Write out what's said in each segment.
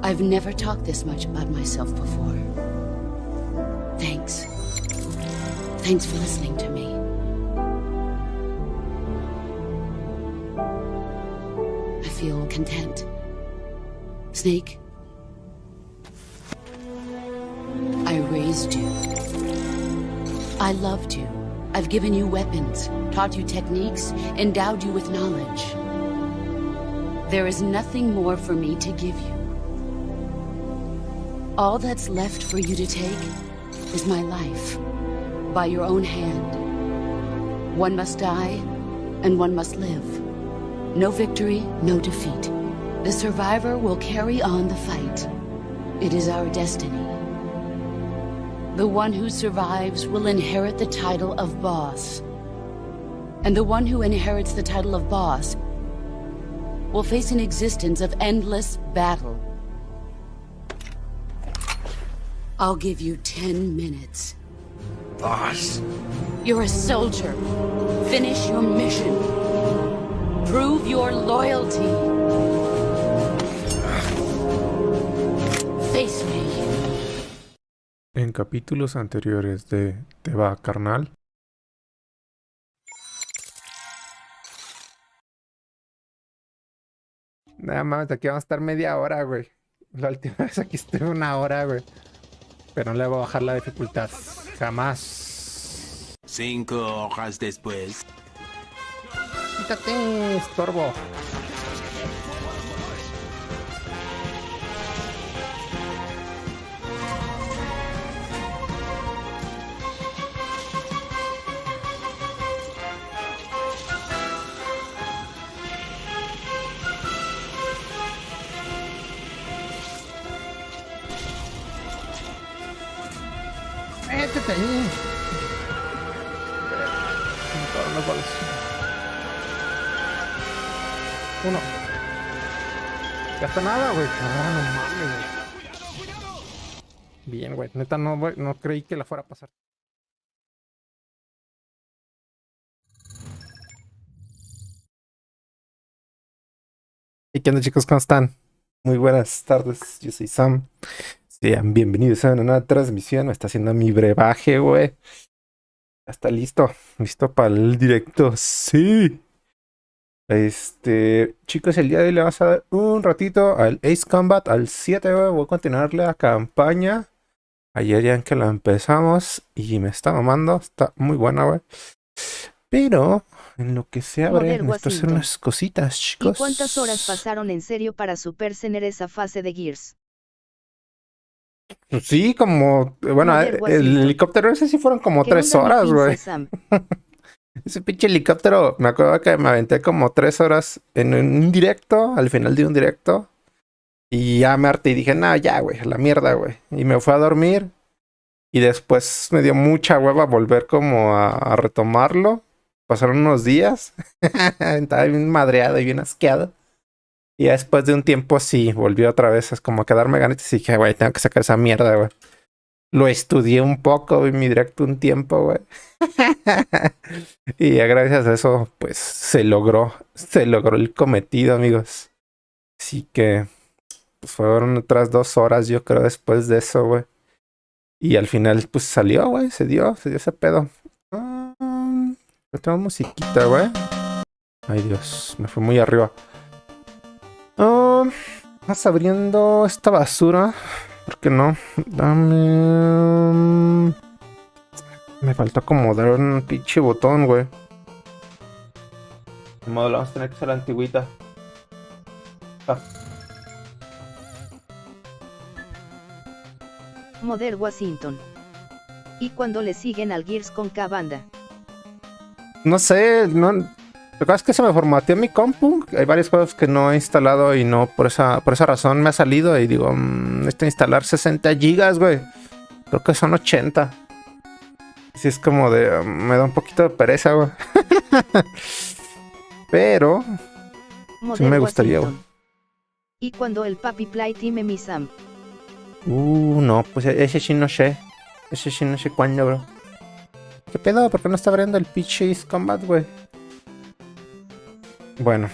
I've never talked this much about myself before. Thanks. Thanks for listening to me. I feel content. Snake, I raised you. I loved you. I've given you weapons, taught you techniques, endowed you with knowledge. There is nothing more for me to give you. All that's left for you to take is my life, by your own hand. One must die, and one must live. No victory, no defeat. The survivor will carry on the fight. It is our destiny. The one who survives will inherit the title of boss. And the one who inherits the title of boss will face an existence of endless battle. I'll give you 10 minutes. Boss. You're a soldier. Finish your mission. Prove your loyalty. Face me. En capítulos anteriores de Te va, carnal. Nada más, aquí vamos a estar media hora, güey. La última vez aquí estuve 1 hora, güey. Pero no le voy a bajar la dificultad. Jamás. 5 horas después. Quítate, estorbo. Métete ahí. Unos balas. 1. Ya está nada, güey. Ah, no mames, güey. Bien, güey. Neta, no creí que la fuera a pasar. ¿Y qué onda, chicos? ¿Cómo están? Muy buenas tardes. Yo soy Sam. Sean bienvenidos a una nueva transmisión. Me está haciendo mi brebaje, güey. Ya está listo. Listo para el directo. Sí. Chicos, el día de hoy le vamos a dar un ratito al Ace Combat, al 7, güey. Voy a continuar la campaña. Ayer ya en que la empezamos y me está mamando. Está muy buena, güey. Pero en lo que se abre, necesito hacer unas cositas, chicos. ¿Y cuántas horas pasaron en serio para supertener esa fase de Gears? Pues sí, como... Bueno, el helicóptero ese sí fueron como 3 horas, güey. Ese pinche helicóptero, me acuerdo que me aventé como 3 horas en un directo, al final de un directo. Y ya me harté y dije, no, ya, güey, a la mierda, güey. Y me fui a dormir. Y después me dio mucha hueva volver como a retomarlo. Pasaron unos días. Estaba bien madreado y bien asqueado. Y después de un tiempo sí, volví otra vez como a quedarme ganas y dije, güey, tengo que sacar esa mierda, güey. Lo estudié un poco en mi directo un tiempo, güey. Y gracias a eso, pues, se logró el cometido, amigos. Así que, pues, fueron otras 2 horas, yo creo, después de eso, güey. Y al final, pues, salió, güey, se dio ese pedo. Tengo musiquita, güey. Ay, Dios, me fui muy arriba. Vas abriendo esta basura. ¿Por qué no? Dame... Me faltó acomodar un pinche botón, güey. De modo, vamos a tener que hacer la antigüita. Modern Washington. ¿Y cuando le siguen al Gears con K banda? No sé, no... Lo que pasa es que se me formateó mi compu. Hay varios juegos que no he instalado y no, por esa razón me ha salido. Y digo, necesito instalar 60 gigas, güey. Creo que son 80. Así es como de... me da un poquito de pereza, güey. Pero... sí me gustaría, güey. ¿Y cuando el papi play time mi Sam? No, pues ese sí no sé. Ese sí no sé cuándo, bro. ¿Qué pedo? ¿Por qué no está abriendo el pinche Combat, güey? Bueno,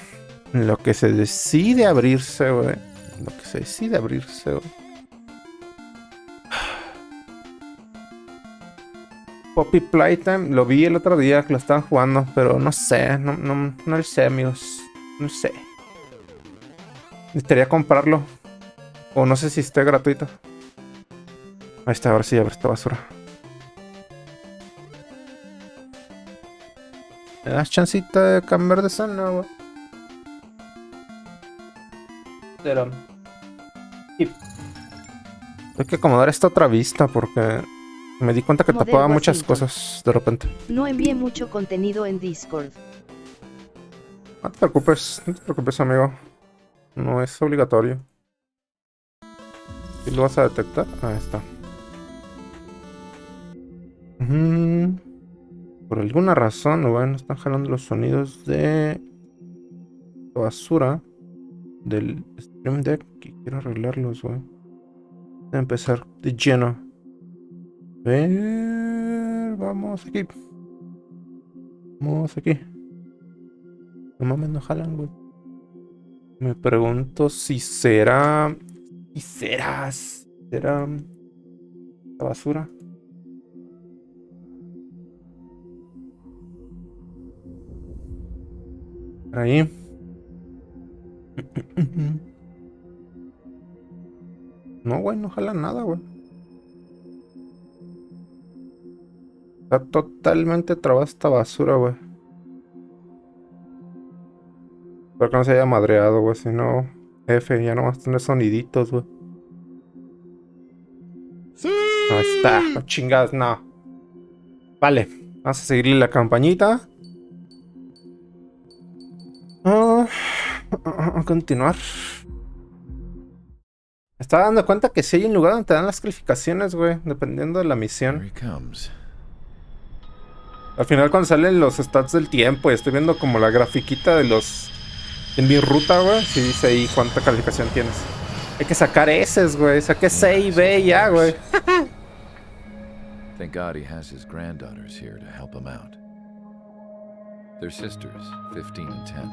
lo que se decide abrirse, güey. Lo que abrirse. Sí, de abrirse, güey. Poppy Playtime, lo vi el otro día que lo estaban jugando, pero no sé, no lo sé, amigos. No sé. Necesitaría comprarlo. O no sé si esté gratuito. Ahí está, ahora sí, abre esta basura. ¿Me das chancita de cambiar de zona, güey? Pero... hay que acomodar esta otra vista porque me di cuenta que Model tapaba muchas Washington. cosas de repente. No envié mucho contenido en Discord. No te preocupes, amigo. No es obligatorio. ¿Y lo vas a detectar? Ahí está. Por alguna razón, bueno, están jalando los sonidos de basura del Stream Deck y quiero arreglarlos, güey. Voy a empezar de lleno. A ver, vamos aquí. Vamos aquí. No mames, no jalan, güey. Me pregunto si será... ¿Será la basura? Por ahí. No, güey, no jala nada, güey. Está totalmente trabada esta basura, güey. Espero que no se haya madreado, güey. Si no, F, ya no vas a tener soniditos, güey. ¡Sí! Ahí está, no chingadas, no. Vale, vamos a seguirle la campañita. A continuar. Me estaba dando cuenta que si hay un lugar donde te dan las calificaciones, güey, dependiendo de la misión. Al final cuando salen los stats del tiempo y estoy viendo como la grafiquita de los... en mi ruta, güey, sí dice ahí cuánta calificación tienes. Hay que sacar S's, güey. Saqué C y B y ya, güey. Thank God he has his granddaughters here to help him out. They're sisters, 15 and 10.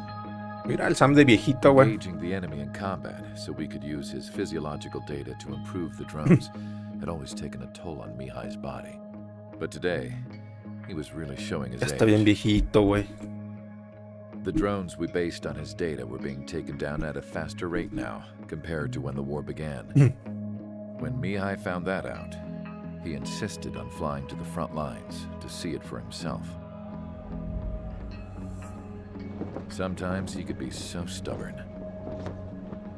Mira el Sam de viejito, güey. Engaging the enemy in combat so we could use his physiological data to improve the drones had always taken a toll on Mihai's body. But today, he was really showing his Ya está bien age. viejito, güey. The drones we based on his data were being taken down at a faster rate now compared to when the war began. When Mihai found that out, he insisted on flying to the front lines to see it for himself. Sometimes he could be so stubborn.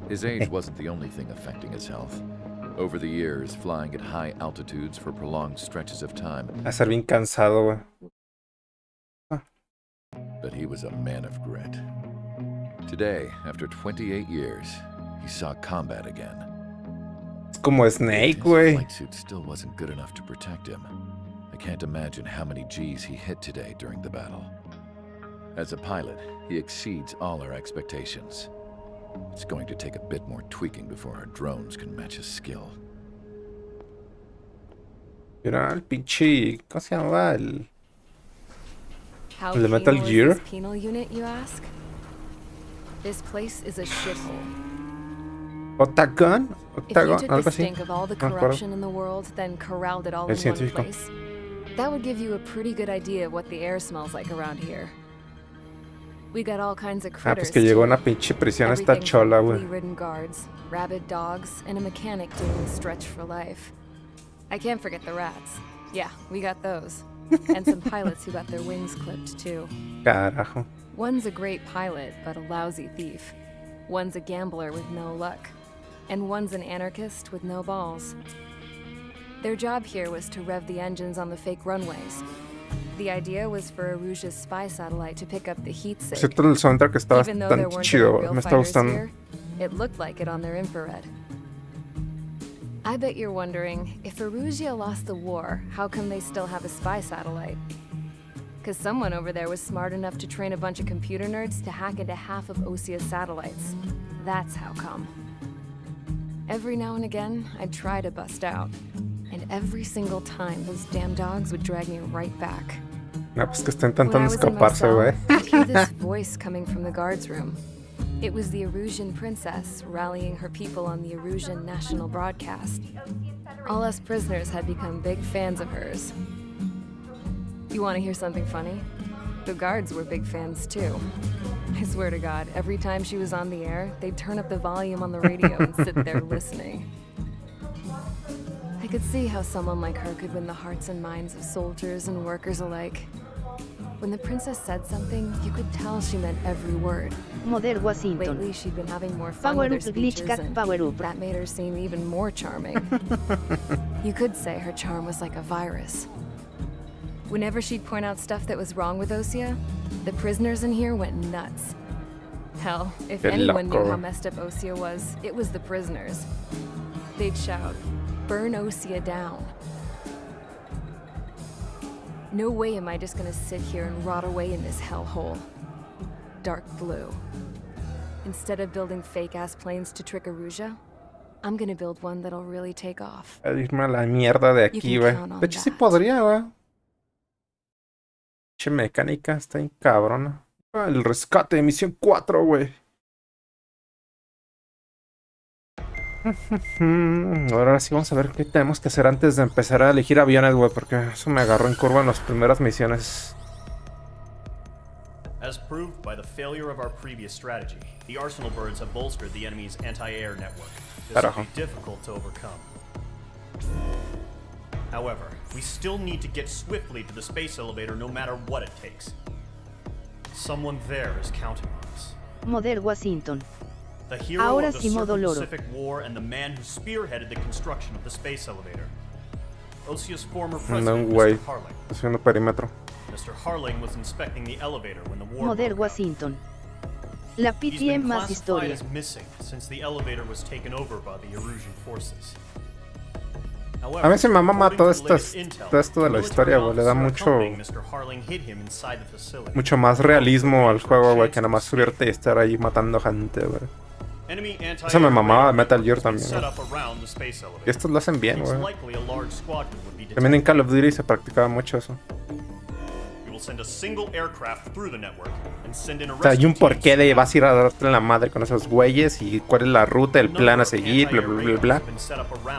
His age wasn't the only thing affecting his health. Over the years, flying at high altitudes for prolonged stretches of time. Va a ser bien cansado, güey. But he was a man of grit. Today, after 28 years, he saw combat again. Es como Snake, His güey. flight suit still wasn't good enough to protect him. I can't imagine how many G's he hit today during the battle. As a pilot, he exceeds all our expectations. It's going to take a bit more tweaking before our drones can match his skill. Mira el pinche... ¿Cómo se llamaba? How The Metal penal is Gear? this penal unit, you ask? This place is a shithole. ¿Octagon? If you ¿Octagon? took Algo the así. stink of all the No me acuerdo. corruption in the world, then corralled it all El in one científico. place, that would give you a pretty good idea of what the air smells like around here. We got all kinds of Ah, critters. pues que llegó a too. una pinche prisión esta Everything chola, from güey. flea-ridden guards, rabid dogs, and a mechanic doing the stretch for life. I can't forget the rats. Yeah, we got those. And some pilots who got their wings clipped too. Carajo. One's a great pilot, but a lousy thief. One's a gambler with no luck. And one's an anarchist with no balls. Their job here was to rev the engines on the fake runways. The idea was for Aruja's spy satellite to pick up the heat sink. Excepto el soundtrack que está Even though there bastante weren't chido, any güey. real Me está fighters gustando. here, it looked like it on their infrared. I bet you're wondering, if Aruja lost the war, how come they still have a spy satellite? Because someone over there was smart enough to train a bunch of computer nerds to hack into half of Osia's satellites. That's how come. Every now and again, I'd try to bust out. And every single time, those damn dogs would drag me right back. No, pues que está When I intentando was in my escaparse, cell, güey. I'd hear this voice coming from the guards room. It was the Erusian princess rallying her people on the Erusian national broadcast. All us prisoners had become big fans of hers. You want to hear something funny? The guards were big fans too. I swear to God, every time she was on the air, they'd turn up the volume on the radio and sit there listening. I could see how someone like her could win the hearts and minds of soldiers and workers alike. When the princess said something, you could tell she meant every word. Model Washington. Lately, she'd been having more fun Power with her up, glitch speeches, cat, and power up. that made her seem even more charming. You could say her charm was like a virus. Whenever she'd point out stuff that was wrong with Osea, the prisoners in here went nuts. Hell, if Qué anyone knew loco. how messed up Osea was, it was the prisoners. They'd shout, "Burn Osea down." No way am I just gonna sit here and rot away in this hellhole. Dark blue. Instead of building fake-ass planes to trick Erusia, I'm gonna build one that'll really take off. A irme a la mierda de aquí, You güey. can count on De hecho, sí that. podría, güey. Che, mecánica está bien cabrona. El rescate de misión 4, güey. Ahora sí vamos a ver qué tenemos que hacer antes de empezar a elegir aviones, güey, porque eso me agarró en curva en las primeras misiones. As proved by the failure of our previous strategy, the Arsenal birds have bolstered the enemy's anti-air network. This will Carajo. be difficult to overcome. However, we still need to get swiftly to the space elevator no matter what it takes. Someone there is counting on us. Model Washington. The hero Ahora of the sí modo loro. Pacific War and the man who spearheaded the construction of the space elevator. Osea's former president, güey. Mr. Harling. Estoy haciendo perímetro. Mr. Harling was inspecting the elevator when the war Model broke out. Washington. La He's PTM been más classified historia. as missing since the elevator was taken over by the Erusian forces. However, A mí se me mama according todo to the latest todo esto de la historia, güey. Le da military mucho, officer accompanying Mr. Harling hid him inside the facility. mucho más realismo al juego, güey, que nada más subirte y estar ahí matando gente, güey. Enemy anti-air Eso me mamaba de Metal Gear radar has been también, set güey. up around the space elevator. Y estos lo hacen bien, It's güey. likely a large squadron would be También en detected. Call of Duty se practicaba mucho eso. We will send a single aircraft through the network and send in a O sea, hay un rescue team porqué de vas a ir a darte en la madre con esos güeyes y cuál es la ruta, el plan a seguir, bla, bla, bla, bla.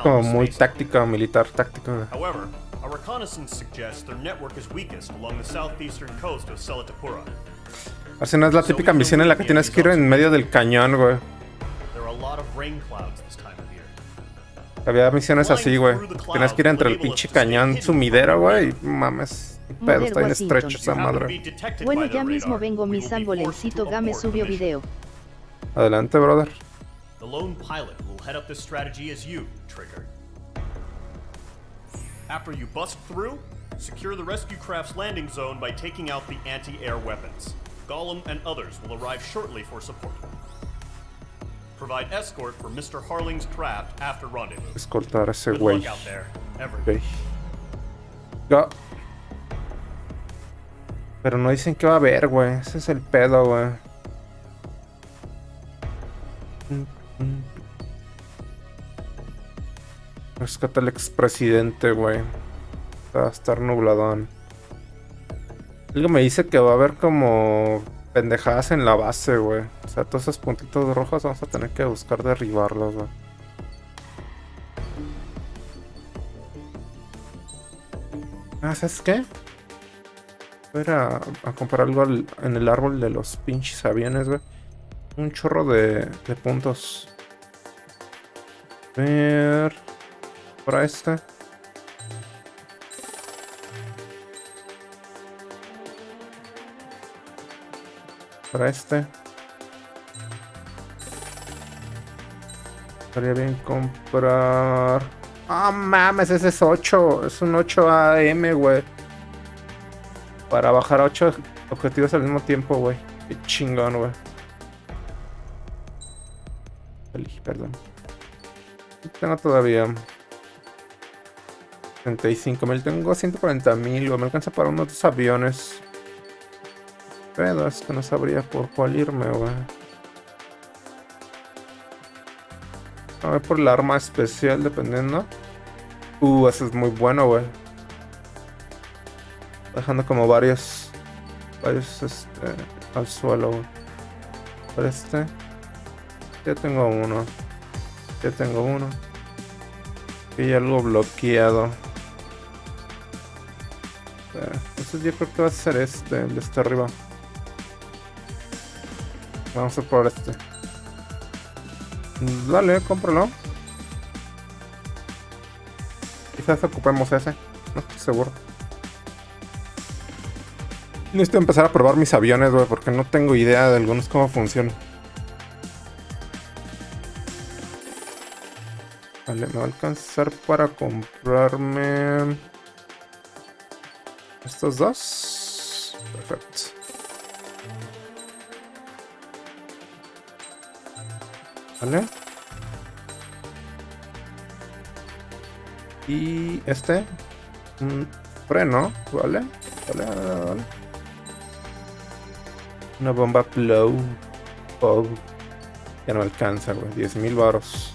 Como muy táctico, militar táctico, güey. However, our reconnaissance suggests their network is weakest along the southeastern coast of Selatapura. Así no es la típica misión en la que tienes que ir en medio del cañón, güey. There are a lot of rain clouds this time of year. Había misiones así, güey. Tienes que ir entre el pinche cañón sumidero, güey. Y mames, pedo, está bien estrecho esa You happen to be madre. detected Bueno, by the ya mismo radar, vengo, we mi will be San forced Bolencito to Game abort subió the mission. video. Adelante, brother. The lone pilot will head up this strategy as you, Trigger. After you bust through, secure the rescue craft's landing zone by taking out the anti-air weapons. Gollum and others will arrive shortly for support. Provide escort for Mr. Harling's craft after rendezvous. Escoltar a ese Good güey. luck out there, everyone. Ok. Go. Pero no dicen que va a haber, güey. Ese es el pedo, güey. Rescata al expresidente, güey. Va a estar nubladón. Algo me dice que va a haber como pendejadas en la base, güey. O sea, todos esos puntitos rojos vamos a tener que buscar derribarlos, güey. Ah, ¿sabes qué? Voy a ir a comprar algo en el árbol de los pinches aviones, güey. Un chorro de puntos. A ver. Para este. Para este. Estaría bien comprar. Ah, mames, ese es 8. Es un 8 AM, güey. Para bajar a 8 objetivos al mismo tiempo, güey. Qué chingón, güey. Perdón. Tengo todavía 35,000. Tengo 140,000, güey. Me alcanza para unos 2 aviones. Pero es que no sabría por cuál irme, güey. A ver por la arma especial, dependiendo. Ese es muy bueno, güey. Dejando como varios al suelo, güey. Por este. Ya tengo uno. Ya tengo uno. Y hay algo bloqueado. Entonces yo creo que va a ser este, el de este arriba. Vamos a por este. Dale, cómpralo. Quizás ocupemos ese. No estoy seguro. Necesito empezar a probar mis aviones, güey, porque no tengo idea de algunos cómo funcionan. Vale, me va a alcanzar para comprarme estos dos. Perfecto. Vale. Y este. Un freno, ¿vale? Vale. Una bomba plow. Ya no alcanza, güey. 10,000 varos.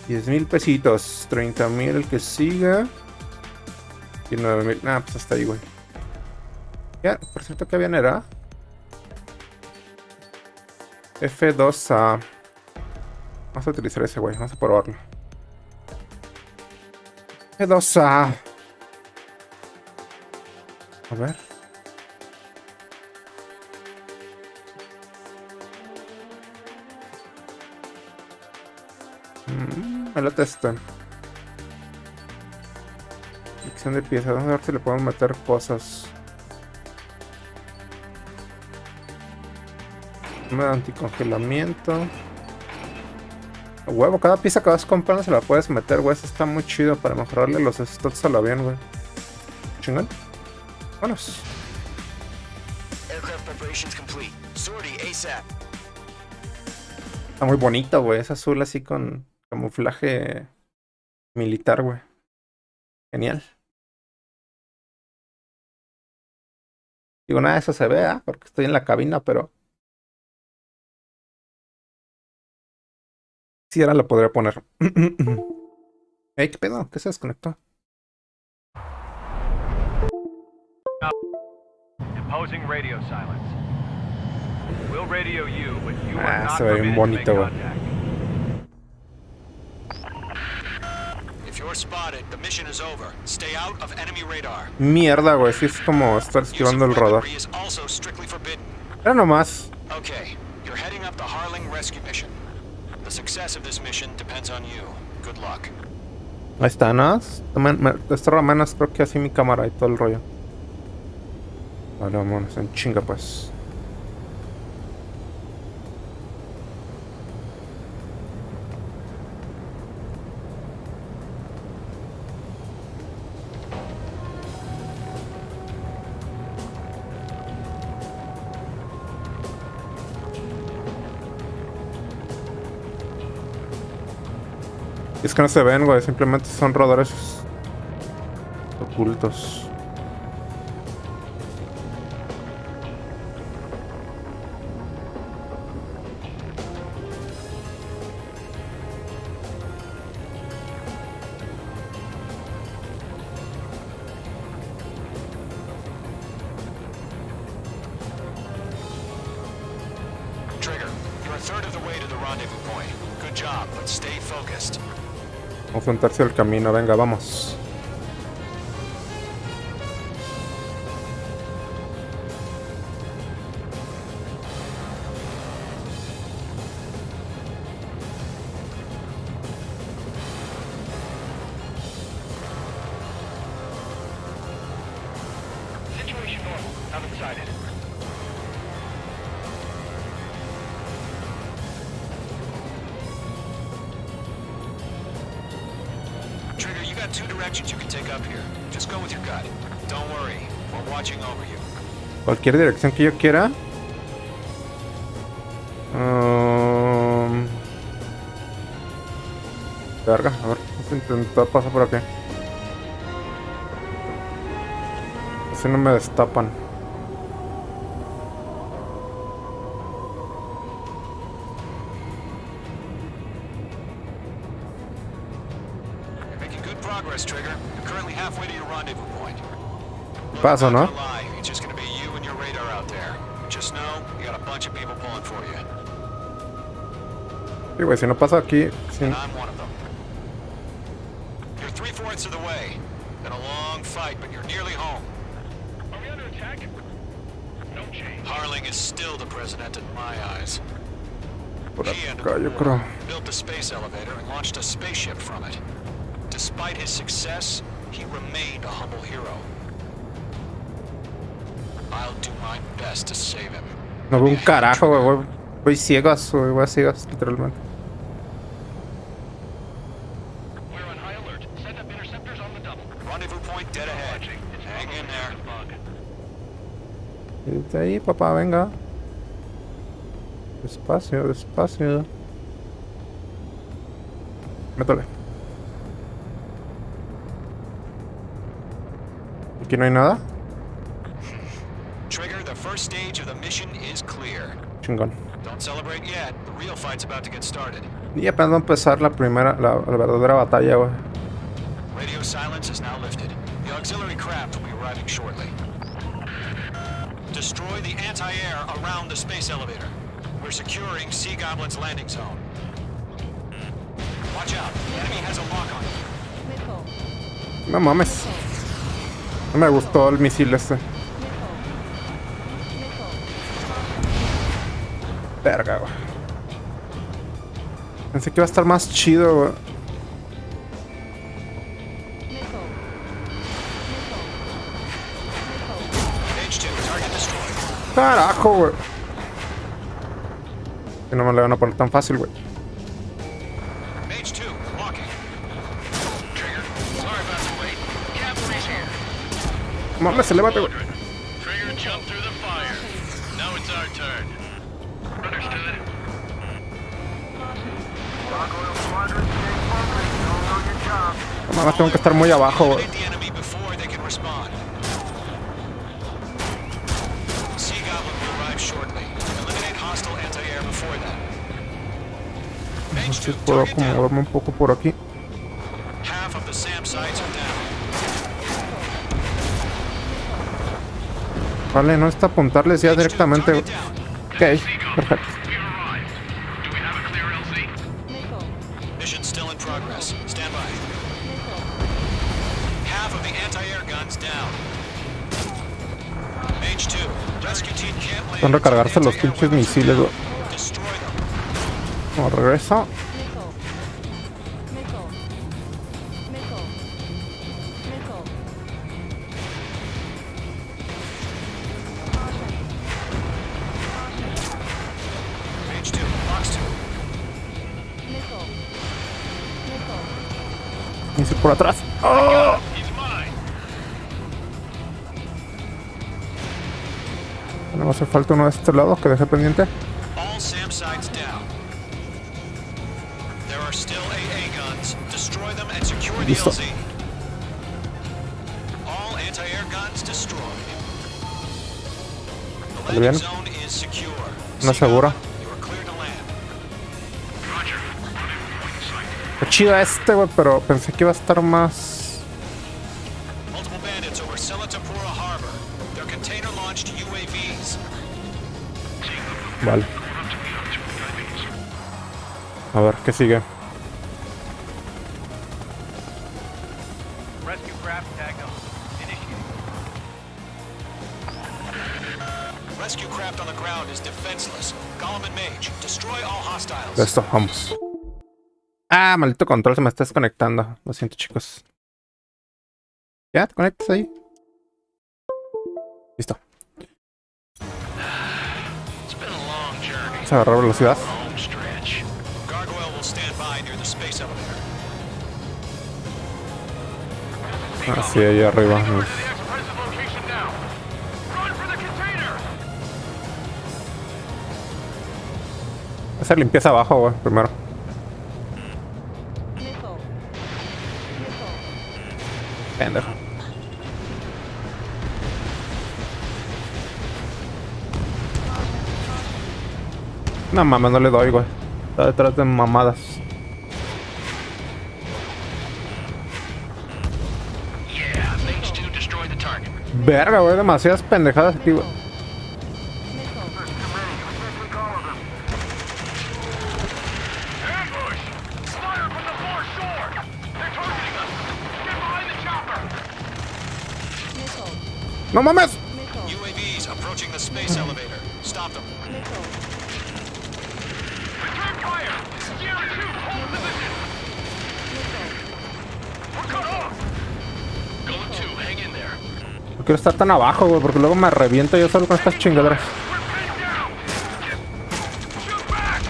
10,000 pesitos. 30,000 el que siga. Y 9,000. Nah, pues hasta ahí, güey. Ya, por cierto, ¿qué avión era? F2A. Vamos a utilizar ese, güey. Vamos a probarlo. F2A. A ver. Me lo testé. Selección de piezas. Vamos a ver si le podemos meter cosas. Me da anticongelamiento. A huevo, cada pieza que vas comprando se la puedes meter, güey. Eso está muy chido para mejorarle los stats al avión, güey. Chingón. Vámonos. Está muy bonito, güey. Es azul así con camuflaje militar, güey. Genial. Digo, nada de eso se ve, porque estoy en la cabina, pero sí, ahora lo podría poner. Ey, ¿qué pedo? ¿Qué se desconectó? Imposing radio silence. We'll radio you, but you are not se ve bien bonito, güey. If you're spotted, the mission is over. Stay out of enemy radar. Mierda, güey. Sí, es como estar esquivando el radar. Era nomás. Okay, you're heading up the Harling rescue mission. The success of this mission depends on you. Good luck. Ahí está, ¿no? Esto menos creo que así mi cámara y todo el rollo. Vale, vámonos en chinga, pues. Es que no se ven, güey, simplemente son radares ocultos. Trigger, you're a third of the way to the rendezvous point. Good job, but stay focused. Vamos a enfrentarse al camino, venga, vamos. Situation normal. Not excited. Trigger, you got two directions you can take up here. Just go with your gut. Don't worry, we're watching over you. Cualquier dirección que yo quiera. Verga, a ver, vamos a intentar pasar por aquí. Así no me destapan. You're making good progress, Trigger. You're currently halfway to your rendezvous point. Paso, ¿no? It's just gonna be you and your radar out there. Just know you got a bunch of people pulling for you. Sí, güey, si no pasa aquí... Sí. And I'm one of them. You're 3/4 of the way. Been a long fight, but you're nearly home. Are we under attack? No change. Harling is still the president in my eyes. Por He ended acá, the yo war, creo. built a space elevator and launched a spaceship from it. Despite his success, he remained a humble hero. I'll do my best to save him. No veo un carajo, güey. Voy ciegas, güey. Voy a ciegas, literalmente. We're on high alert. Set up interceptors on the double. Rendezvous point dead ahead. Hang in there. Desde ahí, papá, venga. Despacio, despacio. Métale. ¿Aquí no hay nada? Trigger, the first stage of the mission is clear. Chingón. Don't celebrate yet. The real fight's about to get started. Y apenas va a empezar la primera, la verdadera batalla, güey. Radio silence is now lifted. The auxiliary craft will be arriving shortly. Destroy the anti-air around the space elevator. We're securing Sea Goblin's landing zone. Watch out. The enemy has a lock on you. No mames. No me gustó el misil este. Verga, güey. Pensé que iba a estar más chido, güey. Carajo, güey. Que no me le van a poner tan fácil, güey. Mames, elévate, güey. Trigger jumped through the fire. Now it's our turn. Understood. No mames, tengo que estar muy abajo, güey. No sé si puedo acomodarme un poco por aquí. Vale, no está apuntarles ya directamente. Ok, perfecto. Mission still in progress. Stand by. Half of the anti-air guns down. Mage 2, rescue team can't land. Van a recargarse los pinches misiles, güey. Destroy them. No, regreso. Misil por atrás. ¡Oh! No hace falta uno de este lado que dejé pendiente. All SAM sites down. There are still AA guns. Destroy them and secure the Listo. LZ. All anti-air guns destroyed. The Sale bien. landing zone is secure. Una segura. You are clear to land. Qué chido este, güey, pero pensé que iba a estar más. Multiple bandits over Puro Harbor. They're container-launched UAVs. Vale. A ver, ¿qué sigue? Rescue craft tagged on. Initiate. Rescue craft on the ground is defenseless. Golem and Mage, destroy all hostiles. Esto, vamos. Ah, maldito control, se me está desconectando. Lo siento, chicos. ¿Ya? ¿Te conectas ahí? Listo. It's been a long journey. Vamos a agarrar velocidad. Home stretch. Gargoyle will stand by near the space elevator. Ah, sí, ahí arriba. To the expressive location now. Run for the container. Voy a hacer limpieza abajo, güey, primero. Pendejo. No mames, no le doy, güey. Está detrás de mamadas. Yeah, Mage 2 destroy the target. Verga, güey, demasiadas pendejadas aquí, güey. ¡No mames! UAVs approaching the space elevator. Stop them. Return fire! Sierra 2, hold position! We're cut off! Golem 2, hang in there. No quiero estar tan abajo, güey, porque luego me reviento yo solo con estas chingaderas. We're pinned down! Shoot back!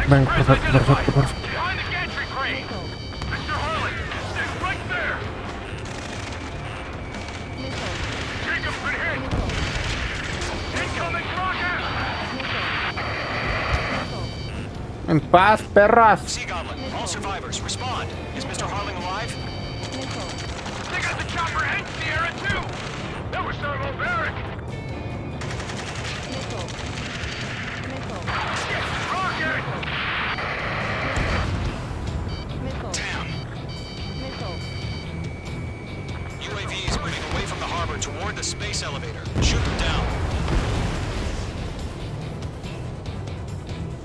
Venga, perfecto. Behind the gantry crane! Mr. Harlan, stick right there! Jacob's been hit! Incoming rocket! En paz, perras. Sea Goblin, all survivors, respond. Is Mr. Harling alive? They got the chopper and Sierra 2! That was thermobaric! Rocket! Damn. UAVs moving away from the harbor toward the space elevator. Shoot them down.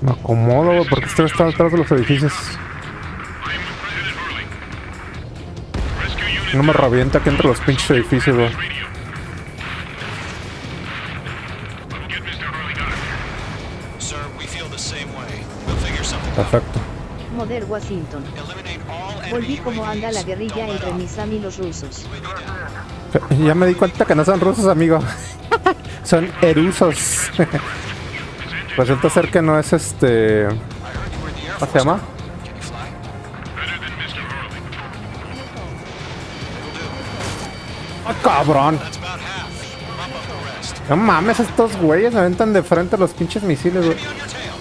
Me acomodo, güey, porque este está detrás de los edificios. No me revienta aquí entre los pinches edificios, güey. Sir, we feel the same way. We'll figure something out. Perfecto. Model Washington. Eliminate all Volví enemy como anda la UAVs. guerrilla Don't let entre up. Misam y los rusos. Ya me di cuenta que no son rusos, amigo. Son erusos. Resulta ser que no es I heard you were in the Air ¿Cómo se Force. llama? Can you fly? ¡Ah, cabrón! That's about half. Mop up the rest. No mames, estos güeyes me aventan de frente los pinches misiles, güey. Be on your tail.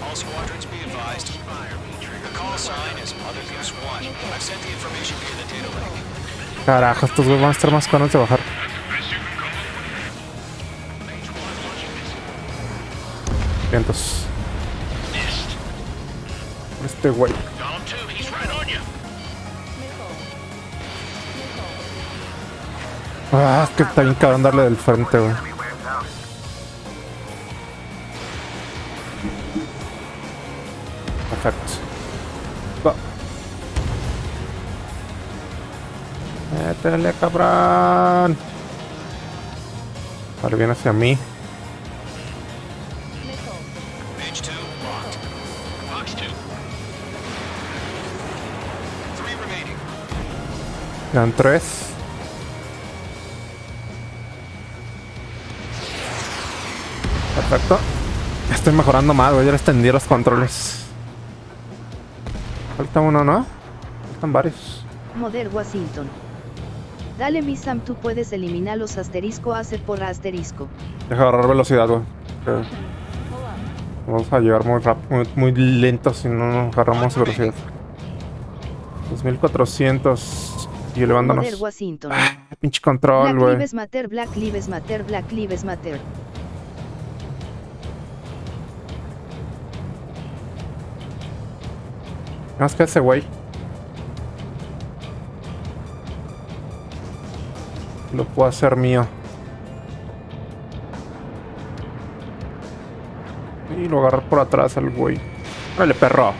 All squadrons be advised. The call sign is Mother Goose 1. I've sent the information via the data link. Carajo, estos güeyes van a estar más caros de bajar. Vientos. Este güey. Golem 2, he's right on you! Ah, es que está bien cabrón darle del frente, güey. Perfecto. Va. Métele, cabrón. Ahora viene hacia mí. Page 2, locked. Box 2. 3 remaining. Quedan 3. Perfecto. Ya estoy mejorando más, güey. Ya les tendí los controles. Falta uno, ¿no? Faltan varios. Model Washington. Dale Misam, tú puedes eliminar los asterisco hacer por asterisco. Deja de agarrar velocidad, güey. Vamos a llegar muy rápido, muy lento si no nos agarramos velocidad. 2400 y elevándonos. Model Washington. Pinche control, Black güey. Lives Matter, Black Lives Matter, Black Lives Matter. Más que ese güey. Lo puedo hacer mío. Y lo agarrar por atrás al güey. Dale, perro.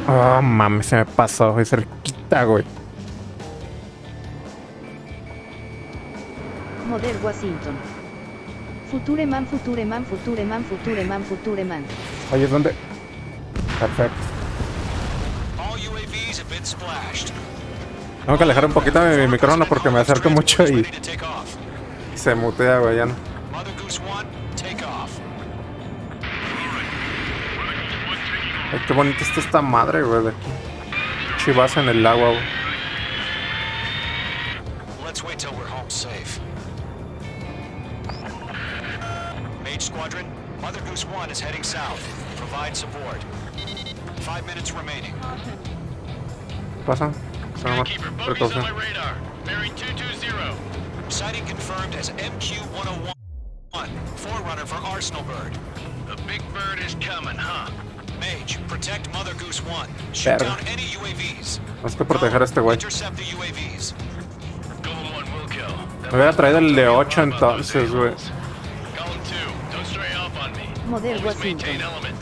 Ah, mames, se me pasó, güey. Cerquita, güey. Model Washington. Futureman, Futureman, Futureman, Futureman, Futureman. Ahí es donde. Perfecto. All UAVs have been splashed. Tengo que alejar un poquito mi micrófono porque me acerco mucho y Ready to take off. se mutea, güey. Ya no. Mother Goose 1, take off. Ay, qué bonita está esta madre, güey. De aquí. Chivas en el agua, güey. Let's wait till we're home safe. Mage Squadron, Mother Goose 1 is heading south. Provide support. 5 minutes remaining. ¿Qué pasa? Skykeeper, bogeys on my radar. Bearing 220. Sighting confirmed as MQ-101. Forerunner for Arsenal Bird. The big bird is coming, huh? Mage, protect Mother Goose 1. Shoot Verga. down any UAVs. Tenemos que proteger a este güey. Intercept the UAVs. Golem 1 will kill. Me hubiera traído el de 8 entonces, güey. Golem 2, don't stray off on me. Model Always Washington. maintain element.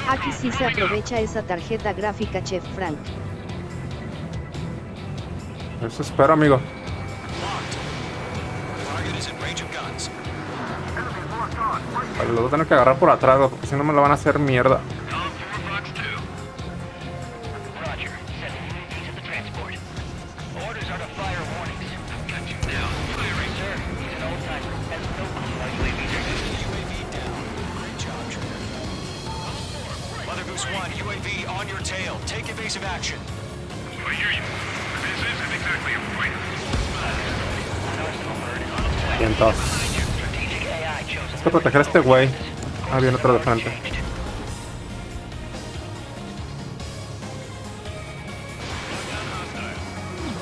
Aquí sí se aprovecha esa tarjeta gráfica, Chef Frank. Eso espero, amigo. Vale, lo voy a tener que agarrar por atrás, güey, porque si no me lo van a hacer mierda. UAV on your tail. Take evasive action. I hear you. This isn't exactly a fight. Vientos. Hay que proteger a este güey. Ah, viene otro de frente.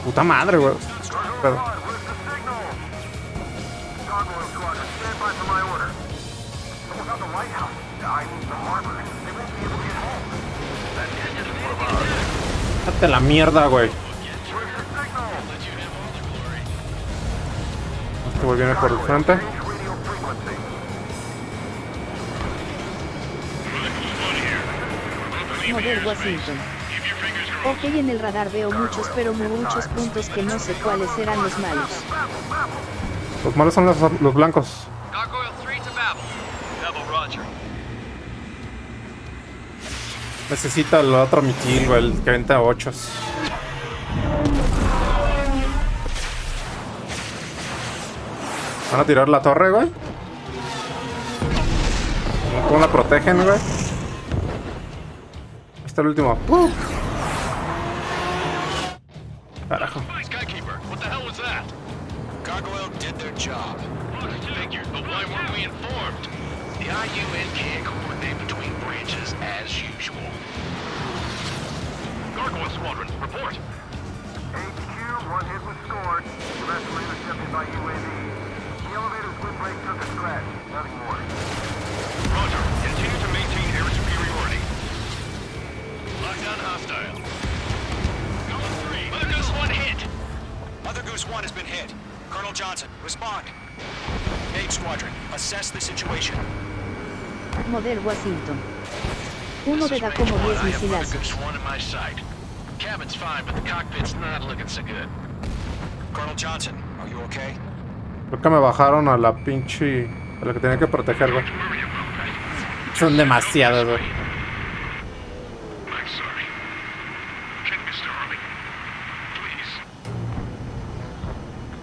Puta madre, güey. Pero... Date la mierda, güey. Este güey viene por el frente. Model Washington. Ok, en el radar veo muchos, pero muchos puntos que no sé cuáles serán los malos. Los malos son los blancos. Necesita el otro misil, güey, el que venta 8. Van a tirar la torre, güey. ¿Cómo la protegen, güey? Este es el último. Carajo. Skykeeper, what the hell was that? Gargoyle did their job. Figured, but why weren't we informed? The IUN can't coordinate between branches as usual. Gargoyle Squadron, report. HQ, one hit was scored. The rest were intercepted by UAV. The elevator's windbreak took a scratch. Nothing more. Roger. Continue to maintain air superiority. Lockdown hostile. Going 3. Mother Goose 1 hit. Mother Goose 1 has been hit. Colonel Johnson, respond. Aid Squadron, assess the situation. Model Washington. Uno te da como 10 misilazos. Goose 1 in my sight. Cabin's fine, but the cockpit's not looking so good. Colonel Johnson, are you okay? Creo que me bajaron a la pinche... a la que tenía que proteger, güey. Son demasiados, güey. I'm sorry. Check Mr. Harley. Please.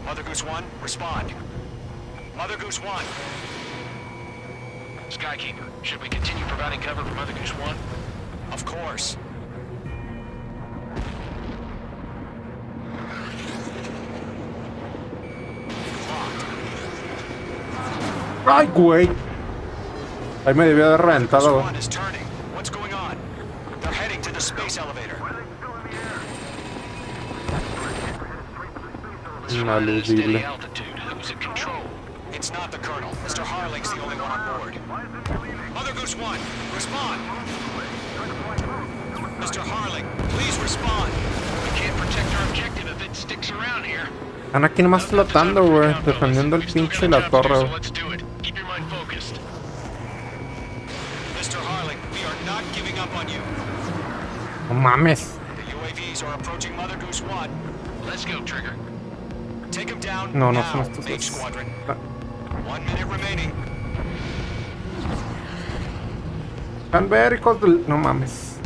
Mother Goose 1, respond. Mother Goose 1. Skykeeper, should we continue providing cover for Mother Goose 1? Of course. ¡Ay, güey! Ahí me debió haber reventado, güey. One is turning. What's going on? They're heading to the space elevator. Ineludible. Altitude. Who's in control? It's not the Colonel. Mr. Harling's the only one on board. Mother Goose 1, respond. Mr. Harling, please respond. We can't protect our objective if it sticks around here. Están aquí nomás flotando, güey. Defendiendo el pinche la torre, So güey. let's do it. Keep your mind focused. Mr. Harling, we are not giving up on you. No mames. The UAVs are approaching Mother Goose 1. Let's go, Trigger. Take him down No, no now, son estos H dos. Squadron. 1 minute remaining. Están ver, hijos del... No mames.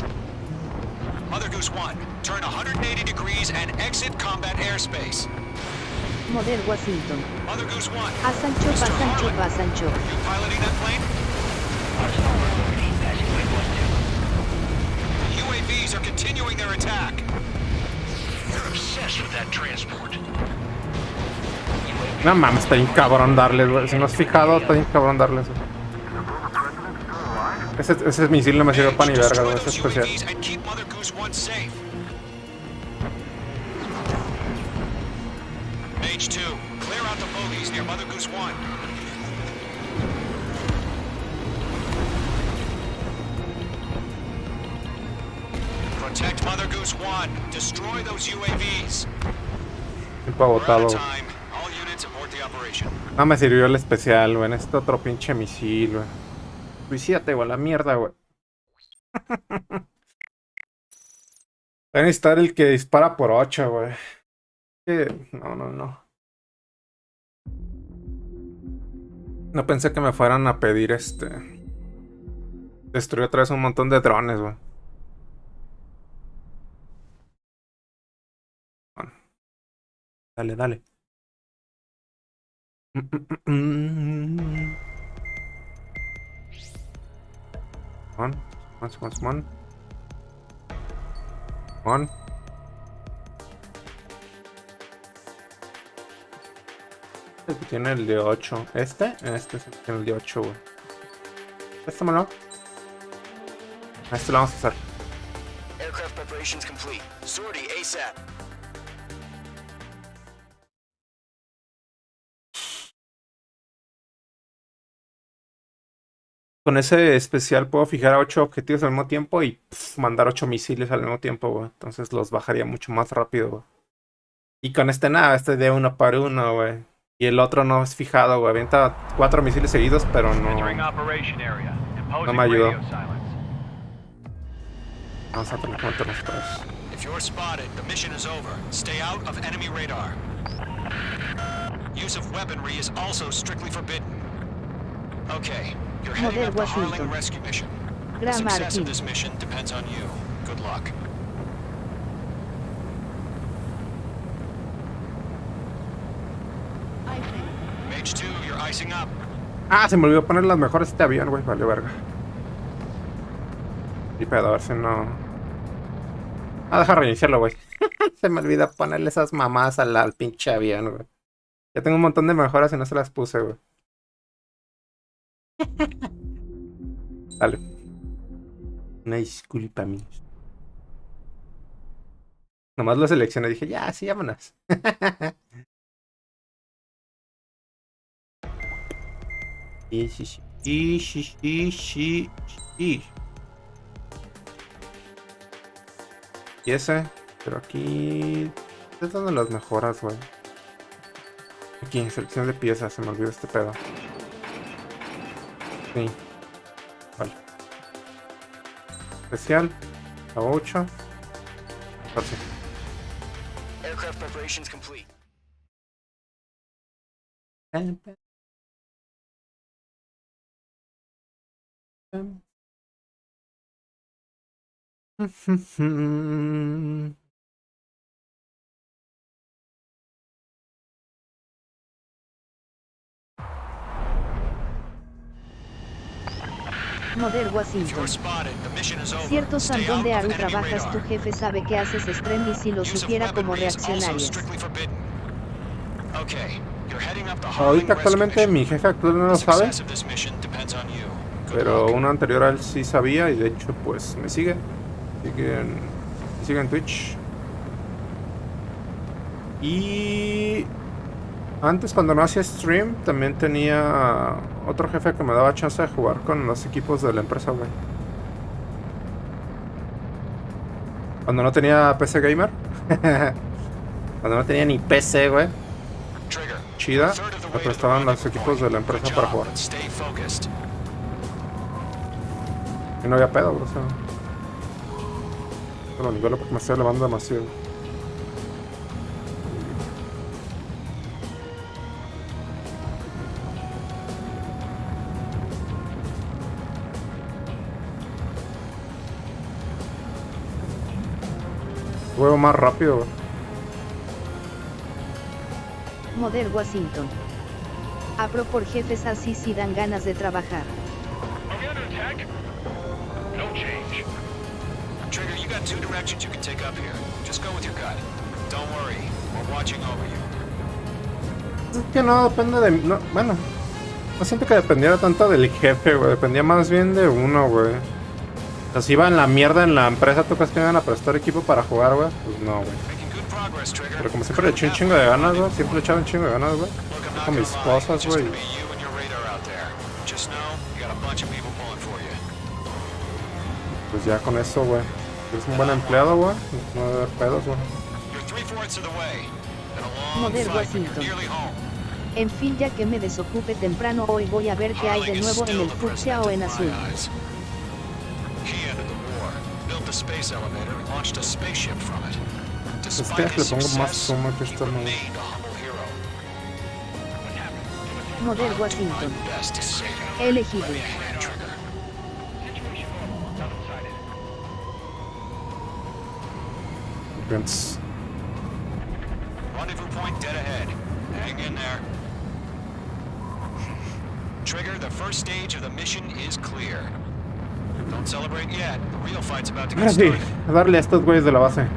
Mother Goose 1, turn 180 degrees and exit combat airspace. Model Washington. Mother Goose 1, Asancho, Pasancho, Pasancho. are you piloting that plane? The UAVs are continuing their attack. You're obsessed with that transport. No mames, está bien cabrón darles, güey. Si no has fijado, está bien cabrón darles, güey. Ese misil no me sirve para ni verga, güey. Es especial. UAVs and keep Mother Goose 1 safe. Mage 2, clear out the bogies near Mother Goose 1. Protect Mother Goose 1. Destroy those UAVs. Tiempo We're out agotado, of güey. time. All units abort the operation. No me sirvió el especial, güey. Este otro pinche misil, güey. Suicídate, güey. La mierda, güey. Voy a necesitar el que dispara por 8, güey. No. No pensé que me fueran a pedir destruir otra vez un montón de drones, güey. Bueno. Dale. On. Este tiene el de 8. Este tiene el de 8, güey. Préstamelo. Este lo vamos a hacer. Aircraft preparations complete. Sortie ASAP. Con ese especial puedo fijar a 8 objetivos al mismo tiempo y mandar 8 misiles al mismo tiempo, güey. Entonces los bajaría mucho más rápido, güey. Y con nada, de 1 para 1, güey. Y el otro no es fijado, güey. Avienta 4 misiles seguidos, pero no me ayudó. Vamos a tener que meternos para eso. If you're spotted, the mission is over. Stay out of enemy radar. Use of weaponry is also strictly forbidden. Okay, you're heading up the Harling rescue mission. The success of this mission depends on you. Good luck. Mage 2, you're icing up. Ah, se me olvidó poner las mejores este avión, güey. Vale, verga. Y pedo, a ver si no... Ah, deja reiniciarlo, güey. Se me olvidó ponerle esas mamadas al pinche avión, güey. Ya tengo un montón de mejoras y no se las puse, güey. Dale. Una disculpa, amigos. Nomás lo seleccioné y dije, ya, sí, vámonos. Sí. Y ese, pero aquí... Es donde las mejoras, güey. Aquí, selección de piezas, se me olvidó este pedo. Sí. Vale. Especial. A 8. Así. Aircraft preparations complete. Model Washington. Cierto San donde Aru trabajas, tu jefe sabe que haces stream y si lo supiera cómo reaccionarías. Ahorita actualmente mi jefe actual no lo sabe, pero uno anterior a él sí sabía y de hecho pues me sigue en Twitch. Y antes cuando no hacía stream también tenía otro jefe que me daba chance de jugar con los equipos de la empresa, güey. Cuando no tenía PC gamer. Cuando no tenía ni PC, güey. Chida, me prestaban los equipos de la empresa para jugar. Y no había pedo, bro, o sea. Lo nivelo porque me estoy elevando demasiado. Juego más rápido, güey. Model Washington. Apro por jefes así si dan ganas de trabajar. Trigger, you got 2 directions you can take up here. Just go with your gut. Don't worry, we're watching over you. Es que no depende de... No, bueno, no siento que dependiera tanto del jefe, güey. Dependía más bien de uno, güey. O sea, si iba en la mierda en la empresa, ¿tú crees que me iban a prestar equipo para jugar, güey? Pues no, güey. Pero como siempre le eché un chingo de ganas, güey. Siempre le echaba un chingo de ganas, güey. Con mis cosas, güey. Pues ya con eso, güey. Es un buen empleado, güey. No debe haber pedos, güey. Model Washington. En fin, ya que me desocupe temprano hoy voy a ver qué hay de nuevo en el fucsia o en azul. Es que le pongo más suma que esta no. Model Washington. Elegido. Vince. Rendezvous point dead ahead. Hang in there. Trigger, the first stage of the mission is clear. Don't celebrate yet. The real fight's about to get Sí, started. a darle a estos güeyes de la base.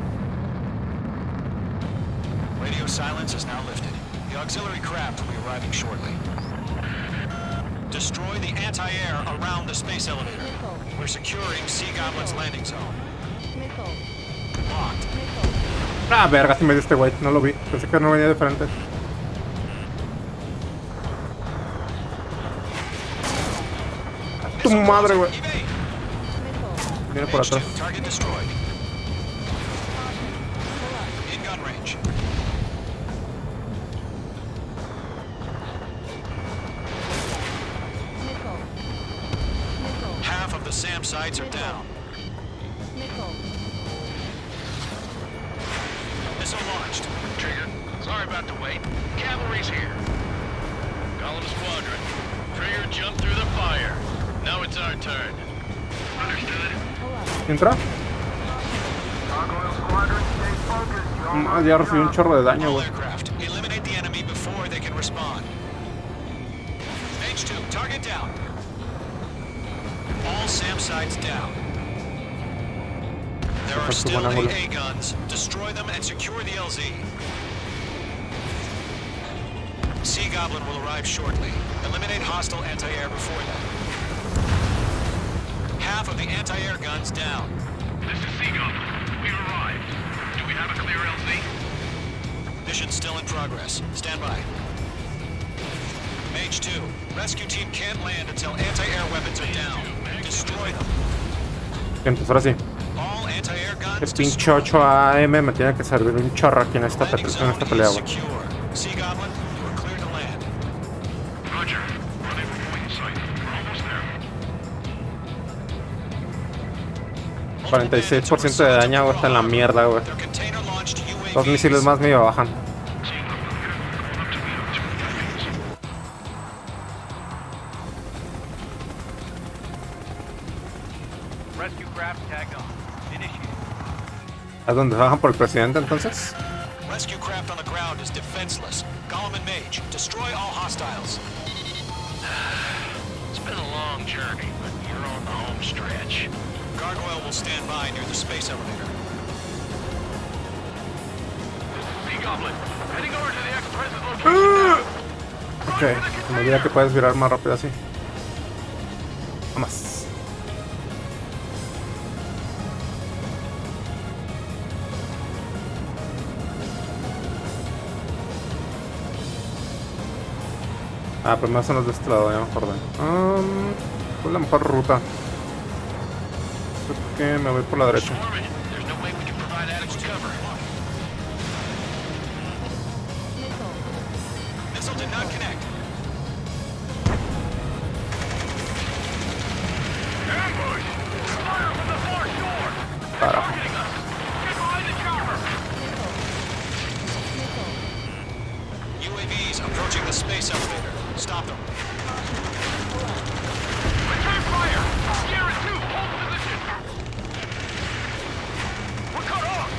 Radio silence is now lifted. The auxiliary craft will be arriving shortly. Destroy the anti-air around the space elevator. We're securing Sea Goblin's landing zone. Locked. Ah, verga, si me dio este güey. No lo vi. Pensé que no venía de frente. Tu madre, güey. Viene por atrás. Target destroyed. In gun range. Half of the SAM sites are down. Missile launched. Trigger, sorry about the wait. Cavalry's here. Column squadron. Trigger jumped through the fire. Now it's our turn. Understood. ¿Entra? Gargoyle Squadron, stay focused. Ya recibí un chorro de daño, All güey. aircraft. Eliminate the enemy before they can respond. H2, target down. All SAM sites down. There are still 8 A guns. Destroy them and secure the LZ. Sea Goblin will arrive shortly. Eliminate hostile anti-air before that. Half of the anti-air guns down. This is Sea Goblin. We've arrived. Do we have a clear LZ? Mission still in progress. Stand by. Mage 2, rescue team can't land until anti-air weapons are down. Destroy them. Bien, pues ahora sí. All anti-air guns El pinche 8 AM me tiene que servir un chorro aquí en esta pelea, güey. secure. Sea Goblin, you are clear to land. Roger. Rendezvous point in sight. We're almost there. 46% de daño, güey. Está en la mierda, güey. Their container-launched UAVs. 2 misiles más me bajan. Rescue craft tagged on. Initiate. ¿A dónde bajan por el presidente entonces? Rescue craft on the ground is defenseless. Golem and Mage, destroy all hostiles. It's been a long journey, but you're on the home stretch. Gargoyle will stand by near the space elevator. Sea Goblin, heading over to the Express's location now. Ok, me olvida que puedes virar más rápido así. Vamos. Ah, primero son los de este lado, ya me acordé. ¿Cuál es la mejor ruta? Creo que me voy por la derecha. There's no way we can provide adequate cover. Missile did not connect. Ambush! Fire from the far shore! Carajo. Get behind the chopper! UAVs approaching the space elevator. Stop them. Return fire! Sierra 2, hold position! We're cut off!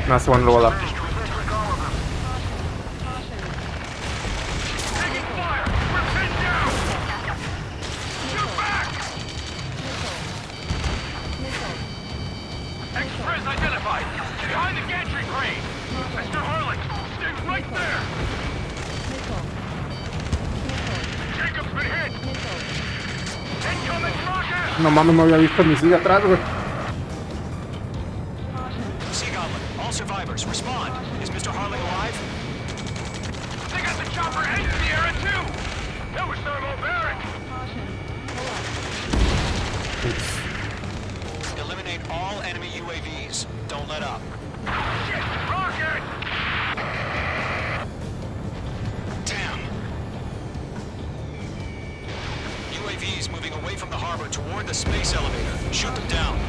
No, se van luego a dar. Taking fire! We're pinned down! Shoot back! Express identified! Behind the gantry crane! Mr. Harlan, stay right there! Jacob's been hit! Incoming rocket! No mames, no había visto ni sigue atrás, güey. Sea Goblin, all survivors, respond. Is Mr. Harling alive? They got the chopper and Sierra too! That was thermobaric! Eliminate all enemy UAVs. Don't let up. Shit! Rocket! Damn. UAVs moving away from the harbor toward the space elevator. Shoot them down.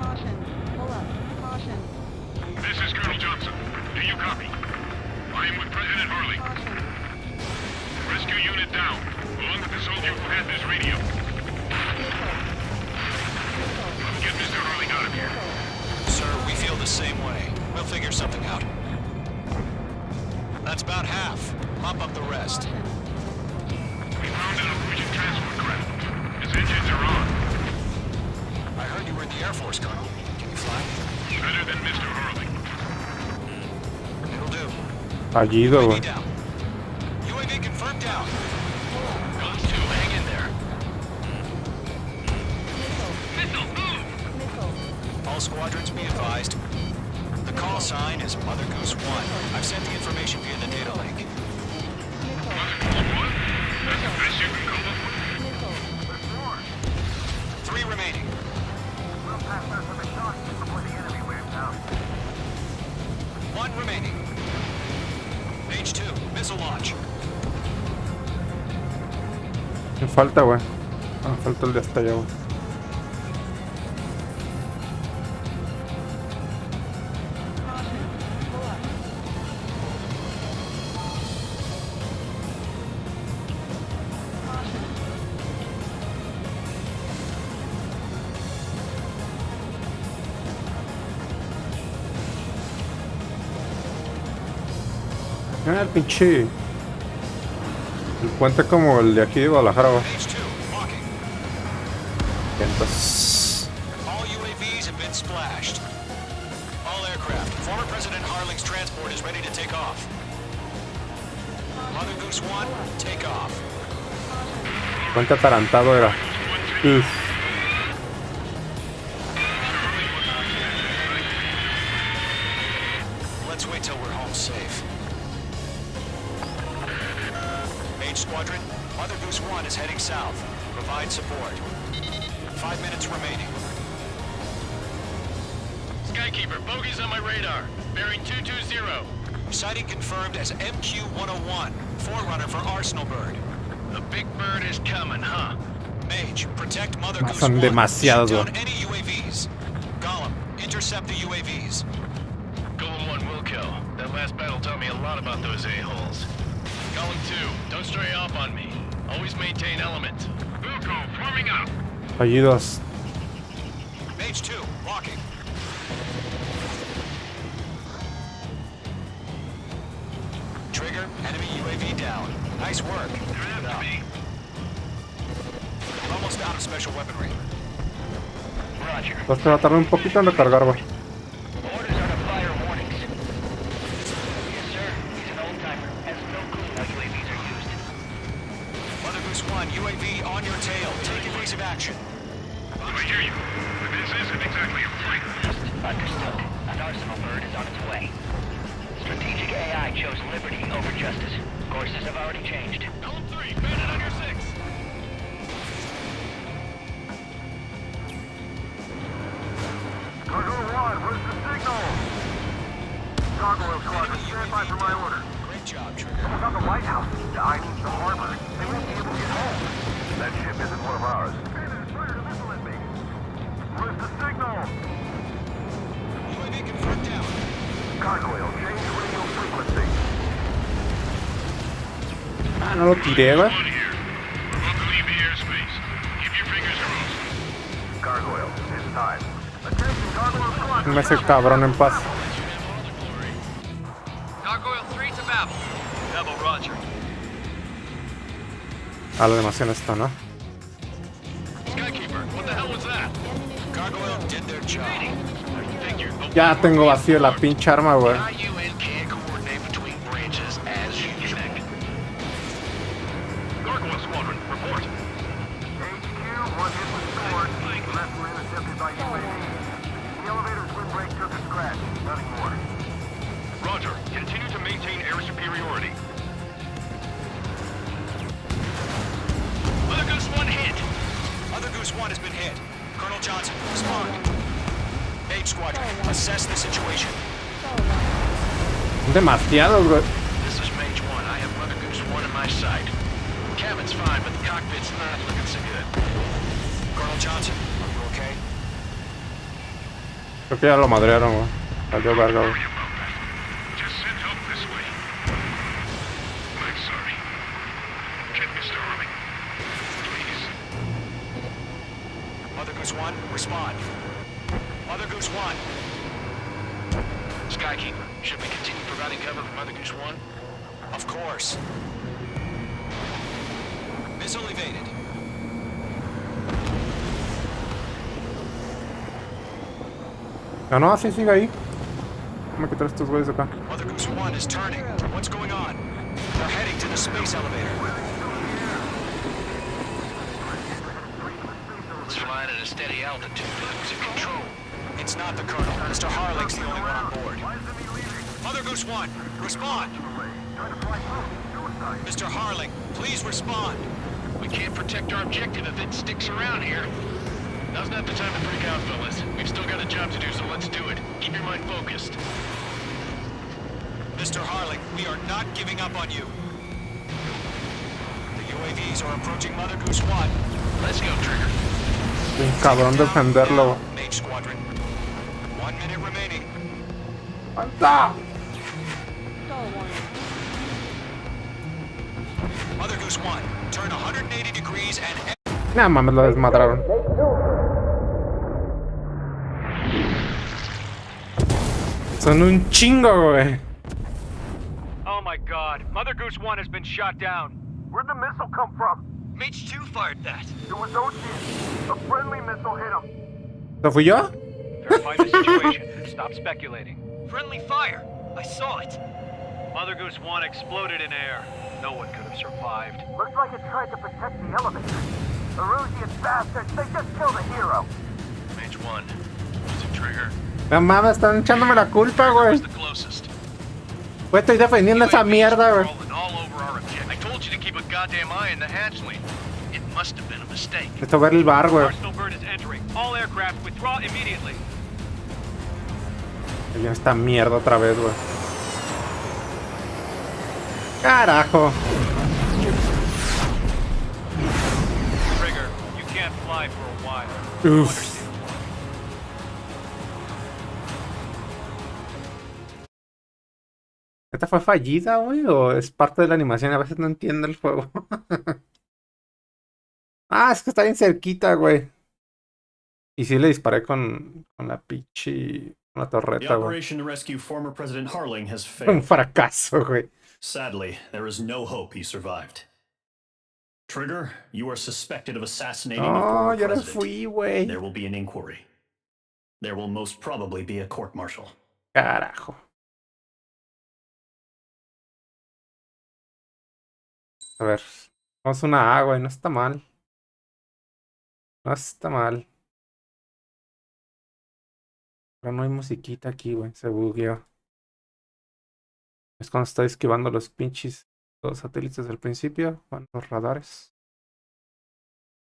Caution. Pull up. Caution. This is Colonel Johnson. Do you copy? I am with President Harley. Rescue unit down, along with the soldier who had this radio. Get Mr. Harley out of here. Sir, we feel the same way. We'll figure something out. That's about half. Mop up the rest. We found an Norwegian transport craft. His engines are on. I heard you were in the Air Force, Colonel. Can you fly? Better than Mr. Harley. It'll do. Fallido, UAV güey. down. UAV confirmed down. Guns 2, hang in there. Missile, move! All squadrons be advised. The call sign is Mother Goose 1. I've sent the information via the data link. Mother Goose 1? That's the best you can come up with? 3 remaining. We'll pass those with exhaust before the enemy waves out. 1 remaining. Page 2, missile launch. Me falta, güey. Ah, falta el de hasta allá, güey. Ah, el pinche. El puente como el de aquí de Guadalajara, güey. Page 2, walking. Entonces. All UAVs have been splashed. All aircraft. Former President Harling's transport is ready to take off. Mother Goose 1, take off. Puente atarantado era. Uf. Let's wait till we're home safe. Mage Squadron, Mother Goose 1 is heading south. Provide support. 5 minutes remaining. Skykeeper, bogeys on my radar. Bearing 220. Sighting confirmed as MQ-101, forerunner for Arsenal Bird. The big bird is coming, huh? Mage, protect Mother Goose Son 1. demasiados, Shoot güey. down any UAVs. Gollum, intercept the UAVs. Golem 1 will kill. That last battle taught me a lot about those a-holes. Golem 2, don't stray off on me. Always maintain element. Wilco, forming up. Fallidos. Mage 2, walking. Trigger, enemy UAV down. Nice work. Keep it up. We're almost out of special weaponry. Roger. Entonces va a tardar un poquito en recargar, güey. Orders are to fire warnings. Yes, sir. He's an old-timer. Has no clue how UAVs are used. Mother Goose 1, UAV on your tail. Take evasive action. I hear you. But this isn't exactly a flight. Understood. An Arsenal bird is on its way. Strategic AI chose liberty over justice. Courses have already changed. Golem 3, bandit on your 6. Cargo 1, where's the signal? Gargoyle Squadron, stand by for my order. Great job, Trigger. It's on the Lighthouse. I mean the harbor. They won't be able to get home. That ship isn't one of ours. Bandit is fired a missile at me. Where's the signal? UAV confirmed down. Gargoyle, change radio frequency. Ah, no lo tiré, güey. One here. We're about to leave the airspace. Keep your fingers crossed. Gargoyle, it's time. Attention, Gargoyle Squadron. Déjame ese cabrón en paz. Gargoyle 3 to Babel. Babel, roger. A la animación está, ¿no? Skykeeper, what the hell was that? Gargoyle did their job. Figured, but Ya tengo vacío la pinche arma, güey. IUN can't coordinate between branches as you expect. Gargoyle Squadron, report. HQ, one hit was scored. The rest were intercepted by UAV. The elevator's windbreak took a scratch. Nothing more. Roger. Continue to maintain air superiority. Mother Goose 1 hit. Mother Goose 1 has been hit. Colonel Johnson, respond. Mage Squadron, assess the situation. Demasiados, güey. This is Mage 1. I have Mother Goose 1 in my sight. Cabin's fine, but the cockpit's not looking so good. Colonel Johnson, are you okay? Creo que ya lo madrearon, güey. Salió verga, güey. Just send help this way. I'm sorry. Get Mr. Harling. Please. Mother Goose 1, respond. Mother Goose 1. Skykeeper, should we continue providing cover for Mother Goose 1? Of course. Missile evaded. No, no, sí, sigue ahí. Déjame quitar estos güeyes de acá. Mother Goose 1 is turning. What's going on? They're heading to the space elevator. It's flying at a steady altitude. Who's in control? It's not the Colonel. Mr. Harling's the only one on board. Mother Goose 1, respond! Mr. Harling, please respond. We can't protect our objective if it sticks around here. Now's not the time to freak out, fellas. We've still got a job to do, so let's do it. Keep your mind focused. Mr. Harling, we are not giving up on you. The UAVs are approaching Mother Goose 1. Let's go, Trigger. Un cabrón defenderlo. Mage Squadron. 1 minute remaining. ¡Anda! Mother Goose 1, turn 180 degrees and... Nah, mames, lo desmadraron. Son un chingo, güey. Oh my god, Mother Goose 1 has been shot down. Where'd the missile come from? Mage 2 fired that. It was OG. A friendly missile hit him. ¿Lo fui yo? Verify the situation. Stop speculating. Friendly fire. I saw it. Mother Goose 1 exploded in air. No one could have survived. Looks like it tried to protect the elevator. The Rusian bastards, they just killed a hero. Mage 1. Is it Trigger? No mames, están echándome la culpa, güey. Who's the closest? Güey, estoy defendiendo esa mierda, güey. All over our objective. I told you to keep a goddamn eye in the hatchling. It must have been a mistake. Esto ver el bar, güey. Arsenal bird is entering. All aircraft withdraw immediately. Ya esta mierda otra vez, güey. Carajo. Trigger, you can't fly for a while. Uf. ¿Esta fue fallida, güey? ¿O es parte de la animación? A veces no entiendo el juego. Ah, es que está bien cerquita, güey. Y sí le disparé con la pinche... Con la torreta, güey. Un fracaso, güey. Sadly, there is no hope he survived. Trigger, you are suspected of assassinating the former yo no president. fui, güey. There will be an inquiry. There will most probably be a court-martial. Carajo. A ver, vamos a una A, güey, no está mal. No está mal. Pero no hay musiquita aquí, güey, se bugueó. Es cuando estoy esquivando los pinches los satélites del principio, van los radares.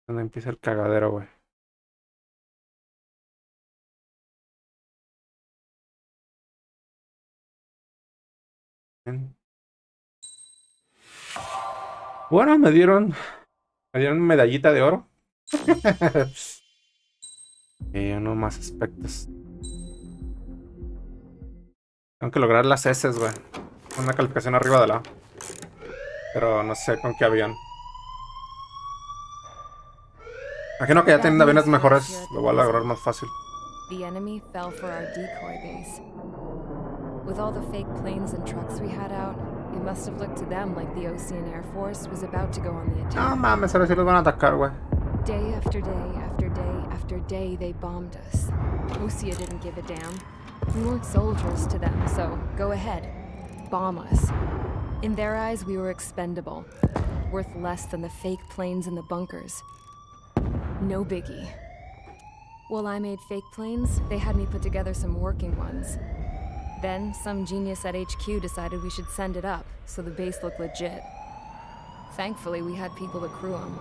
Donde empieza el cagadero, güey. Bien. Bueno, me dieron medallita de oro. Unos más aspectos. Tengo que lograr las S, güey. Una calificación arriba de la A. Pero no sé con qué avión. Imagino que ya tienen aviones mejores. Lo voy a lograr más fácil. The enemy fell for our decoy base. With all the fake planes and trucks we had out, it must have looked to them like the Ocean Air Force was about to go on the attack. No mames, ahora sí los van a atacar, güey. Day after day after day after day, they bombed us. Osia didn't give a damn. We weren't soldiers to them, so go ahead. Bomb us. In their eyes, we were expendable. Worth less than the fake planes in the bunkers. No biggie. While I made fake planes, they had me put together some working ones. Then, some genius at HQ decided we should send it up, so the base looked legit. Thankfully, we had people to crew them.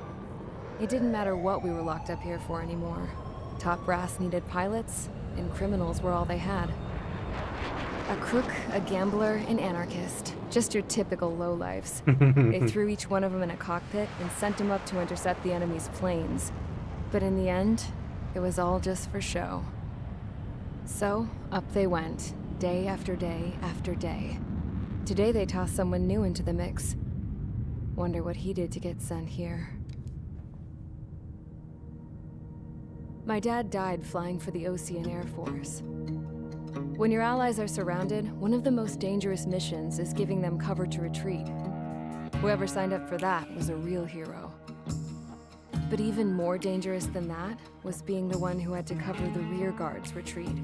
It didn't matter what we were locked up here for anymore. Top brass needed pilots, and criminals were all they had. A crook, a gambler, an anarchist. Just your typical lowlifes. They threw each one of them in a cockpit and sent them up to intercept the enemy's planes. But in the end, it was all just for show. So, up they went. day after day after day. Today they tossed someone new into the mix. Wonder what he did to get sent here. My dad died flying for the Ocean Air Force. When your allies are surrounded, one of the most dangerous missions is giving them cover to retreat. Whoever signed up for that was a real hero. But even more dangerous than that was being the one who had to cover the rear guard's retreat.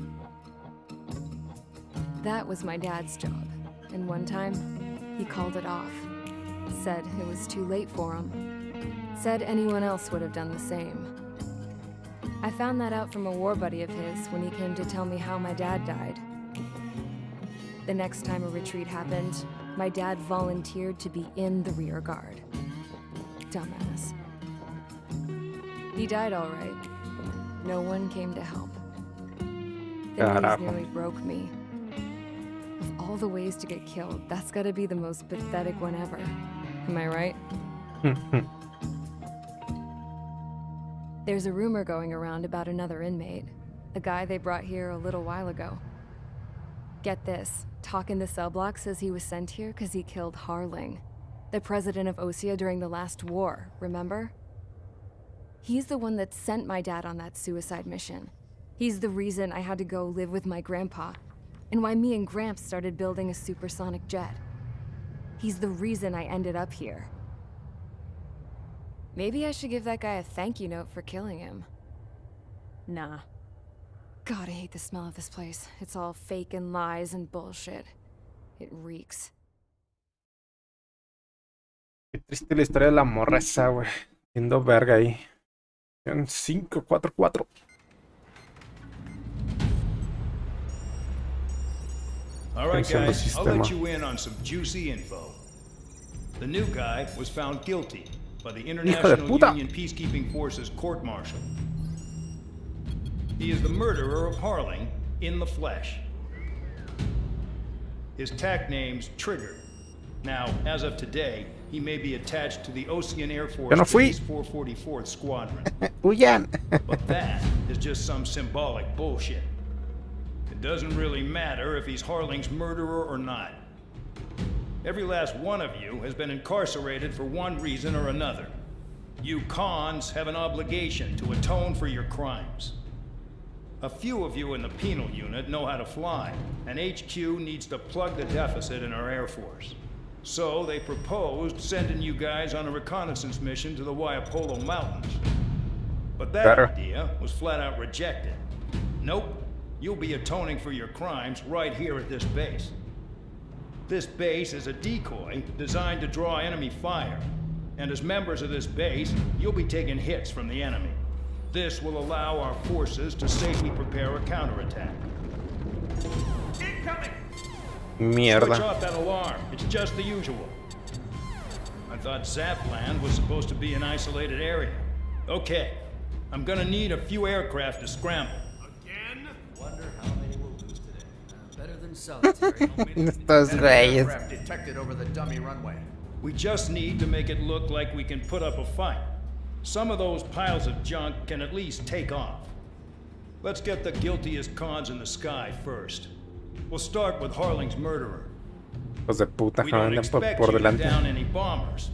That was my dad's job, and one time, he called it off. Said it was too late for him. Said anyone else would have done the same. I found that out from a war buddy of his when he came to tell me how my dad died. The next time a retreat happened, my dad volunteered to be in the rear guard. Dumbass. He died all right. No one came to help. The news nearly broke me. Of all the ways to get killed, that's gotta be the most pathetic one ever. Am I right? There's a rumor going around about another inmate. A guy they brought here a little while ago. Get this, talk in the cell block says he was sent here because he killed Harling, the president of Osea during the last war, remember? He's the one that sent my dad on that suicide mission. He's the reason I had to go live with my grandpa, and why me and Gramps started building a supersonic jet. He's the reason I ended up here. Maybe I should give that guy a thank you note for killing him. Nah. God, I hate the smell of this place. It's all fake and lies and bullshit. It reeks. Qué triste la historia de la morra esa, güey. Siendo verga ahí. En 5, 4, 4. All right, guys, I'll let you in on some juicy info. The new guy was found guilty by the International Union Peacekeeping Forces court-martial. He is the murderer of Harling in the flesh. His tag name's Trigger. Now, as of today, he may be attached to the Ocean Air Force 444th Squadron. But that is just some symbolic bullshit. It doesn't really matter if he's Harling's murderer or not. Every last one of you has been incarcerated for one reason or another. You cons have an obligation to atone for your crimes. A few of you in the penal unit know how to fly, and HQ needs to plug the deficit in our Air Force. So they proposed sending you guys on a reconnaissance mission to the Waiapolo Mountains. But that idea was flat out rejected. Nope, you'll be atoning for your crimes right here at this base. This base is a decoy designed to draw enemy fire, and as members of this base, you'll be taking hits from the enemy. This will allow our forces to safely prepare a counterattack. Incoming! Mierda. Switch off that alarm. It's just the usual. I thought Zapland was supposed to be an isolated area. Okay, I'm gonna need a few aircraft to scramble. Again? Wonder how many we'll lose today. Better than solitary. Estos güeyes. Aircraft detected over the dummy runway. We just need to make it look like we can put up a fight. Some of those piles of junk can at least take off. Let's get the guiltiest cons in the sky first. We'll start with Harling's murderer. Hijos de puta, We don't andan expect por you to delante. down any bombers.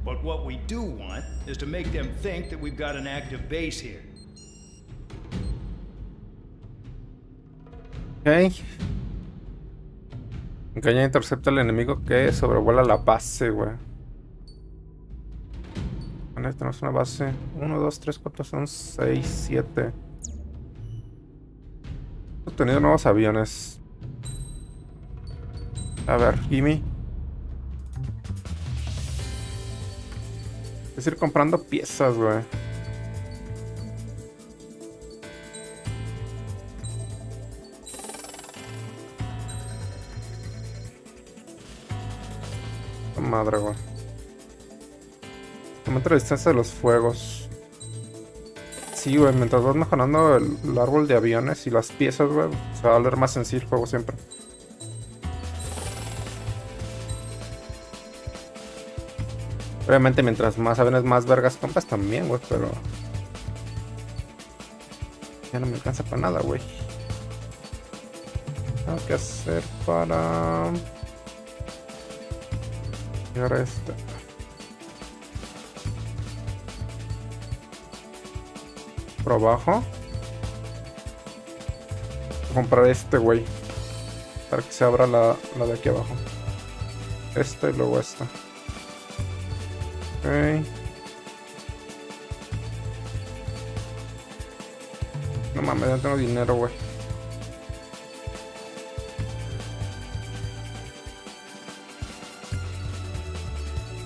But what we do want is to make them think that we've got an active base here. Ok. Engaña e intercepta al enemigo que sobrevuela la base, güey. Bueno, tenemos una base. 1, 2, 3, 4, son 6, 7. Hemos tenido nuevos aviones. A ver, gimme. Es ir comprando piezas, güey. Madre, güey. Aumenta la distancia de los fuegos. Sí, güey, mientras vas mejorando el árbol de aviones y las piezas, güey, se va a valer más sencillo el juego siempre. Obviamente, mientras más aviones, más vergas compras también, güey, pero... ya no me alcanza para nada, güey. tengo que hacer para llegar a este? Por abajo. Voy a comprar este, güey. Para que se abra la de aquí abajo. Esta y luego esta. Ok. No mames, no tengo dinero, güey.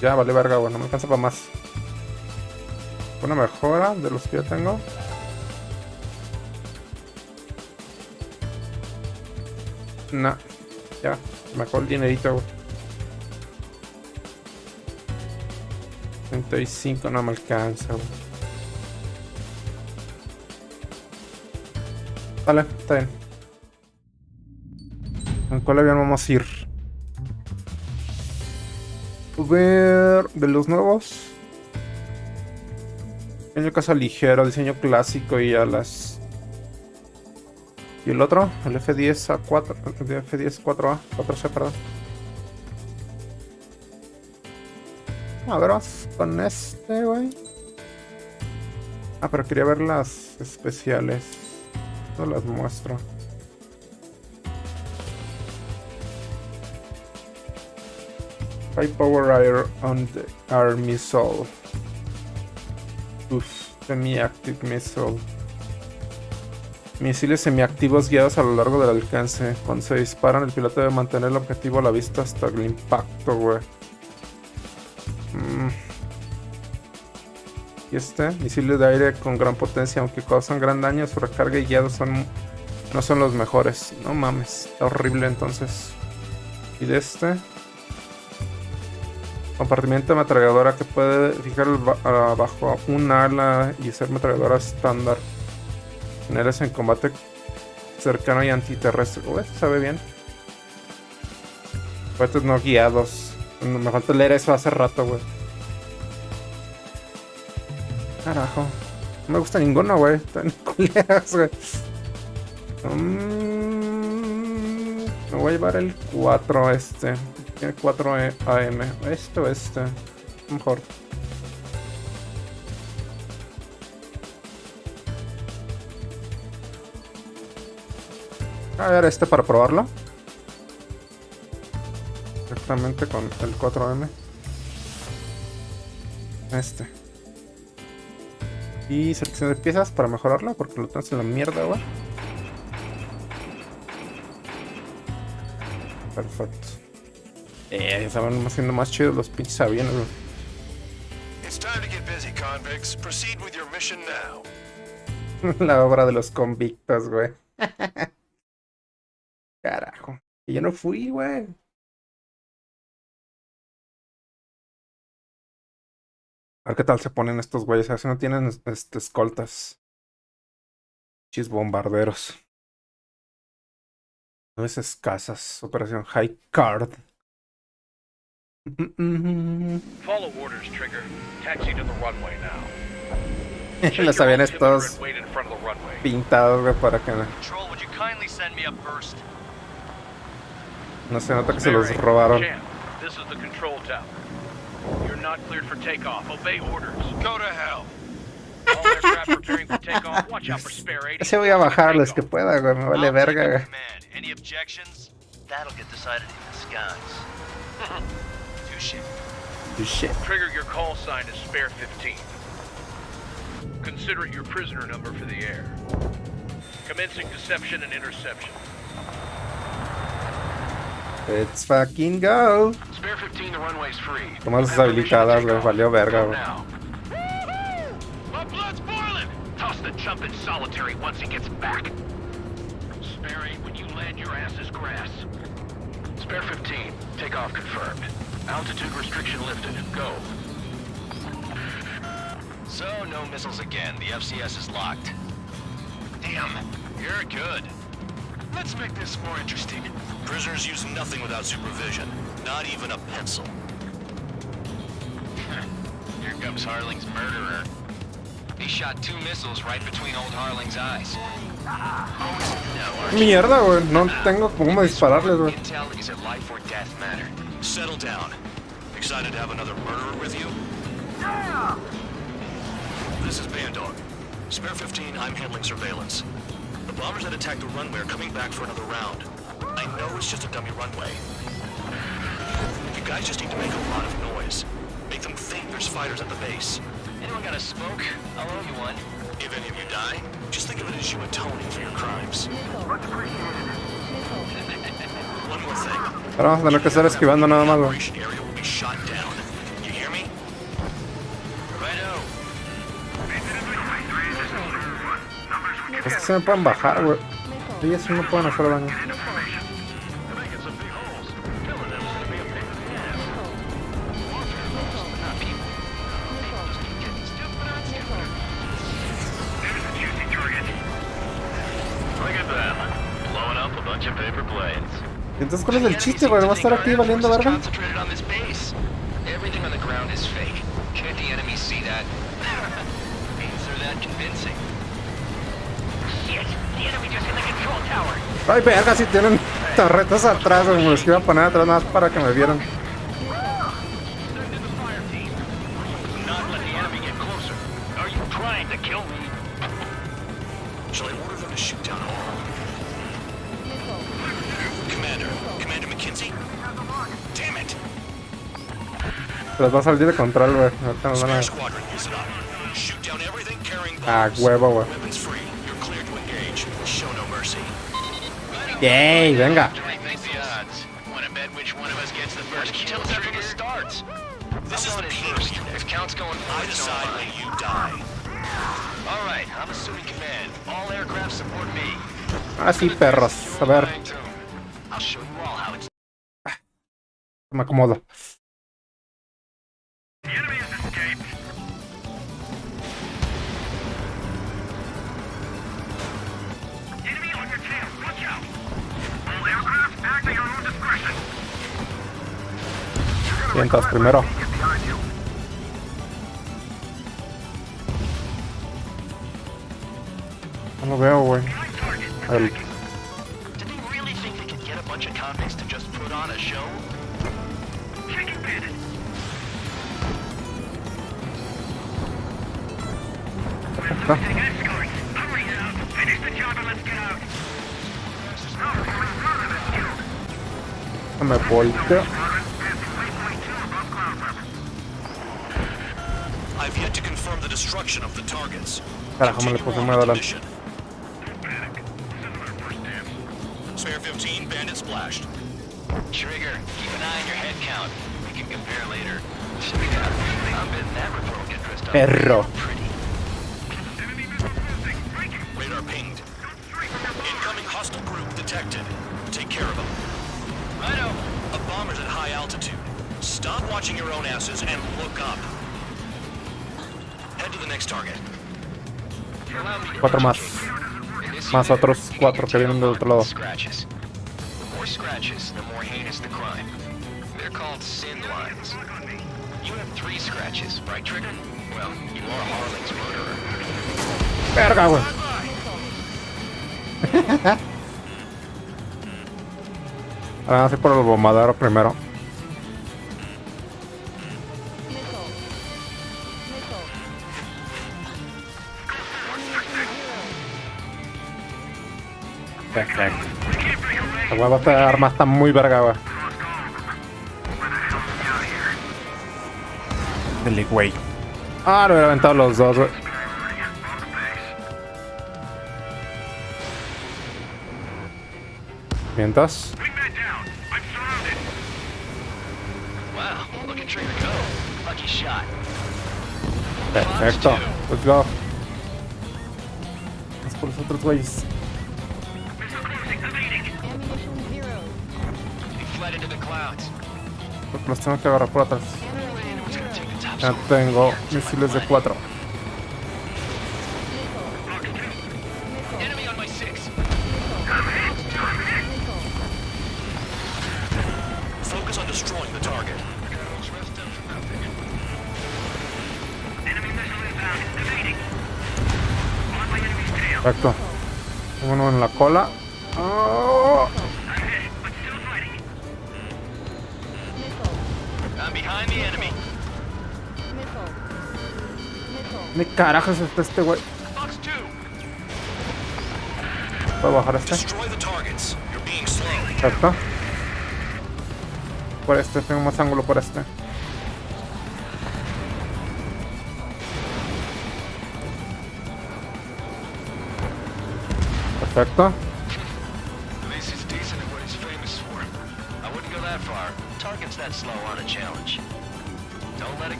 Ya, vale verga, güey. No me alcanza para más. Una mejora de los que ya tengo. No. Ya. Me acabó el dinerito, güey. 35 no me alcanza, güey. Vale, está bien. ¿En cuál avión vamos a ir? A ver, de los nuevos. Diseño casa ligero, diseño clásico y alas. ¿Y el otro? El F10A4. El F10-4A. 4C, perdón. A ver, vamos con este, güey. Ah, pero quería ver las especiales. No las muestro. High power air on the air missile. Semi-active missile. Misiles semiactivos guiados a lo largo del alcance. Cuando se disparan, el piloto debe mantener el objetivo a la vista hasta el impacto, güey. Y este, misiles de aire con gran potencia, aunque causan gran daño, su recarga y guiado no son los mejores. No mames, está horrible entonces. Y de este, compartimiento de ametralladora que puede fijar bajo un ala y ser ametralladora estándar. Generes en combate cercano y antiterrestre. Esto sabe bien. Cohetes no guiados. Me falta leer eso hace rato, güey. Carajo. No me gusta ninguno, güey. Están culeras, güey. Me voy a llevar el 4 este. Tiene 4 AM. Este o este. Mejor. A ver este para probarlo. Exactamente con el 4M. Este. Y selección de piezas para mejorarlo, porque lo tenemos en la mierda, güey. Perfecto. Estaban haciendo más chidos los pinches aviones, güey. La obra de los convictos, güey. Carajo. Y yo no fui, güey. A ver qué tal se ponen estos güeyes. A ver si no tienen escoltas. Chis bombarderos. No es escasas. Operación High Card. Follow orders, Trigger. Taxi to the runway now. Los aviones todos pintados, güey, para que no se nota que se los robaron. This is the control tower. You're not cleared for takeoff. Obey orders. Go to hell. All aircraft preparing for takeoff. Watch out for spare 80. Ese voy a bajar los que pueda, güey. Me vale verga, güey. Any objections? That'll get decided in the skies. Touché. Trigger, your call sign is spare 15. Consider it your prisoner number for the air. Commencing deception and interception. Let's fucking go. Spare 15, the runway's free. Tomas habilitadas, güey. Valió verga, güey. My blood's boiling! Toss the jump in solitary once he gets back. Spare 8, when you land, your ass is grass. Spare 15, takeoff confirmed. Altitude restriction lifted. Go. So, no missiles again. The FCS is locked. Damn, you're good. Let's make this more interesting. Prisoners use nothing without supervision. Not even a pencil. Here comes Harling's murderer. He Mierda, güey. No tengo cómo dispararles, güey. Settle down. Excited to have another murderer with you? Yeah! This is Bandog. Spare 15, I'm handling surveillance. The bombers that attacked the runway are coming back for another round. I know it's just a dummy runway. You guys just need to make a lot of noise. Make them think there's fighters at the base. Anyone got a smoke? I'll owe you one. If any of you die, just think of it as you atoning for your crimes. Much appreciated. One more thing. Ahora vamos a tener que estar esquivando nada más, güey. Operation area will be shot down. You hear me? Righto. Es que se me pueden bajar, güey. Ellos sí no pueden hacer daño. Entonces, ¿cuál es el chiste, güey? ¿Va a estar aquí valiendo verga? Ay, verga, si tienen torretas atrás, güey. Me los iba a poner atrás nada más para que me vieran. Se les va a salir de control, güey. Ahorita nos van a... Ah, huevo, güey. Yay, venga. Ah, sí, perros. A ver. Me acomodo. Vientos primero. No lo veo, güey. Me volteo. Carajo, me le puse muy adelante. Spare 15, bandit splashed. Trigger, keep an eye on your head count. We can compare later. I've been never broke interest on Perro. Radar pinged. Incoming hostile group detected. Take care of them. Righto. A bomber's at high altitude. Stop watching your own asses and look up. Head to the next target. Cuatro más. Más otros cuatro que vienen del otro lado. The more scratches, the more heinous the crime. They're called sin lines. You have 3 scratches, right, Trigger? Well, you are Harling's murderer. Verga, güey. Ahora vamos a ir por el bombardero primero. Perfecto. La hueva, esta arma está muy verga, güey. Dele, güey. Ah, lo hubiera aventado los dos, güey. ¿Vientos? Perfecto. Let's go. Vamos por los otros güeyes. Porque los tengo que agarrar por atrás. Ya tengo misiles de 4. Focus on destroying the target. Perfecto. Uno en la cola. Oh. ¿Qué carajos está este güey? ¿Puedo bajar este? Perfecto. Por este, tengo más ángulo por este. Perfecto.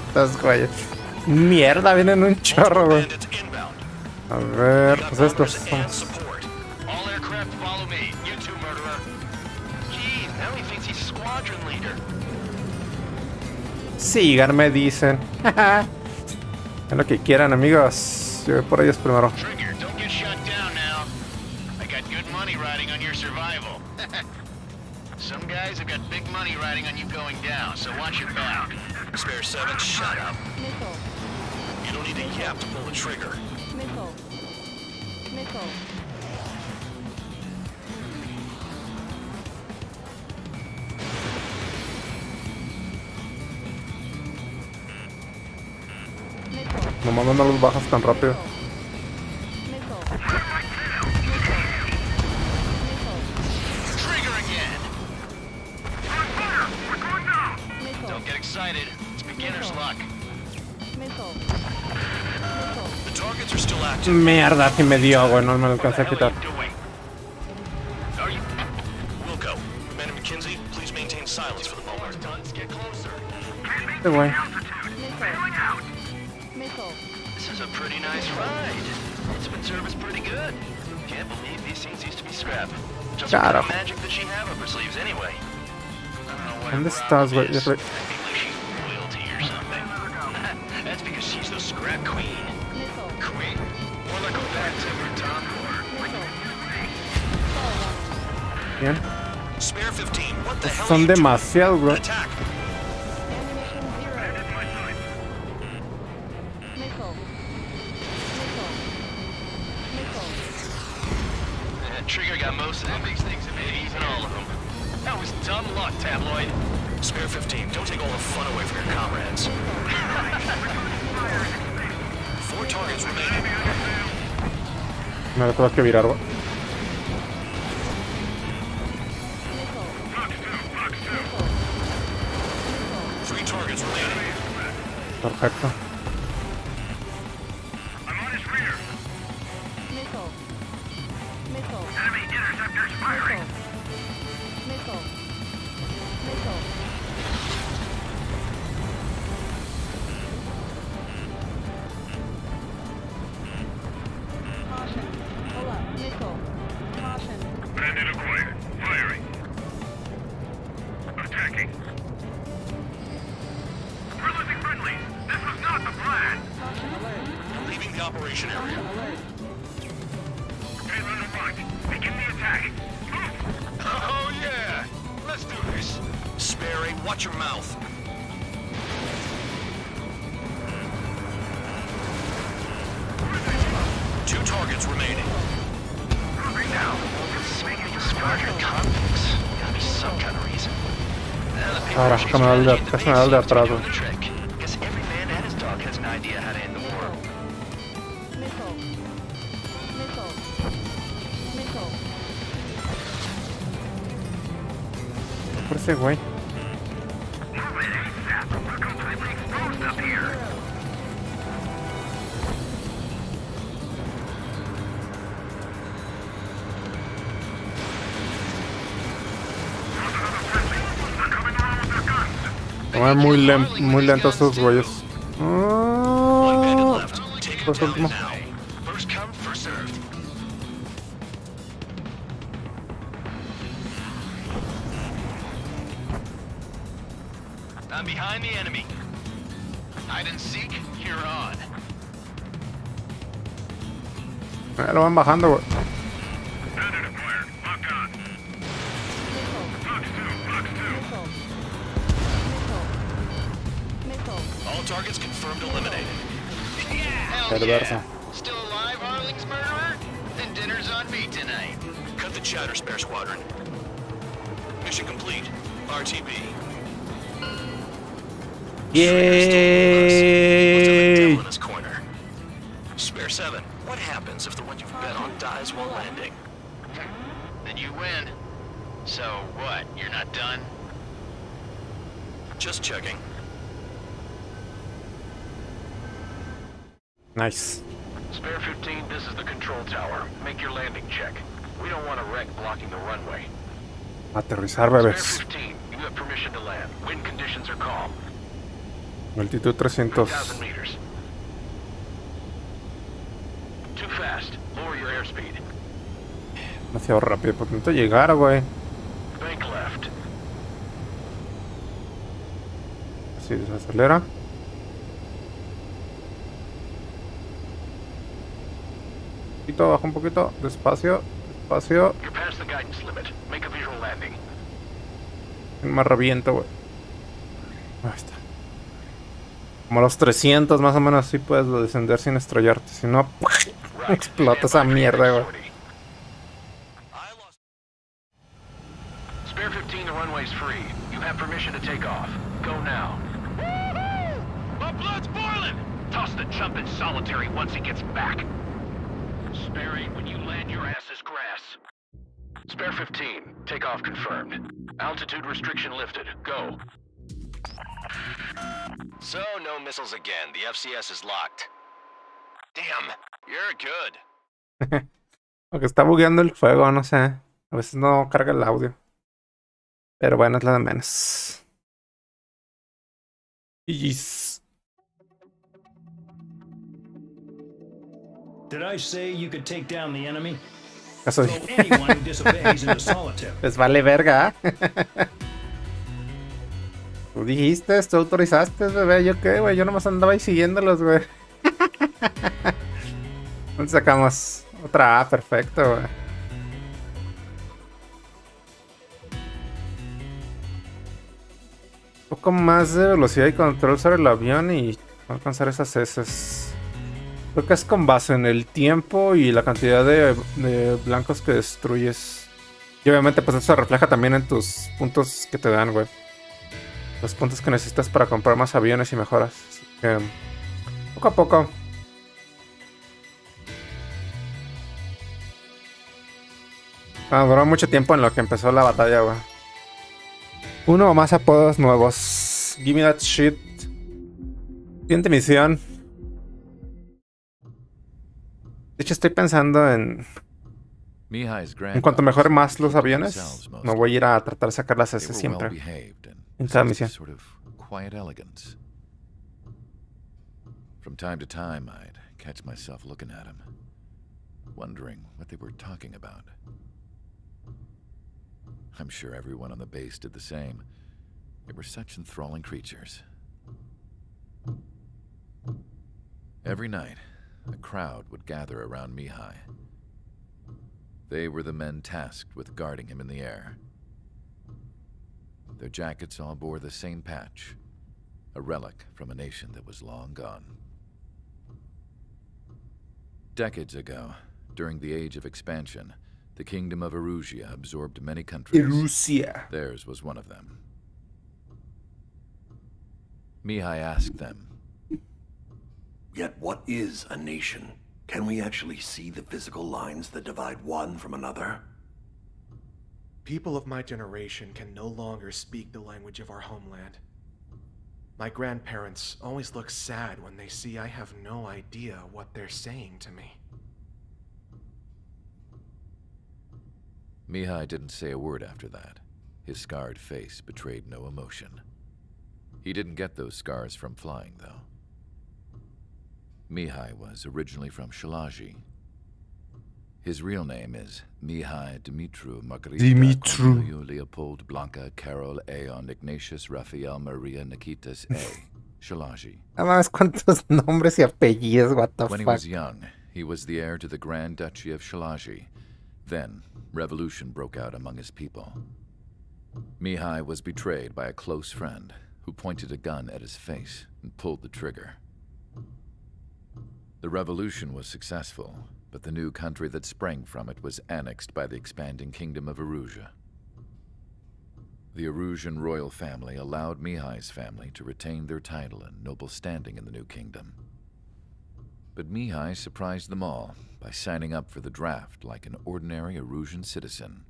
Estas güeyes. Mierda, vienen un chorro, güey. A ver, pues estos son. Sigan, me dicen. Es lo que quieran, amigos. Yo voy por ellos primero. Some guys have got big money riding on you going down, so watch your back. Spare 7, shut up. You don't need a yap to pull the trigger. Nomás no los bajas tan rápido. Don't get excited. It's beginner's luck. The targets are still active. Mierda, si me dio, güey, no me lo alcancé a quitar. Wilco, Commander McKenzie, please maintain silence for the moment. Get closer. Este güey. This is a pretty nice ride. It's been serviced pretty good. Can't believe these things used to be scrap. Just what kind of magic does she have up her sleeves anyway? ¿Dónde estás, güey? Maybe she's royalty or something. That's because she's the scrap queen. Queen? More like a bad tempered Tom. Bien. Spare 15, what the hell? Son demasiados, güey. Attack. Trigger got most of them. These things, maybe even all of them. That was dumb luck, tabloid. Spare 15, don't take all the fun away from your comrades. 4 targets remaining. Me lo tengo que virar, güey. Perfecto. Bandit acquired. Firing. Attacking. We're losing friendlies. This was not the plan. Leaving the operation area. Payload and launch. Begin the attack. Oh yeah! Let's do this. Sperry, watch your mouth. Two targets remaining. Moving now. Speaking of squadron convicts, gotta be some kind of reason. Ahora, déjame darle de atrás, güey. Guess every man and his dog has an idea how to end the war. Por ese güey. We're completely exposed up here. Van muy lentos esos güeyes. Pues último. First come, first served. I'm behind the enemy. Hide and seek, you're on. Lo van bajando, güey. Bandit acquired. Locked on. Fox 2, Fox 2. All targets confirmed eliminated. Yeah! Perverso. Still alive, Harling's murderer? Then dinner's on me tonight. Cut the chatter, Spare Squadron. Mission complete. RTB. Yay! In his corner. Spare 7. What happens if the one you've bet on dies while landing? Then you win. So what? You're not done? Just checking. Nice. Spare 15, this is the control tower. Make your landing check. We don't want a wreck blocking the runway. Aterrizar, bebés. Spare 15, you have permission to land. Wind conditions are calm. Altitud 300. 3,000 meters. Too fast. Lower your airspeed. Demasiado rápido, porque necesito llegar, güey. Bank left. Así desacelera. Baja un poquito, despacio, despacio. You're past the guidance limit. Make a visual landing. Me reviento, güey. Ahí está. Como a los 300 más o menos, así puedes descender sin estrellarte. Si no, explota esa mierda, güey. Spare 15, the runway's free. You have permission to take off. Go now. My blood's boiling! Toss the chump in solitary once he gets back. Spare 8, when you land, your ass is grass. Spare 15, takeoff confirmed. Altitude restriction lifted. Go. So, no missiles again. The FCS is locked. Damn, you're good. Porque está bugueando el juego, no sé. A veces no carga el audio. Pero bueno, es la de menos. GG's. Did I say you could take down the enemy? Eso Throw anyone who disobeys into solitary. Les vale verga. Tú dijiste, tú autorizaste, bebé. ¿Yo qué, güey? Yo nomás andaba ahí siguiéndolos, güey. ¿Dónde sacamos? Otra A, perfecto, güey. Un poco más de velocidad y control sobre el avión y alcanzar esas S. Creo que es con base en el tiempo y la cantidad de blancos que destruyes. Y obviamente pues eso se refleja también en tus puntos que te dan, güey. Los puntos que necesitas para comprar más aviones y mejoras. Así que poco a poco. Duró mucho tiempo en lo que empezó la batalla, güey. Uno o más apodos nuevos. Give me that shit. Siguiente misión. De hecho, estoy pensando en cuanto mejore más los aviones, me voy a ir a tratar de sacar las S siempre. En cada misión. From time to time, I'd catch myself looking at him, wondering what they were talking about. I'm sure everyone on the base did the same. They were such enthralling creatures. Every night, a crowd would gather around Mihai. They were the men tasked with guarding him in the air. Their jackets all bore the same patch, a relic from a nation that was long gone. Decades ago, during the Age of Expansion, the Kingdom of Erusia absorbed many countries. Erusia. Theirs was one of them. Mihai asked them, "Yet what is a nation? Can we actually see the physical lines that divide one from another?" People of my generation can no longer speak the language of our homeland. My grandparents always look sad when they see I have no idea what they're saying to me. Mihai didn't say a word after that. His scarred face betrayed no emotion. He didn't get those scars from flying, though. Mihai was originally from Shalaji. His real name is Mihai Dimitru Margarita Corneliu Leopold Blanca Carol Aeon Ignatius Raphael Maria Nikitas A. Shalaji. Nada más cuántos nombres y apellidos, what the fuck. When he was young, he was the heir to the Grand Duchy of Shalaji. Then, revolution broke out among his people. Mihai was betrayed by a close friend who pointed a gun at his face and pulled the trigger. The revolution was successful, but the new country that sprang from it was annexed by the expanding kingdom of Erusia. The Erusian royal family allowed Mihai's family to retain their title and noble standing in the new kingdom. But Mihai surprised them all by signing up for the draft like an ordinary Erusian citizen.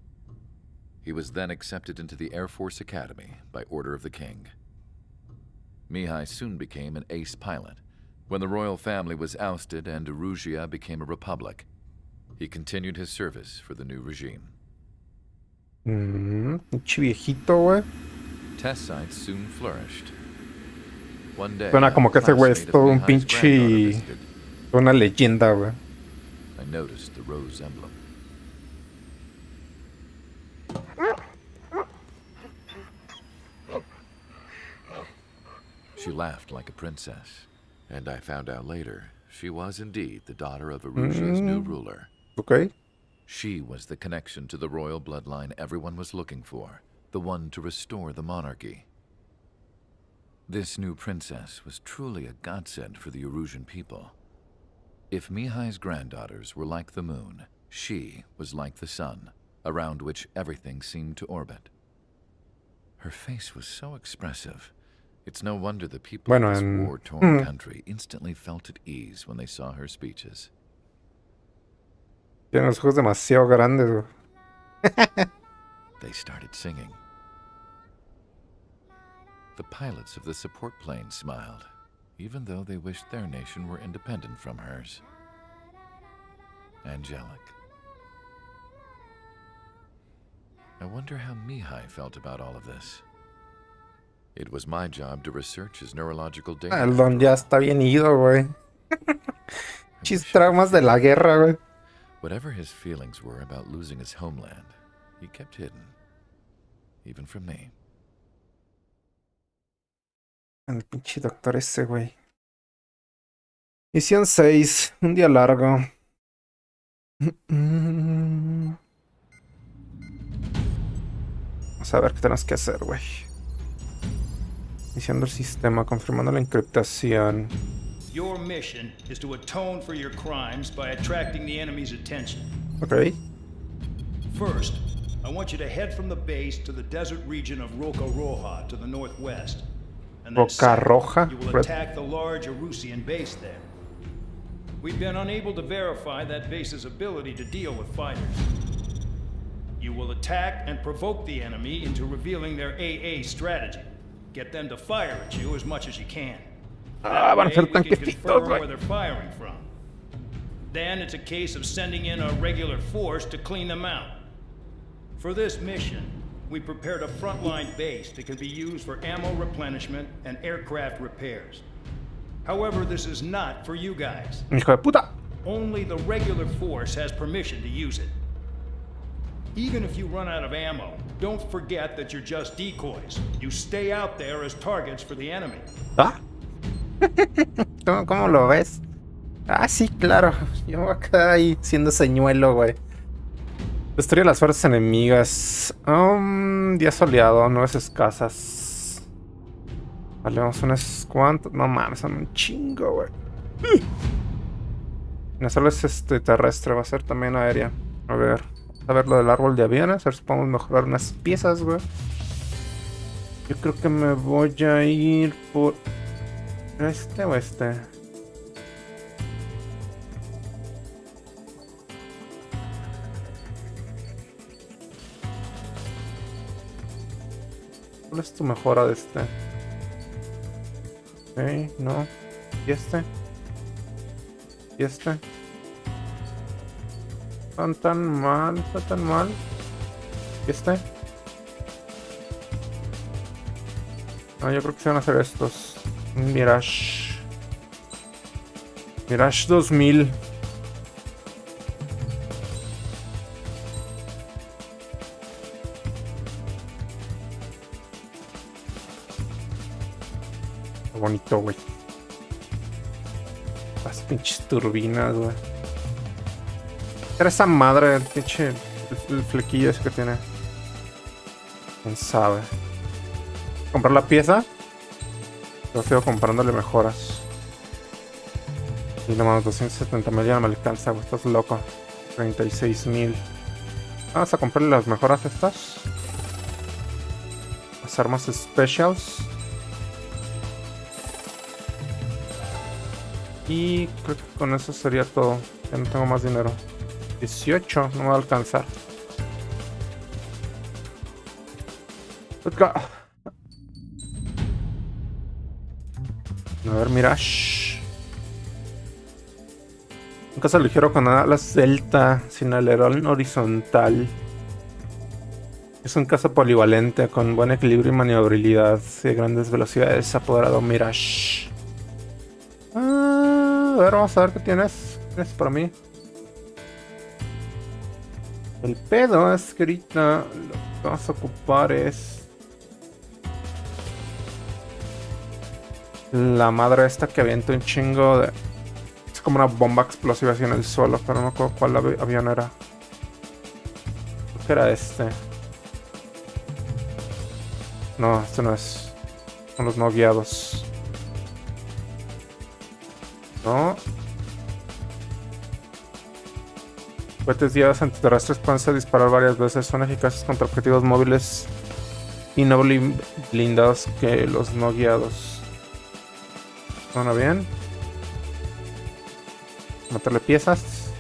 He was then accepted into the Air Force Academy by order of the king. Mihai soon became an ace pilot. When the royal family was ousted and Erusia became a republic, he continued his service for the new regime. Pinche viejito, güey. Test sites soon flourished. One day, Suena como que ese güey es todo un pinche... una leyenda, güey. I noticed the rose emblem. She laughed like a princess, and I found out later she was indeed the daughter of Erusia's new ruler. Okay. She was the connection to the royal bloodline everyone was looking for, the one to restore the monarchy. This new princess was truly a godsend for the Erusian people. If Mihai's granddaughters were like the moon, she was like the sun, around which everything seemed to orbit. Her face was so expressive. It's no wonder the people of this war-torn country instantly felt at ease when they saw her speeches. Tiene los ojos demasiado grandes, güey. They started singing. The pilots of the support plane smiled, even though they wished their nation were independent from hers. Angelic. I wonder how Mihai felt about all of this. It was my job to research his neurological data. El don ya está bien ido, güey. Chis traumas de la guerra, güey. Whatever his feelings were about losing his homeland, he kept hidden, even from me. El pinche doctor ese, güey. Misión 6, un día largo. Vamos a ver qué tenemos que hacer, güey. Iniciando el sistema, confirmando la encriptación. Your mission is to atone for your crimes by attracting the enemy's attention. Okay. First, I want you to head from the base to the desert region of Roca Roja to the northwest. And then Roja? You will attack the large Erusian base there. We've been unable to verify that base's ability to deal with fighters. You will attack and provoke the enemy into revealing their AA strategy. Get them to fire at you as much as you can. That way, we can confirm where they're firing from. Then it's a case of sending in a regular force to clean them out. For this mission, we prepared a frontline base that can be used for ammo replenishment and aircraft repairs. However, this is not for you guys. Hijo de puta. Only the regular force has permission to use it. Even if you run out of ammo, don't forget that you're just decoys. You stay out there as targets for the enemy. ¿Ah? ¿Cómo lo ves? Ah, sí, claro. Yo me voy a quedar ahí siendo señuelo, güey. Destruye las fuerzas enemigas. Día soleado, nubes escasas. Vale, vamos unas cuantas. No mames, son un chingo, güey. No solo es terrestre, va a ser también aérea. A ver lo del árbol de aviones. A ver si podemos mejorar unas piezas, güey. Yo creo que me voy a ir por este o este. ¿Cuál es tu mejora de este? Ok, no. ¿Y este? ¿Y este? Están tan mal, está tan mal. ¿Y este? No, yo creo que se van a hacer estos. Mirage. Mirage 2000. Qué bonito, güey. Las pinches turbinas, güey. Era esa madre, el pinche. El flequillo ese que tiene. ¿Quién sabe? ¿Comprar la pieza? Yo sigo comprándole mejoras. Y nomás 270,000 ya no me alcanza, güey. Estás loco. 36,000. Vamos a comprarle las mejoras estas. Las armas specials. Y creo que con eso sería todo. Ya no tengo más dinero. 18, no me va a alcanzar. Let's go. A ver, Mirage. Un caza ligero con alas delta, sin alerón horizontal. Es un caza polivalente con buen equilibrio y maniobrabilidad de grandes velocidades, apoderado Mirage. A ver, vamos a ver qué tienes. ¿Qué tienes para mí? El pedo es que ahorita lo que vamos a ocupar es la madre esta que avienta un chingo de... Es como una bomba explosiva así en el suelo, pero no recuerdo cuál avión era. Creo que era este. No, este no es. Son los no guiados. No. Cohetes guiados antiterrestres pueden ser disparar varias veces. Son eficaces contra objetivos móviles y no blindados que los no guiados. Suena bien. Meterle piezas.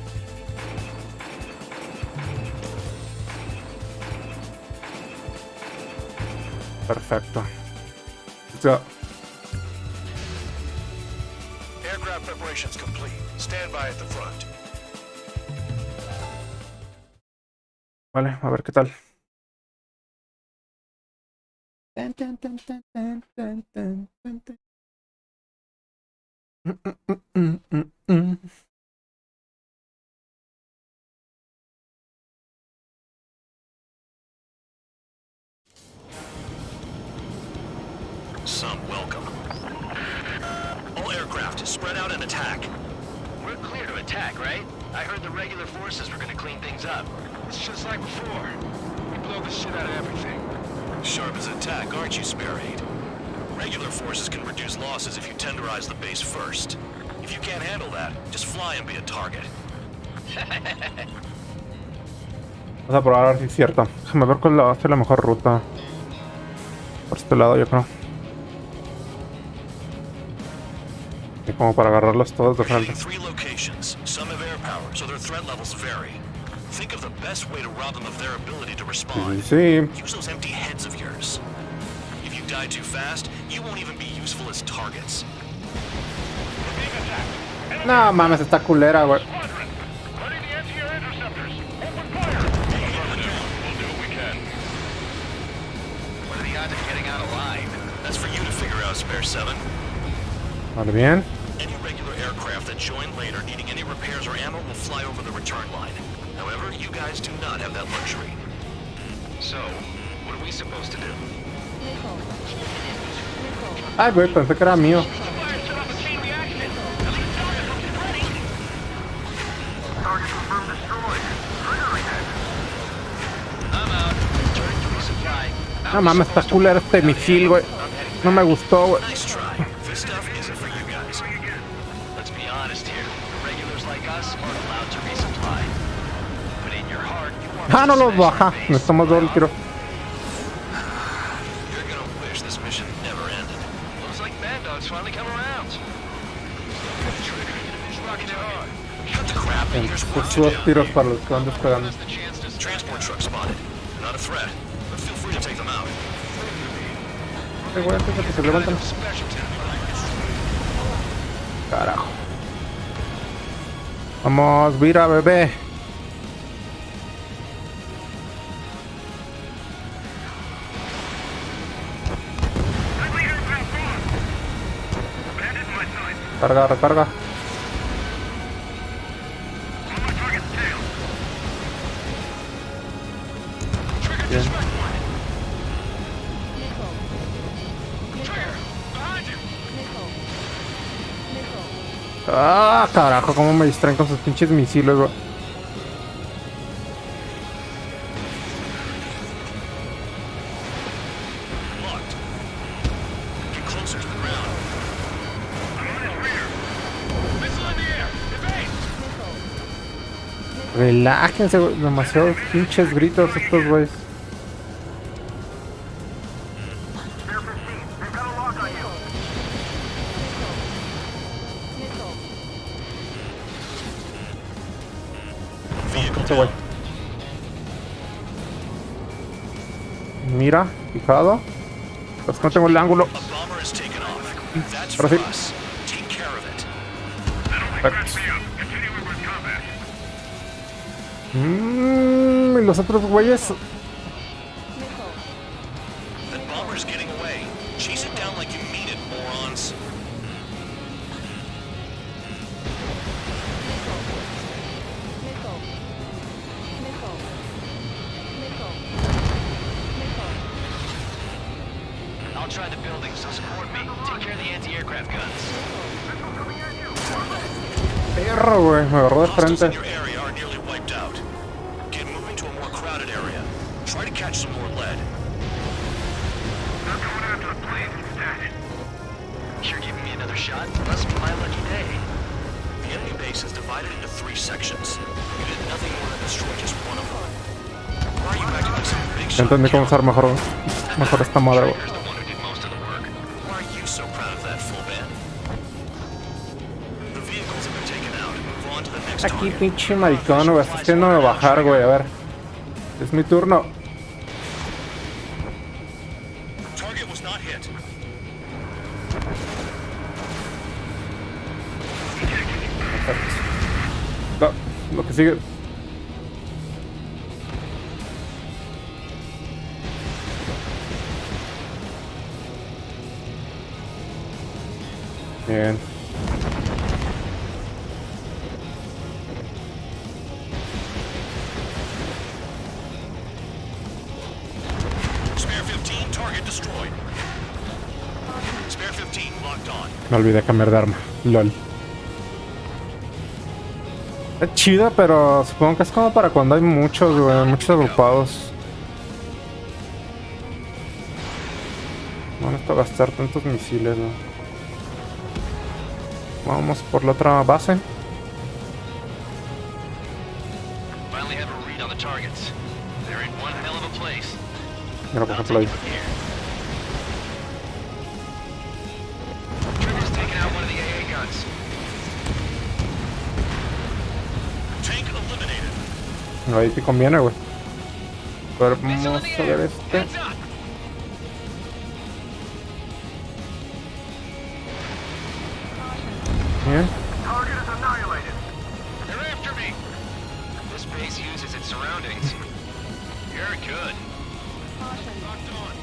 Perfecto. Let's go. Aircraft preparations complete. Stand by at the front. Vale, a ver qué tal. Some welcome. All aircraft, spread out and attack. We're clear to attack, right? I heard the regular forces were gonna clean things up. It's just like before. We blow the shit out of everything. Sharp as attack, aren't you, Spare Aid? Regular forces can reduce losses if you tenderize the base first. If you can't handle that, just fly and be a target. Vamos a probar a ver si es cierto. Déjame ver cuál va a ser la mejor ruta. Por este lado, yo creo. Y como para agarrarlos todos de frente. Three locations. Some have air power, so their threat levels vary. Think of the best way to rob them of their ability to respond. Sí. Use those empty heads of yours. If you die too fast, you won't even be useful as targets. No mames, está culera, güey. What are the odds of getting out alive? That's for you to figure out, Spare 7. Vale, bien. Any regular aircraft that join later needing any repairs or ammo will fly over the return line. However, you guys do not have that luxury. So, what are we supposed to do? Ay, güey, pensé que era mío. No mames, está culero este misil, güey. No me gustó, güey. Ah, no los baja. Necesitamos doble tiro. Estos dos tiros para los que van despegando. Güey, antes de que se levanten. Carajo. Vamos, vira, bebé. Recarga, recarga. Bien. Ah, carajo, cómo me distraen con sus pinches misiles, güey. Relájense, güey. Demasiados pinches gritos estos güeyes. Este güey. Mira, fijado. Pues no tengo el ángulo. Ahora sí. Y los otros güeyes. I'll try the building, so support me. Take care of the anti-aircraft guns. Perro, güey, me agarró de frente. Try to catch some more lead. You're giving me another shot? Must be my lucky day. The enemy base is divided into 3 sections. You did nothing more than destroy just one of them. Why are you acting like some big shot? Entendí cómo usar mejor esta madre, güey. Why are you so proud of that, full band? The vehicles have been taken out. Move on to the next Aquí target. pinche maricón, güey. Estás queriendo bajar, güey. A ver. Es mi turno. Target was not hit. Lo que sigue. Bien. Spare 15, target destroyed. Spare 15 locked on. Me olvidé cambiar de arma. LOL. Es chida, pero supongo que es como para cuando hay muchos, güey. Muchos agrupados. No necesito gastar tantos misiles, güey. Vamos por la otra base. Finally have a read on the targets. They're in one hell of a place. Mira, por ejemplo ahí. Trigger's taken out one of the AA guns. Tank eliminated. Ahí sí conviene, güey. Pero vamos a ver este. Bien. Target is annihilated. They're after me. This base uses its surroundings. You're good. Locked on.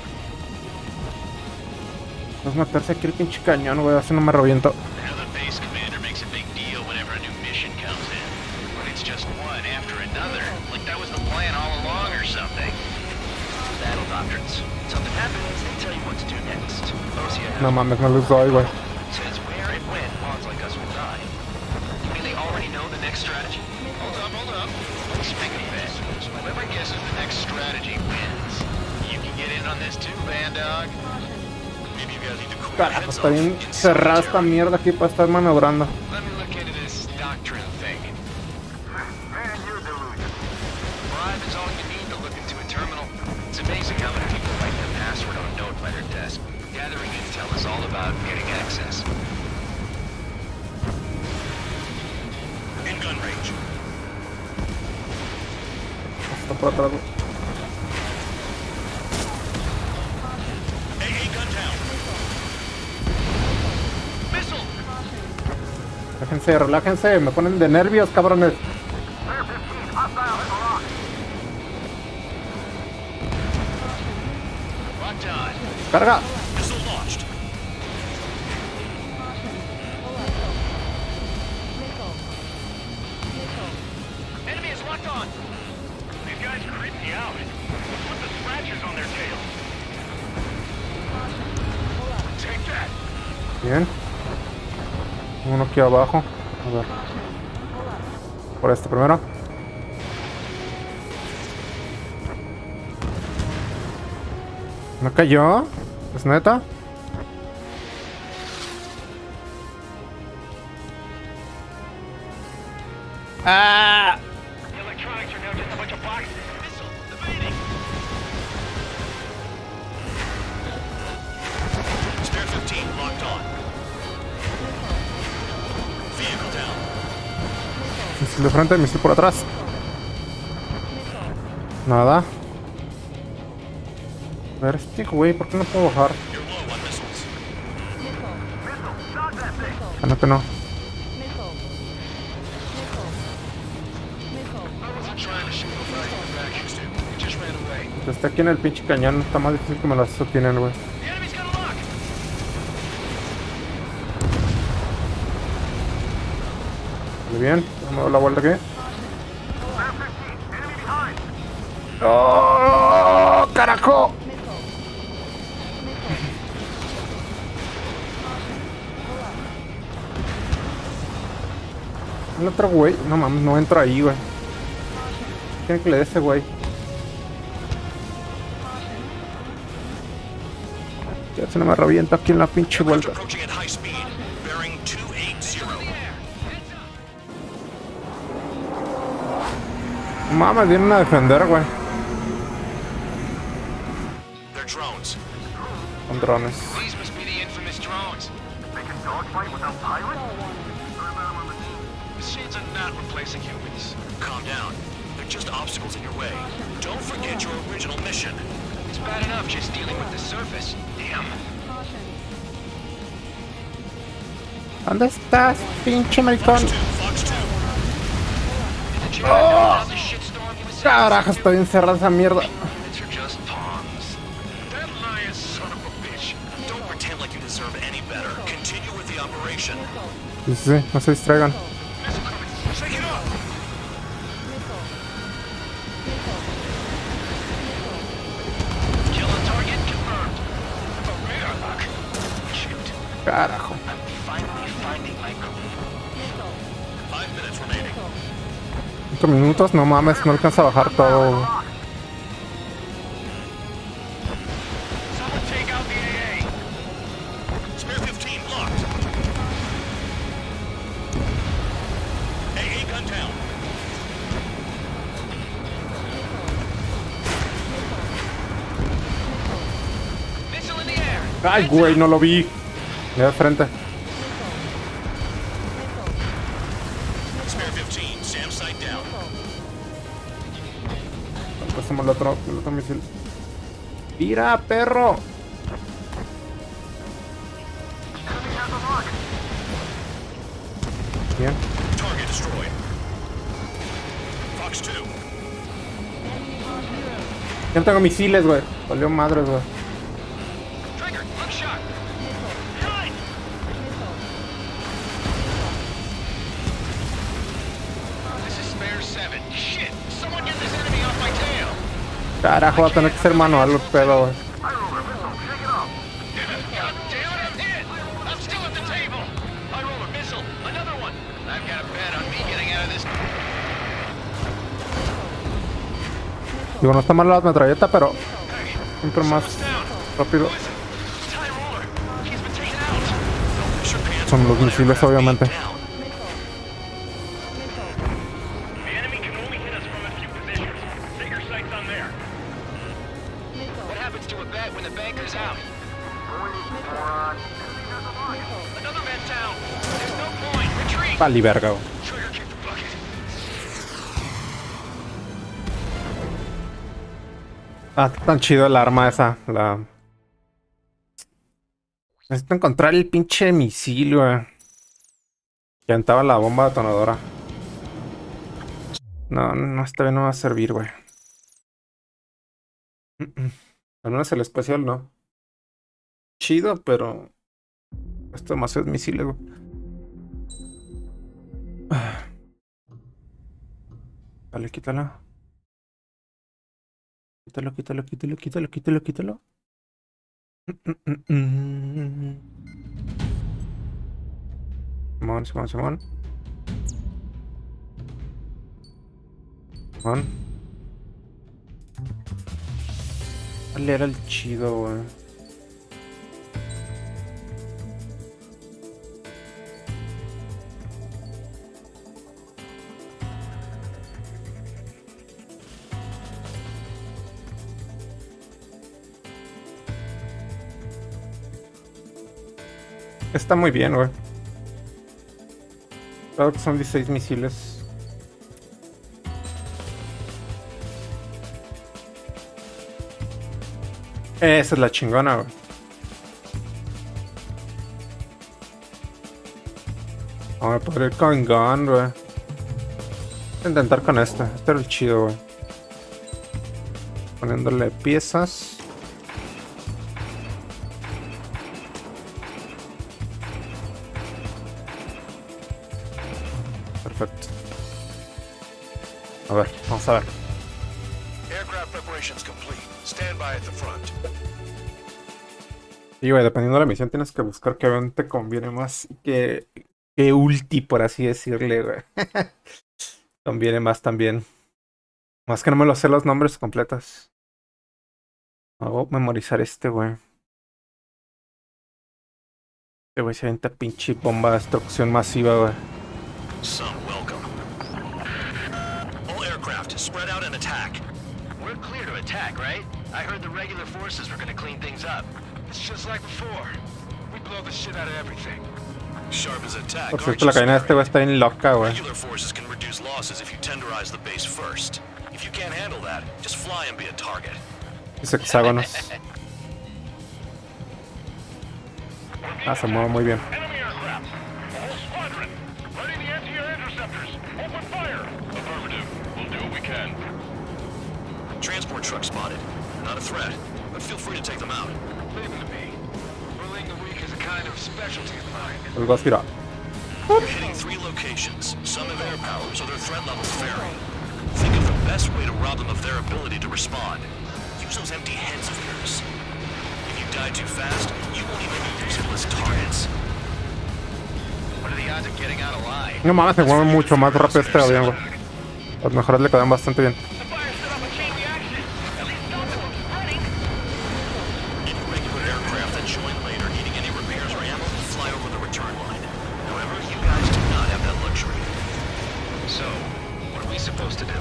Vamos a meterse aquí el pinche cañón, güey. Así no me reviento. Now the base commander makes a big deal whenever a new mission comes in. But it's just one after another. Like that was the plan all along or something. Battle doctrines. Something happens, they tell you what to do next. No mames, no les doy, güey. Says where and when pawns like us will die. You mean they already know the next strategy? Hold up. Let's make a bet. Whoever guesses the next strategy wins. You can get in on this too, band dog. Maybe you guys need to cool your Carajo, heads está off. bien cerrada esta mierda aquí para estar maniobrando. Let me look into this doctrine thing. Man, you're delusional. Bribe is all you need to look into a terminal. It's amazing how many people write their password on a note by their desk. Gathering intel is all about getting access. In gun range. Está por atrás, güey. AA gun down. Missile. Relájense, relájense. Me ponen de nervios, cabrones. Spare 15, hostile in the lock. Locked on. Carga. Missile launched. Enemy is locked on. These guys creep me out. What's with the scratches on their tails? Take that. Bien. Uno aquí abajo. A ver. Por este primero. ¿No cayó? ¿Es neta? ¡Ah! electronics are now just a bunch of boxes. Missile, evading. Spare 15 locked on. Vehicle down. Misil de frente, misil por atrás. Nada. A ver, este güey, ¿por qué no puedo bajar? Ah, no, que no. Está aquí en el pinche cañón, está más difícil que me lo sostienen, güey. Muy bien, vamos a dar la vuelta aquí. ¡Oh, carajo! El otro güey, no mames, no entro ahí, güey. Tiene que le dé ese güey. Ya se no me revienta aquí en la pinche vuelta. Mames, vienen a defender, güey. Son drones. Machines are not replacing humans. Calm down. They're just obstacles in your way. Don't forget your original mission. It's bad enough just dealing with the surface. Damn. ¿Dónde estás, pinche maricón? ¡Oh! Carajo, estoy encerrado esa mierda. Sí, sí, no se distraigan. Carajo. 5 minutos, no mames, no alcanza a bajar todo. Ay, güey, no lo vi. Me da frente. Pasamos el otro misil. ¡Tira, perro! Bien. Ya no tengo misiles, güey. Valió madres, güey. Carajo, va a tener que ser manual el pedo, güey. Digo, no está mal la metralleta, pero siempre más rápido. Son los misiles, obviamente. Vale, verga, güey. Ah, tan chido el arma esa. Necesito encontrar el pinche misil, güey. Que aventaba la bomba detonadora. No, esta vez no va a servir, güey. Al menos el especial no. Chido, pero... Esto demasiados misiles, güey. Vale, quítala. Quítalo. Simón. Vale, era el chido, güey. Está muy bien, güey. Claro que son 16 misiles. Esa es la chingona, güey. Vamos a poder ir con gun, güey. Voy a intentar con este. Este era el chido, güey. Poniéndole piezas. Perfecto. A ver, vamos a ver. Aircraft preparations complete. Stand by at the front. Y güey, dependiendo de la misión tienes que buscar qué avión te conviene más que ulti, por así decirle, güey. Conviene más también. Más que no me lo sé los nombres completos. Voy a memorizar este, güey. Este güey se avienta pinche bomba de destrucción masiva, güey. Some welcome. All aircraft, spread out and attack. We're clear to attack, right? I heard the regular forces were gonna clean things up. It's just like before. We blow the shit out of everything. Sharp as attack. Por cierto, la cadena de este güey está bien loca, güey. Regular forces can reduce losses if you tenderize the base first. If you can't handle that, just fly and be a target. Es hexágonos. Ah, se mueve muy bien. Enemy aircraft. A whole squadron. Ready the anti-air interceptors. Open fire. Affirmative. We'll do what we can. Transport truck spotted. Not a threat, but feel free to take them out. Leave them to me. Bullying the weak is a kind of specialty of mine. El gas tira. You're hitting 3 locations. Some have air power, so their threat levels vary. Think of the best way to rob them of their ability to respond. Use those empty heads of yours. If you die too fast, you won't even be useful as targets. What are the odds of getting out alive? No mames, se mueve mucho más rápido este avión, güey. Las mejoras le quedan bastante bien. Irregular aircraft that join later needing any repairs or ammo will fly over the return line. However, you guys do not have that luxury. So, what are we supposed to do?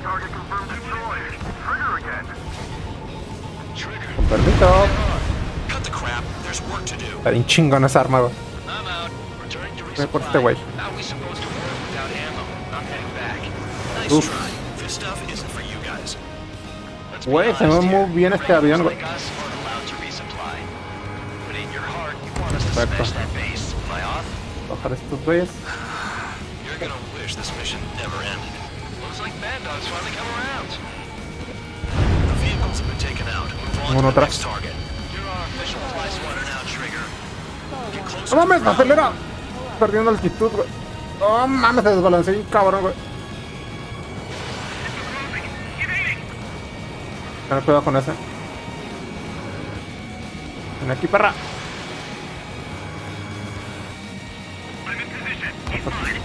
Target confirmed destroyed. Trigger again. Trigger. Con permiso. Cut the crap. There's work to do. Está bien chingón esa arma, güey. I'm out. Returning to Ve por resupply. este güey. How are we supposed to work without ammo? I'm heading back. Nice Oof. try. This stuff isn't for you guys. Let's be Güey, se mueve honest here. muy bien este avión, güey. Like us aren't allowed to resupply. But in your heart, you want us to Perfecto. smash that base. Am I off? Bajar estos güeyes. You're gonna wish this mission never ended. Looks like Bad Dog's finally come around. The vehicles have been taken out. Move on Uno to the atrás. next target. You're our official fly swatter now, Trigger. Get closer. ¡No mames! ¡Acelera! Perdiendo altitud, güey. ¡No mames! Se desbalanceó bien cabrón, güey. Ten cuidado con ese. Ven aquí, perra. I'm in position. He's mine.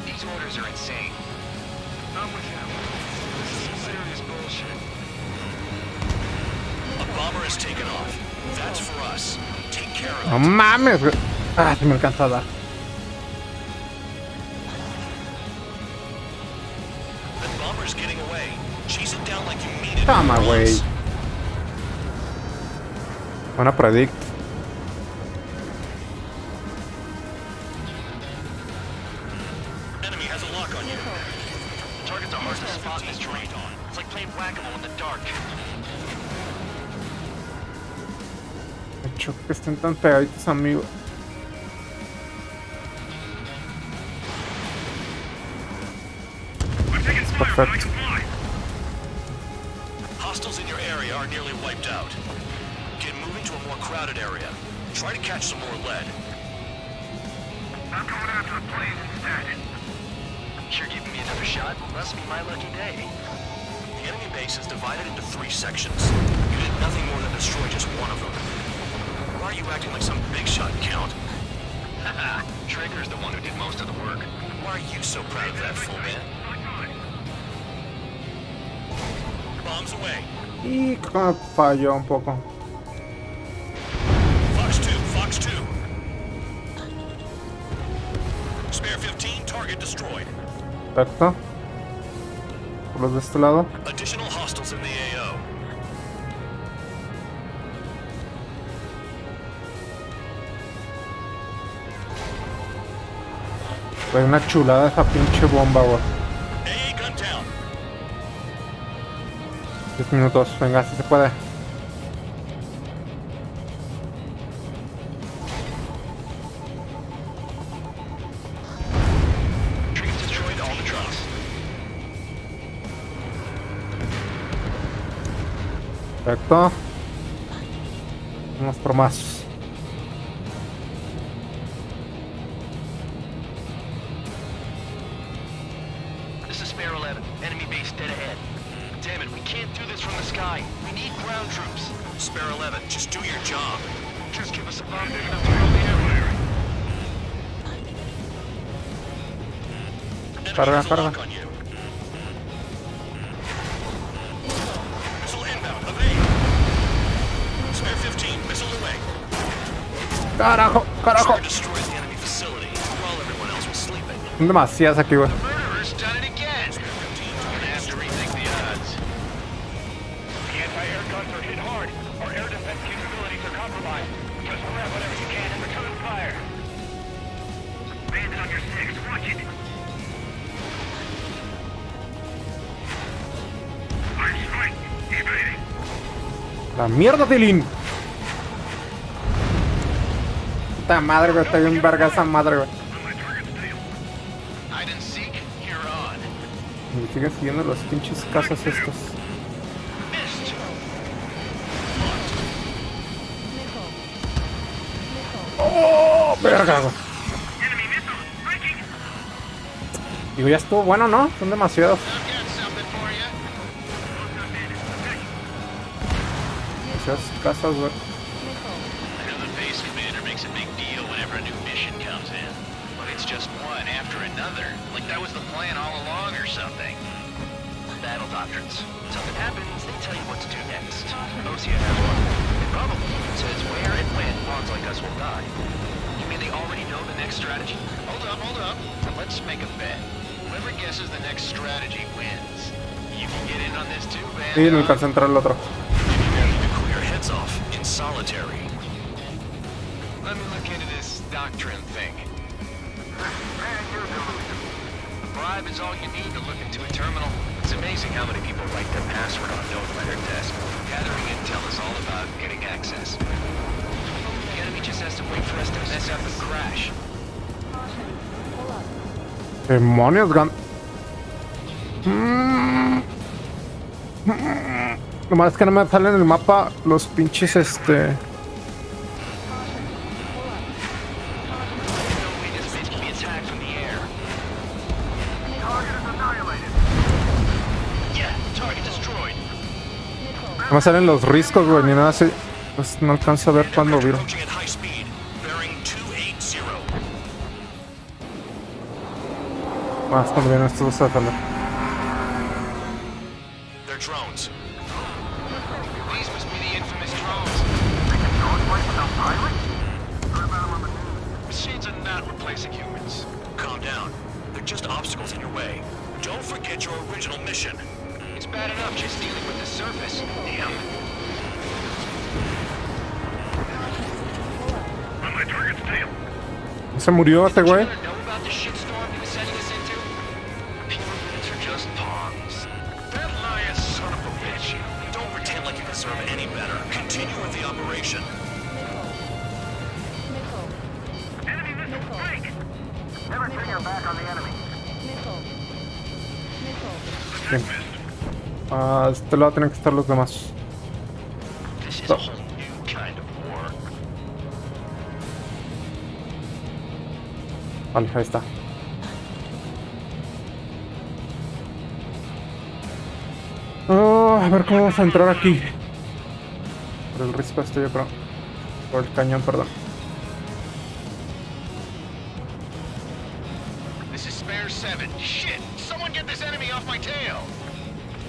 These orders are insane. I'm with him. This is some serious bullshit. A bomber has taken off. That's for us. Take care of ¡No it. mames, güey! Ah, se me alcanza a dar. That bomber's getting away. Chase it down like you mean it. Toma, güey. Van a predict. Enemy has a lock on you. Targets are hard to spot in this terrain. It's like playing whack-a-mole in the dark. Me choca que estén tan pegaditos a mí, güey. I'm taking fire. Perfect. I can fly. Hostiles in your area are nearly wiped out. Get moving to a more crowded area. Try to catch some more lead. I'm going after the planes instead. You're giving me another shot? Must be my lucky day. The enemy base is divided into 3 sections. You did nothing more than destroy just one of them. Why are you acting like some big shot, Count? Haha, Trigger's the one who did most of the work. Why are you so proud of that, full man? Bombs away. Y como falló un poco. Fox 2, Fox 2. Spare 15, target destroyed. Perfecto. Por los de este lado. Additional hostiles in the AO. Fue una chulada esa pinche bomba, güey. 10 minutos, venga, si se puede. Perfecto. Vamos por más. This is Spare 11. Enemy base dead ahead. Damn it, we can't do this from the sky. We need ground troops. Spare 11, just do your job. Just give us a bomb big enough to fill the air. Carga, carga. Carajo, carajo. Son demasiadas aquí, güey. La mierda, Tilín. Puta madre, güey, está bien verga esa madre, güey. Me siguen siguiendo los pinches casas estos. ¡Oh, verga, güey! Digo, ya estuvo bueno, ¿no? Son demasiados. Demasiadas casas, güey. Something happens, they tell you what to do next. Osia has one. It probably even says where and when pawns like us will die. You mean they already know the next strategy? Hold up. Let's make a bet. Whoever guesses the next strategy wins. You can get in on this too, man. Sí, no alcanza a entrar el otro. Clear heads off in solitary. Let me look into this doctrine thing. A bribe is all you need to look into a terminal. It's amazing how many people write their password on a note by their desk. Gathering intel is all about getting access. The enemy just has to wait for us to mess up and crash. Demonios, gan. Nomás es que no me salen en el mapa los pinches No me salen los riscos, güey, ni nada así. Pues no alcanzo a ver cuándo viro. Más cuando vienen estos a salir. Machines are not replacing humans. Calm down. They're just obstacles in your way. Don't forget your original mission. It's bad enough just dealing with the surface. Damn. On my target's tail. ¿Se murió este güey? Don't pretend like you deserve any better. Continue with the operation. Enemy missile strike. Never turn your back on the enemy. Bien. Ah, este lado tienen que estar los demás. No. Vale, ahí está. Oh, a ver cómo vamos a entrar aquí. Por el risco yo creo. Por el cañón, perdón. This is Spare 7. Shit! Someone get this enemy off my tail!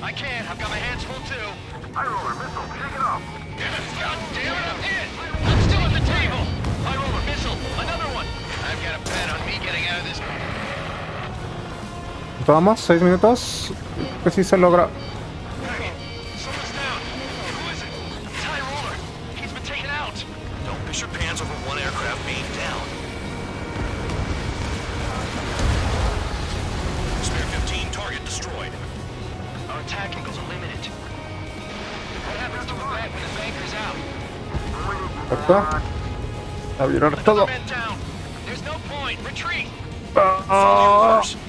I can't. I've got my hands full too. High roller missile. Shake it off. God damn it! I'm hit. I'm still at the table. High roller missile. Another one. I've got a bet on me getting out of this. Vamos, 6 minutos. Que sí se logra. Push your pants over one aircraft being down. Spare 15 target destroyed. Our attack angles are limited. What happens to a rat when his anchor's out? Acá. Abrieron todo. There's no point. Retreat.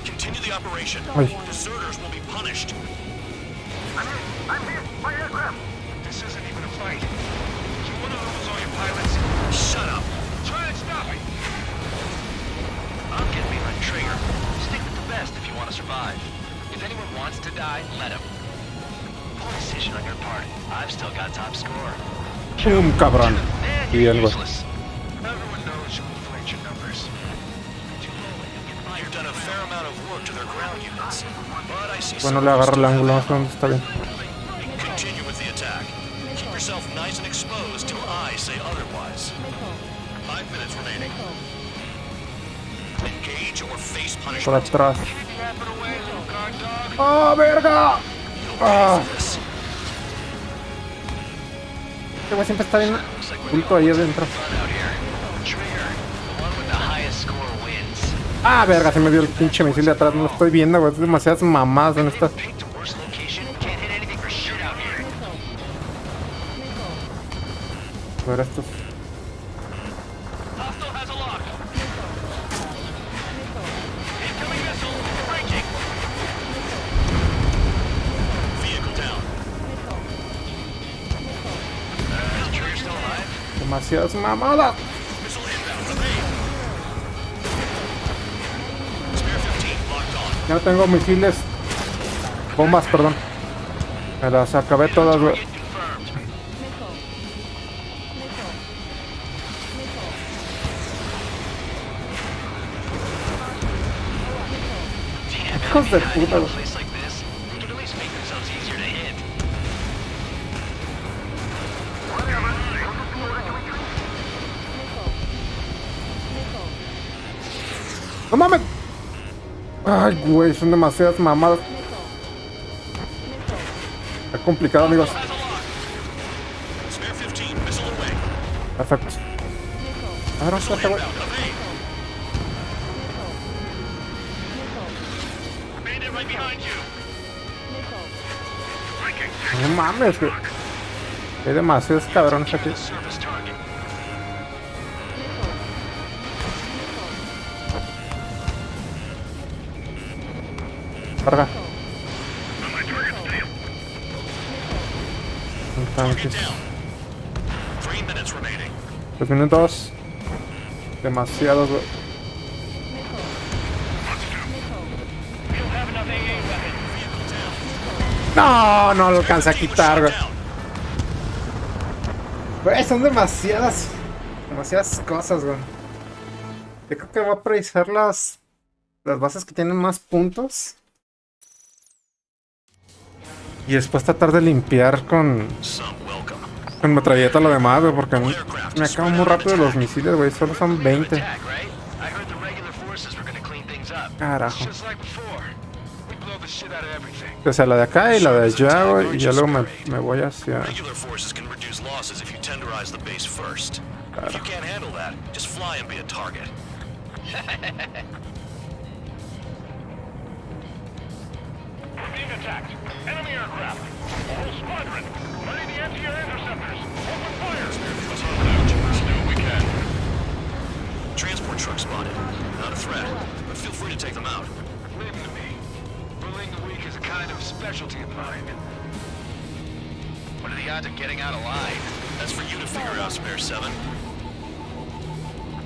Continue the operation. Deserters will be punished. I'm here. My aircraft. This isn't even a fight. You want to lose all your pilots? Shut up. Try and stop it. I'm getting behind Trigger. Stick with the best if you want to survive. If anyone wants to die, let him. Poor decision on your part. I've still got top score. Cabrón. Bien, güey. Everyone knows you inflate your numbers. You've done a fair amount of work to their ground units, but I see. Bueno, le agarro el ángulo, está bien. Continue with the attack. Keep yourself nice and exposed till I say otherwise. 5 minutes remaining. Engage or face Por punishment. atrás. ¡Oh, verga! ¡Ah! Este güey siempre está bien oculto ahí adentro. Ah, verga, se me dio el pinche misil de atrás. No lo estoy viendo, güey. Es demasiadas mamadas en estas. A ver estos. Demasiadas mamadas. Ya no tengo misiles. Bombas, perdón. Me las acabé todas, güey. Hijos de puta, güey. ¡No mames! Ay, güey, son demasiadas mamadas. Está complicado, amigos. Perfecto. A ver, suerte, güey. No mames, güey. Hay demasiados cabrones aquí. Carga. Tanques. 3 minutos. Demasiados, güey. No, no lo alcanza a quitar, güey. Güey, son demasiadas cosas, güey. Yo creo que voy a priorizar las bases que tienen más puntos. Y después tratar de limpiar con metralleta lo demás, güey, porque me acabo muy rápido los misiles, güey. Solo son 20. Carajo. O sea, la de acá y la de allá, güey. Y ya luego me voy hacia... Carajo. Being attacked. Enemy aircraft. Whole squadron. Ready the anti-air interceptors. Open fire. Let's do what we can. Transport truck spotted. Not a threat, but feel free to take them out. Leave them to me. Bullying the weak is a kind of specialty of mine. What are the odds of getting out alive? That's for you to figure out, Spare 7.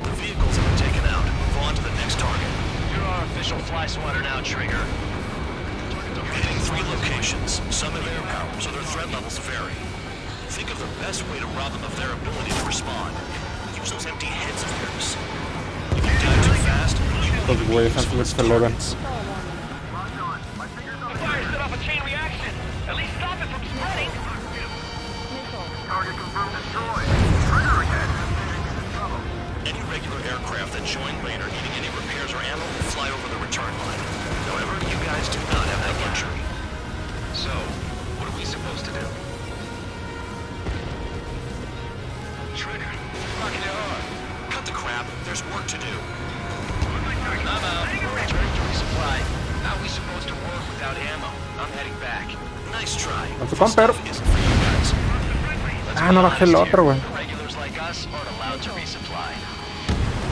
The vehicles have been taken out. Move on to the next target. You're our official fly swatter now, Trigger. You're hitting 3 locations. Some have air power, so their threat levels vary. Think of the best way to rob them of their ability to respond. Use those empty heads of theirs. If you die too fast, you will Los güeyes antes de que se eleven. The fire set off a chain reaction. At least stop it from spreading. Target confirmed destroyed. Trigger again. Any regular aircraft that join later needing any repairs or ammo will fly over the return line. However, you guys do not have that luxury. So, what are we supposed to do? Trigger, fucking it hard. Cut the crap. There's work to do. I'm out. Returning to resupply. How are we supposed to work without ammo? I'm heading back. Nice try. Con su comper. Isn't for you guys. Ah, no bajé el otro, güey. Regulars like us aren't allowed to resupply.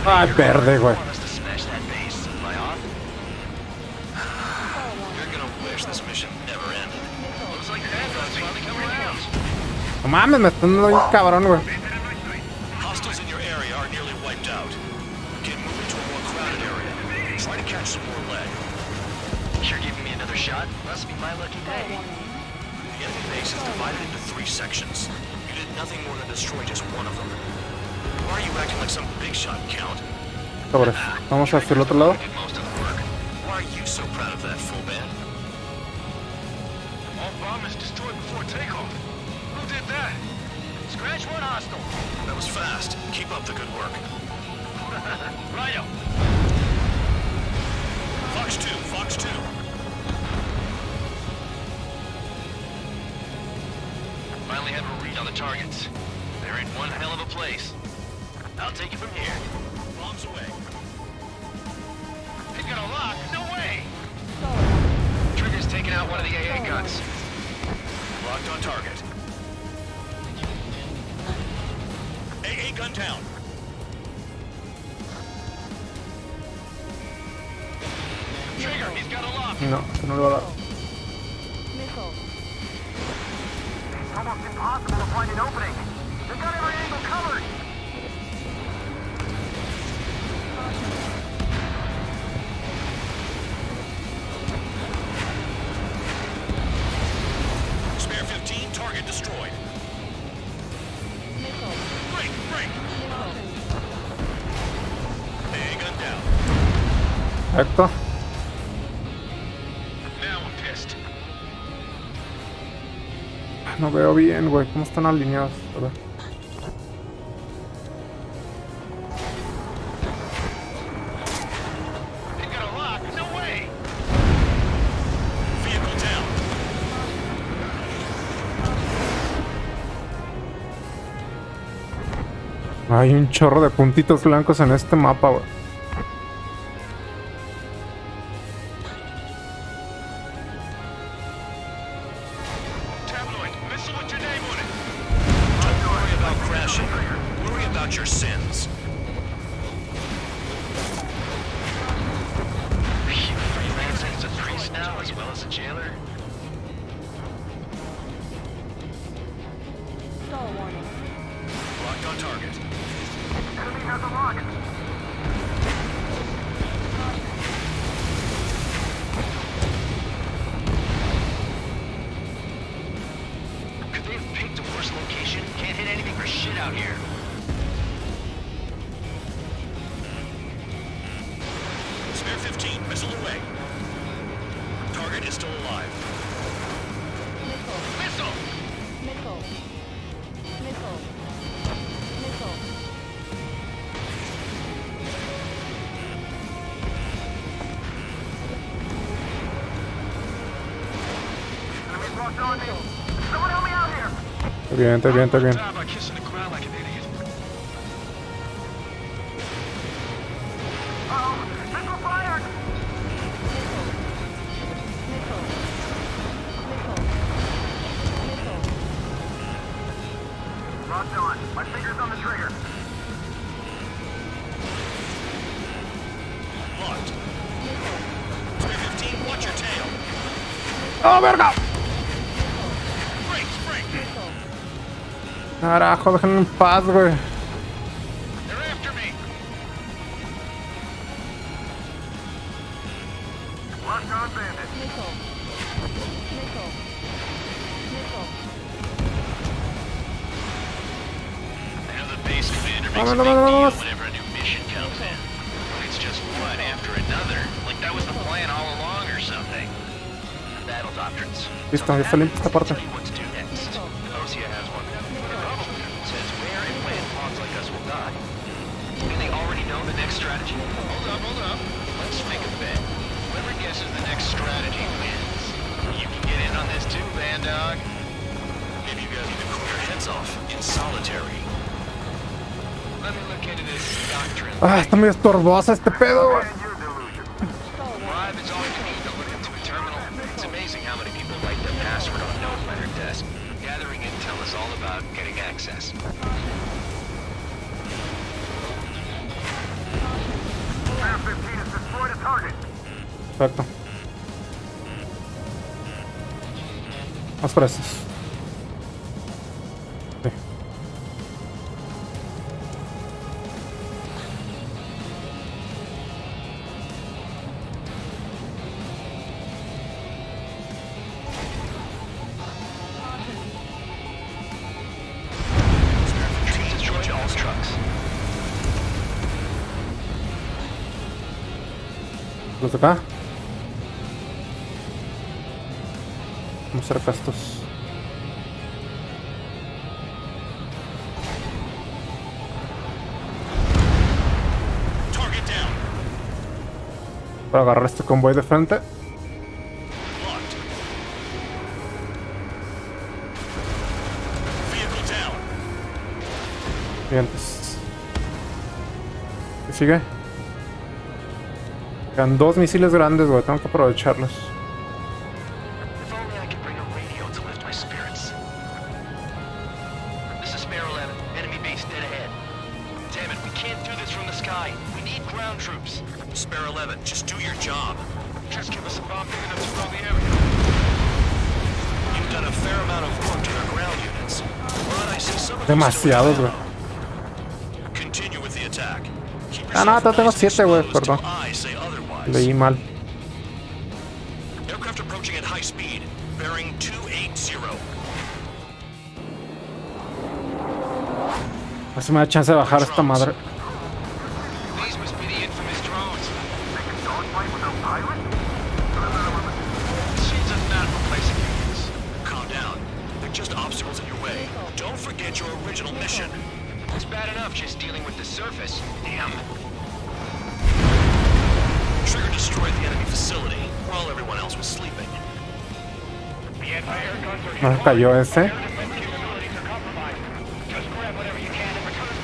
Ay, verde, güey. Want us to smash that base? Am I off? You're gonna wish this mission never ended. Looks like the handguns finally come around. No mames, me están dando bien cabrón, güey. Hostiles in your area are nearly wiped out. Get moving to a more crowded area. Try to catch some more lead. You're giving me another shot? Must be my lucky day. The enemy base is divided into 3 sections. You did nothing more than destroy just one of them. Why are you acting like some big shot, Count? Sobre. Vamos hacia el otro lado. Most of the work. Why are you so proud of that, full band? All bombers destroyed before takeoff. Who did that? Scratch one hostile. That was fast. Keep up the good work. Righto. Fox 2, Fox 2. Finally have a read on the targets. They're in one hell of a place. I'll take it from here. Bombs away. Pick it a lock? No way! Trigger's taking out one of the AA guns. Locked on target. AA gun down. Trigger, he's got a lock. No, no lo va a dar. It's almost impossible to find an opening. They've got every angle covered. Spare 15, target destroyed. Break, break. AA gun down. Perfecto. Now I'm pissed. No veo bien, güey. ¿Cómo están alineados? A ver. They got a lock? No way! Vehicle down. Hay un chorro de puntitos blancos en este mapa, güey. Tabloid, missile with your name on it. Don't worry about crashing. Worry about your sins. You freelancing as a priest now as well as a jailer? Locked on target. Enemy has a lock. Could they have picked a worse location? Can't hit anything for shit out here. Spare 15, missile away. Target is still alive. Missile! Enemy's locked on me. Someone help me out here. Está bien, está bien, está bien. Time by kissing the ground like an idiot. Uh-oh. Missile fired. Locked on. My finger's on the trigger. Locked. Spare 15, watch your tail. ¡Oh, verga! Break, break. Carajo, déjenme en paz, güey. They're after me. Locked on bandit. I know the base commander makes a Vamos, big vamos, deal vamos. whenever a new mission comes in. But it's just one after another. Like that was the plan all along or something. Battle doctrines. Listo, ya está limpia esta parte. Tell you what to do next. Osia has one. Says where and when pawns like us will die. And they already know the next strategy. Hold up, hold up. Let's make a bet. Whoever gets guesses the next strategy wins. You can get in on this too, Van Dog. Maybe you guys need to cool your heads off in solitary. Let me look into this doctrine. Ah, está muy estorbosa este pedo, güey. Live is all you need to look into a terminal. It's amazing how many people write their password on a known letter desk. Gathering intel is all about getting access. Perfecto. Vamos por estos. Sí. Destroy all trucks. Los de acá. Vamos cerca estos. Para agarrar este convoy de frente. Bien, pues. ¿Qué sigue? Quedan 2 misiles grandes, güey. Tengo que aprovecharlos. Demasiados, güey. Ah, no, tengo 7, güey, perdón. Leí mal. A ver si me da chance de bajar esta madre. It's bad enough just dealing with the surface. Damn. Trigger destroyed the enemy facility while everyone else was sleeping. No cayó ese.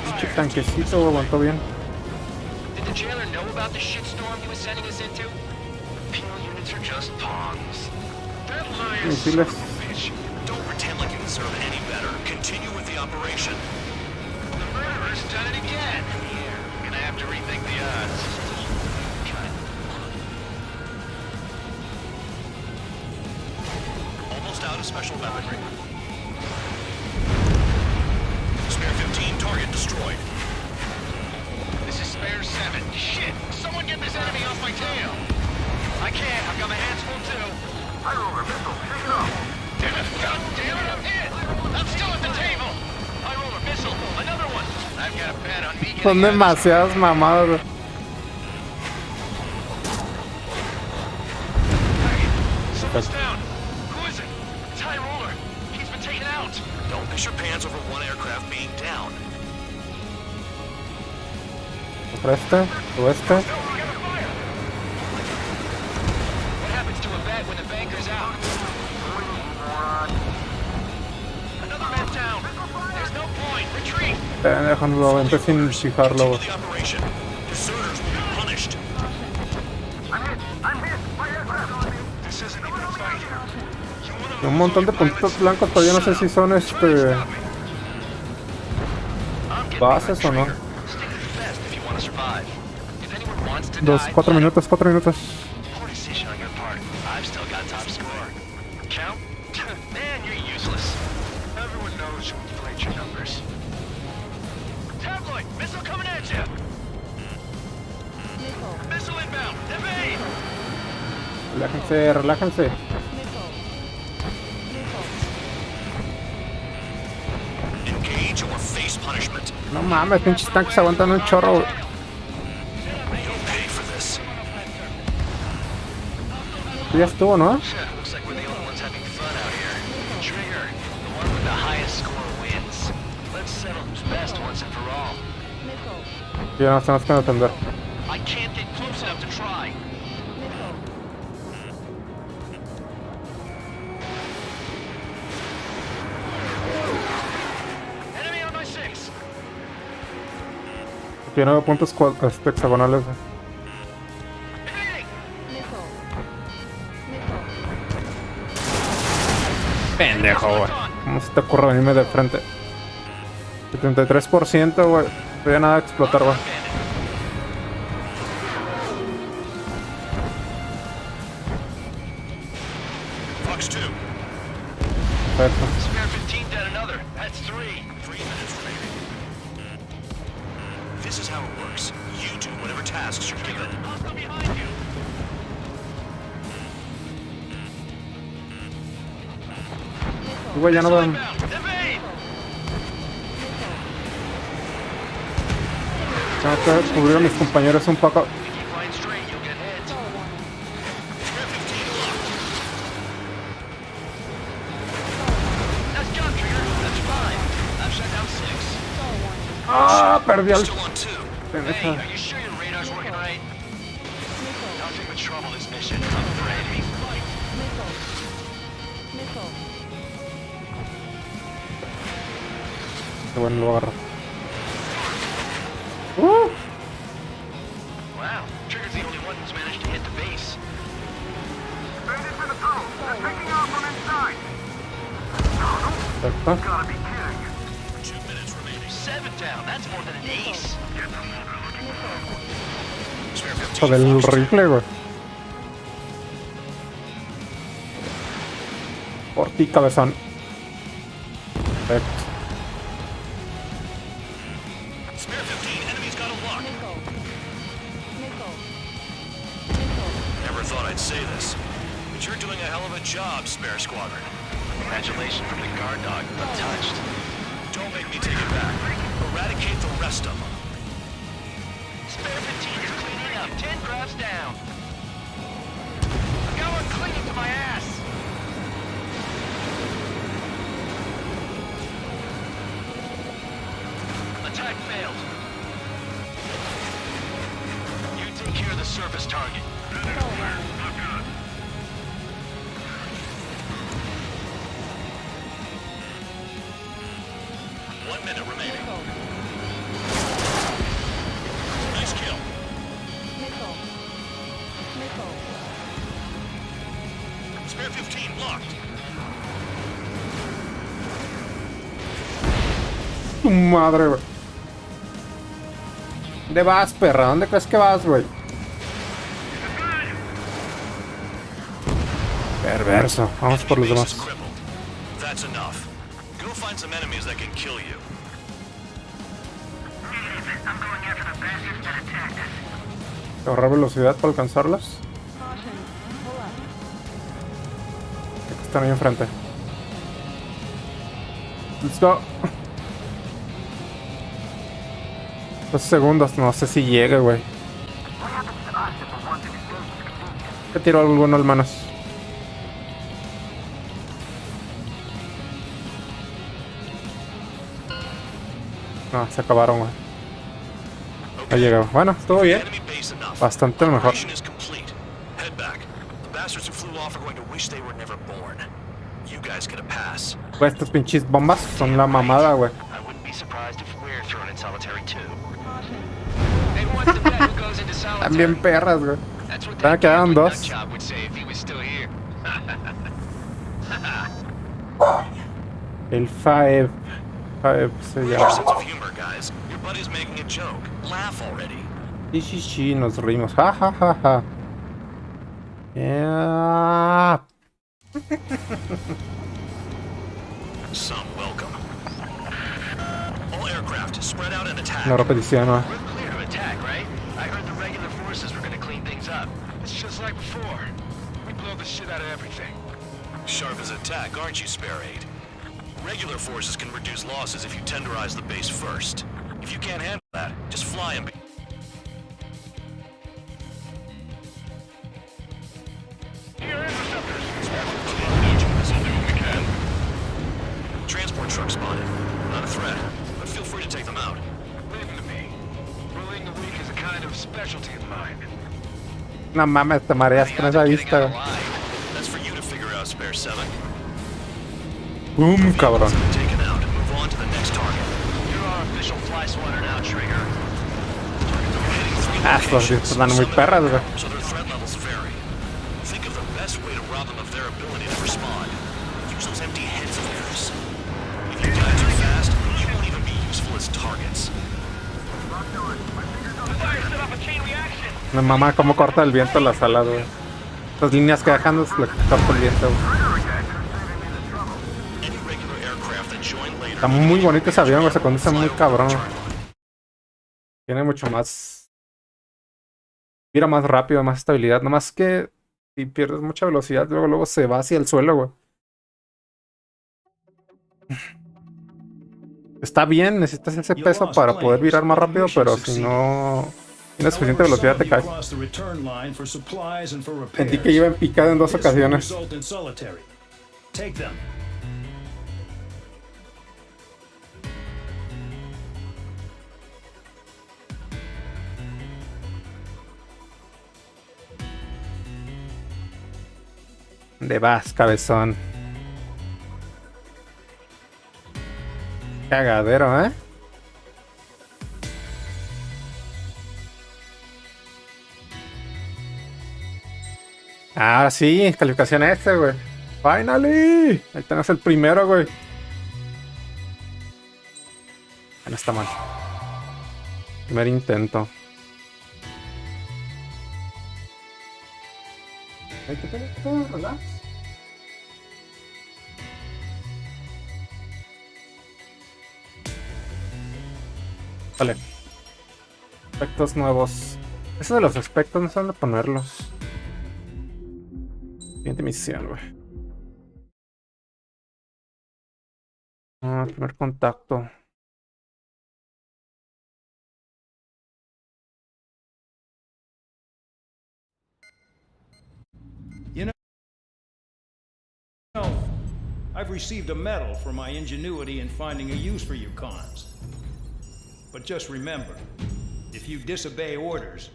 Este tanquecito aguantó bien. Did the jailer know about the shitstorm he was sending us into? Penal units are just pawns. That liar son of a bitch. Don't pretend like you deserve any better. Continue with the operation. The murderer's done it again. Gonna have to rethink the odds. Almost out of special weaponry. Spare 15 target destroyed. This is spare 7. Shit! Someone get this enemy off my tail! I can't. I've got my hands full too. I roll a missile. Take it off. Damn it! God damn it! I'm hit! I'm still at the table. I roll a missile. Another one. I've got a bet on me getting. Son demasiadas mamadas, güey. Someone's down. Who is it? It's High Roller. He's been taken out. Don't piss your pants over one aircraft being down. Por este, o este. What happens to a bet when the banker's out? Another man down. There's no point. Retreat. Déjame lo aventé sin fijarlo, güey. Deserters will be punished. I'm hit. My aircraft. This isn't even a fight. Y un montón de puntitos blancos, pero yo no sé si son bases o no. 4 minutos, 4 minutos. Poor decision on your part. I've still got top score. Count? Man, you're useless. Everyone knows who played your numbers. Tabloid! Missile coming at you! Missile inbound! Evade! Relájense, relájense. Engage or face punishment. No mames, pinches tanques aguantan un chorro, güey. Ya estuvo, ¿no? Looks like we're the only ones having fun out here. Trigger, the one with the highest score wins. Let's settle who's best once and for all. Ya nos tenemos que defender. I can't get close enough to try. Tiene puntos hexagonales. Pendejo, güey. ¿Cómo se te ocurre venirme de frente? 73%, güey. No había nada que explotar, güey. Perfecto. Spare 15 down another. That's 3 minutes remaining. This is how it works. You do whatever tasks you're given. Hostile behind you. Güey, ya no veo. Tengo que cubrir a mis compañeros un poco. Ah, perdí al... Pendeja. Qué bueno, lo agarro. Wow, Trigger's the only one who's managed to hit the base. Bandits in the tunnel. They're taking off from inside. Perfecto. Gotta be kidding. 2 minutes remaining. 7 down. That's more than an ace. Hijo del rifle, güey. Por ti, cabezón. Perfecto. You're doing a hell of a job, Spare Squadron. Congratulations from the guard dog. Untouched. Don't make me take it back. Eradicate the rest of them. Spare 15 is cleaning up. 10 crafts down. I'm going clean to my ass. Attack failed. You take care of the surface target. Tu madre, güey. ¿Dónde vas, perra? ¿Dónde crees que vas, güey? Perverso. Vamos por los demás. That's enough. Go find some enemies that can kill you. I'm going after the bastards that attacked us. Ahorrar velocidad para alcanzarlas. Están ahí enfrente. Let's go. 2 segundos, no sé si llegue, güey. Que tiró alguno al menos. No, se acabaron, güey. Ha llegado. Bueno, estuvo bien. Bastante mejor. Pues estas pinches bombas son la mamada, güey. También perras, güey. Ya quedaron 2. El 5 se llama. Sí, nos reímos. Ja, ja, ja, ja. Yeah. La repetición, ¿no? I heard the regular forces were gonna clean things up. It's just like before. We blow the shit out of everything. Sharp as a tack, aren't you, Spare 8? Regular forces can reduce losses if you tenderize the base first. If you can't handle that, just fly and be... Here, interceptors. Transport truck spotted. Not a threat, but feel free to take them out. Leave them to me. Bullying the weak is a kind of specialty of mine. No mames, te mareas con esa vista. That's for you to figure out, Spare 7. Boom, cabrón. Taken out. Move on to the next target. You're our official fly swatter now, Trigger. Ah, estos gritos están muy perras, güey. So their threat levels vary. Think of the best way to rob them of their ability to respond. Use those empty heads of theirs. If you die too fast, you won't even be useful as targets. The fire set off a chain reaction. Mi mamá, cómo corta el viento las alas, güey. Las líneas que dejan es lo que corta el viento, güey. Está muy bonito ese avión, güey. Se conduce muy cabrón. Tiene mucho más... Mira más rápido, más estabilidad. Nomás que si pierdes mucha velocidad, luego se va hacia el suelo, güey. Está bien, necesitas ese peso para poder virar más rápido, pero si no tienes suficiente velocidad te caes. Sentí que iba en picada en 2 ocasiones. ¿Dónde vas, cabezón? Cagadero, ¿eh? Ah, sí, calificación este, güey. Finally. Ahí tenés el primero, güey. No está mal. Primer intento. Relax. Vale. Aspectos nuevos. Eso de los aspectos no sé dónde ponerlos. Siguiente misión, güey. Ah, primer contacto. You know, I've received a medal for my ingenuity in finding a use for you cons. But just remember, if you disobey orders,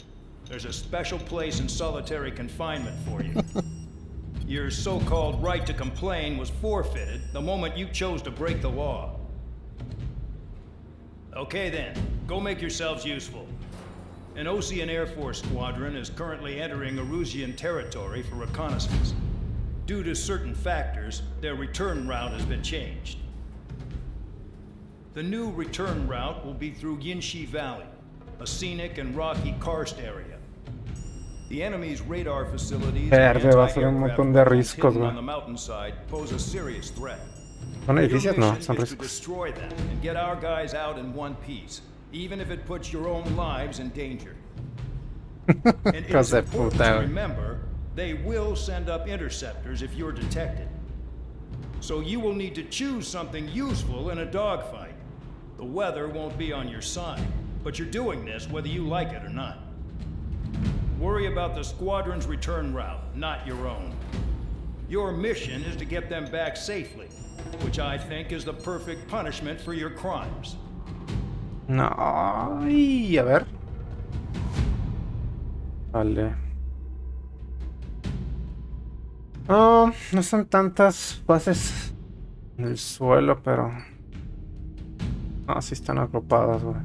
there's a special place in solitary confinement for you. Your so-called right to complain was forfeited the moment you chose to break the law. Okay then, go make yourselves useful. An Ocean Air Force squadron is currently entering Erusian territory for reconnaissance. Due to certain factors, their return route has been changed. The new return route will be through Yinshi Valley, a scenic and rocky karst area. The enemy's radar facilities va a ser un montón de riscos, güey. on the mountainside pose a serious threat. ¿Son edificios? No, Your son mission is to riscos. destroy them and get our guys out in one piece, even if it puts your own lives in danger. And it's Hijos de important puta, to güey. remember, they will send up interceptors if you're detected. So you will need to choose something useful in a dogfight. The weather won't be on your side, but you're doing this whether you like it or not. Worry about the squadron's return route, not your own. Your mission is to get them back safely, which I think is the perfect punishment for your crimes. No, ay, a ver. Vale. Oh, no son tantas bases en el suelo, pero... No, sí están agrupadas, güey.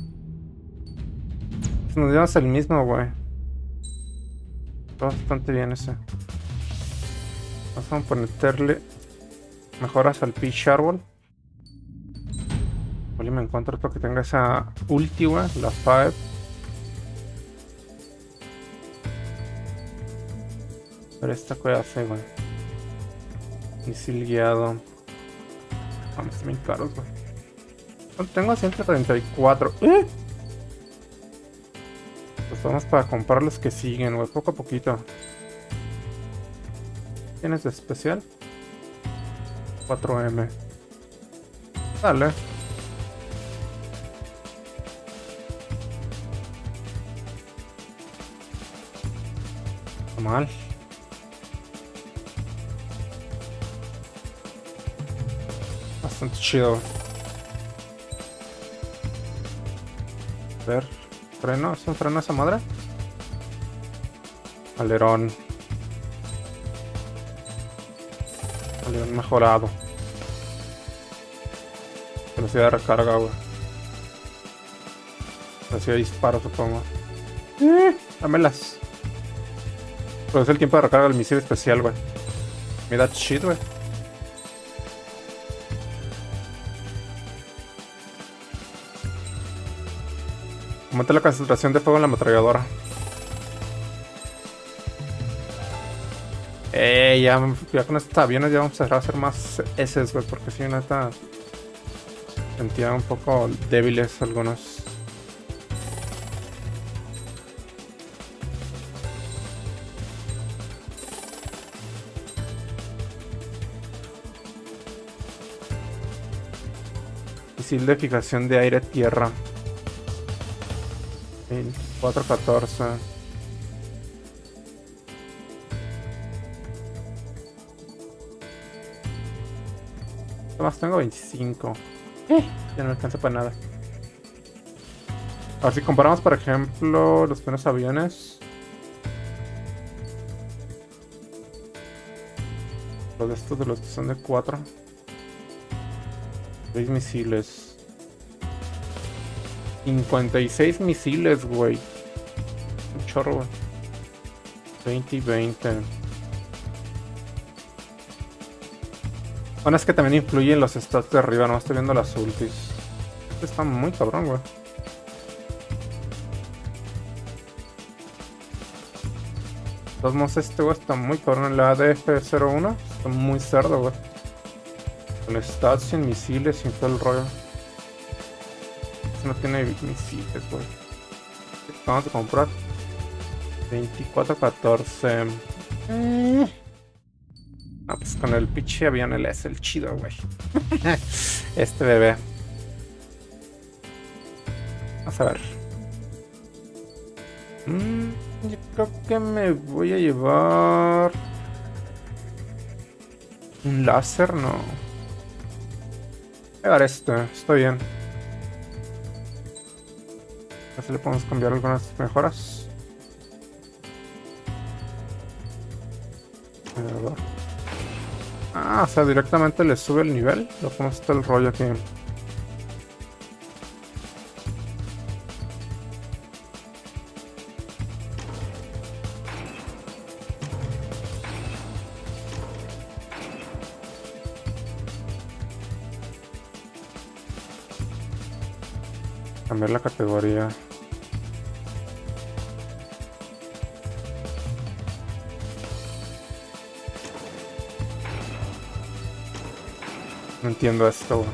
Nos llevamos el mismo, güey. Está bastante bien ese. Vamos a meterle mejoras al pitch árbol. Igual y me encuentro otro que tenga esa ulti, güey, la 5. Pero esta que hace, güey. Misil guiado. Vamos, están bien caros, güey. Tengo 134. Pues vamos para comprar los que siguen, güey, poco a poquito. ¿Tienes de especial? 4M. Dale. Está mal. Bastante chido. A ver, freno, ¿es un freno esa madre? Alerón. Alerón mejorado. Velocidad de recarga, güey. Velocidad de disparo, supongo. Dámelas. Pues es el tiempo de recarga del misil especial, güey. Me da shit, güey. Aumenta la concentración de fuego en la ametralladora. Ya con estos aviones ya vamos a hacer más S, güey, porque si neta sentía un poco débiles algunos. Misil de fijación de aire-tierra. 24-14. Más tengo 25. Ya no me alcanza para nada. A ver si comparamos, por ejemplo, los primeros aviones. Los de estos de los que son de 4. 6 misiles. 56 misiles, güey. Un chorro, güey. 20 y 20. Bueno, es que también influyen los stats de arriba, no estoy viendo las ultis. Este está muy cabrón, güey. De todos modos, este güey está muy cabrón. En la ADF-01 está muy cerdo, güey. Con stats, sin misiles, sin todo el rollo. Este no tiene misiles, güey. Vamos a comprar 24-14. Ah, pues con el pinche avión él es el chido, güey. Este bebé. Vamos a ver. Yo creo que me voy a llevar un láser, no. Voy a llevar este, estoy bien. A ver si le podemos cambiar algunas mejoras. A ver. Ah, o sea, directamente le sube el nivel. ¿Cómo está el rollo aquí? Cambiar la categoría. No entiendo esto, güey.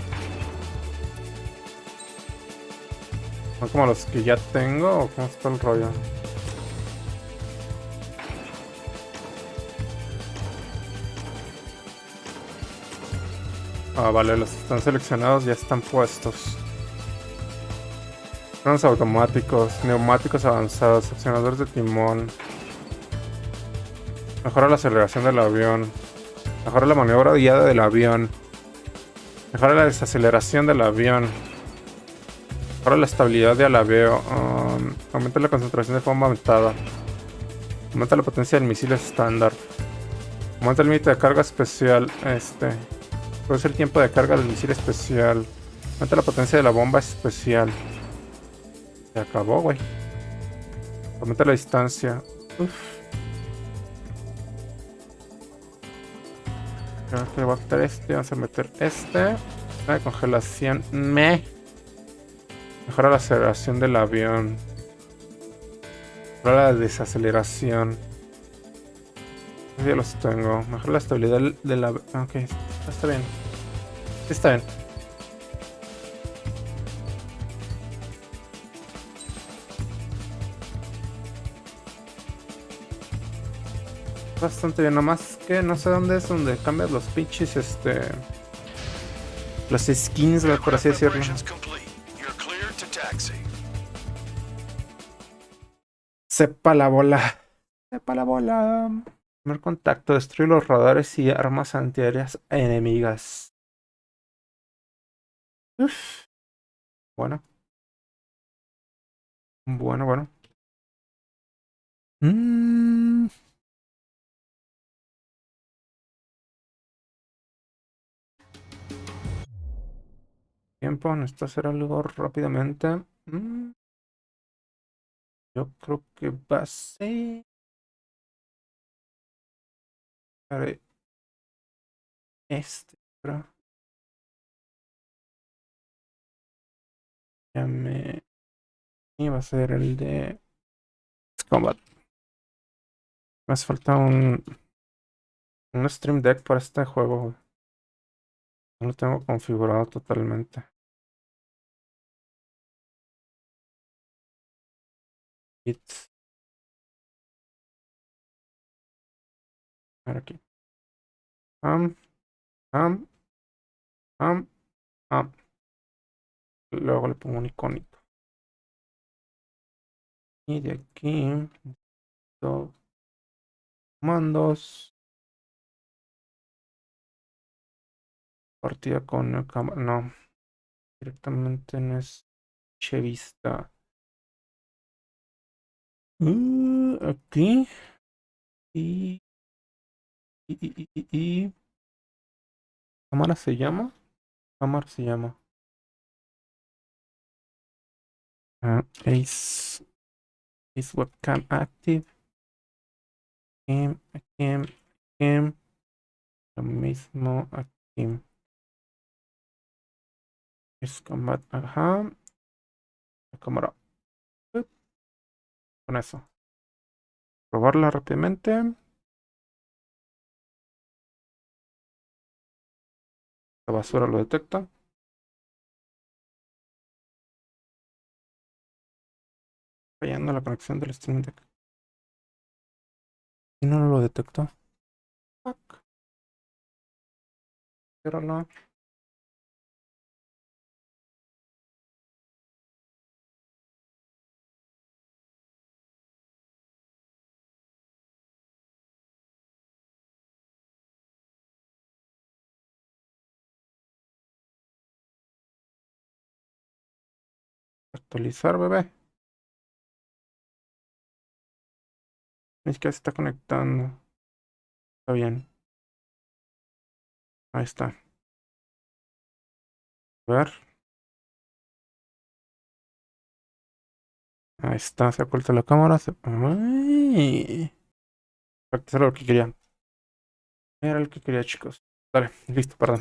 ¿Son como los que ya tengo o cómo está el rollo? Ah, vale, los que están seleccionados ya están puestos. Frenos automáticos, neumáticos avanzados, accionadores de timón. Mejora la aceleración del avión. Mejora la maniobra guiada del avión. Mejora la desaceleración del avión. Mejora la estabilidad de alaveo. Aumenta la concentración de fuego aumentada. Aumenta la potencia del misil estándar. Aumenta el límite de carga especial. Reduce el tiempo de carga del misil especial. Aumenta la potencia de la bomba especial. Se acabó, güey. Aumenta la distancia. Uf. Creo que voy a quitar este. Vamos a meter este. La congelación. Mejora la aceleración del avión. Mejora la desaceleración. Ya los tengo. Mejora la estabilidad del avión. Ok, está bien. Está bien. Bastante bien, nomás que no sé dónde es donde cambias los pinches, los skins, por así decirlo. Sepa la bola. Sepa la bola. Primer contacto, destruye los radares y armas antiaéreas enemigas. Uf. Bueno. Bueno. Tiempo, necesito hacer algo rápidamente. Yo creo que va a ser... Pero... Ya me... Y va a ser el de... Combat. Me hace falta un Stream Deck para este juego. No lo tengo configurado totalmente. A ver aquí. Am. Luego le pongo un iconito. Y de aquí. Comandos. Partida con cámara. No. Directamente en este vista. Aquí. Y cámara se llama. Cámara se llama. Ace webcam active. Cam. Lo mismo aquí. Es combat. Ajá. La cámara. Con eso. Probarla rápidamente. La basura lo detecta. Fallando la conexión del Stream Deck. Y no lo detectó. Fuck. Ciérralo. Actualizar, bebé. Es que se está conectando. Está bien. Ahí está. A ver. Ahí está. Se oculta la cámara. ¡Ay! Actualizar lo que quería. Era el que quería, chicos. Dale, listo, perdón.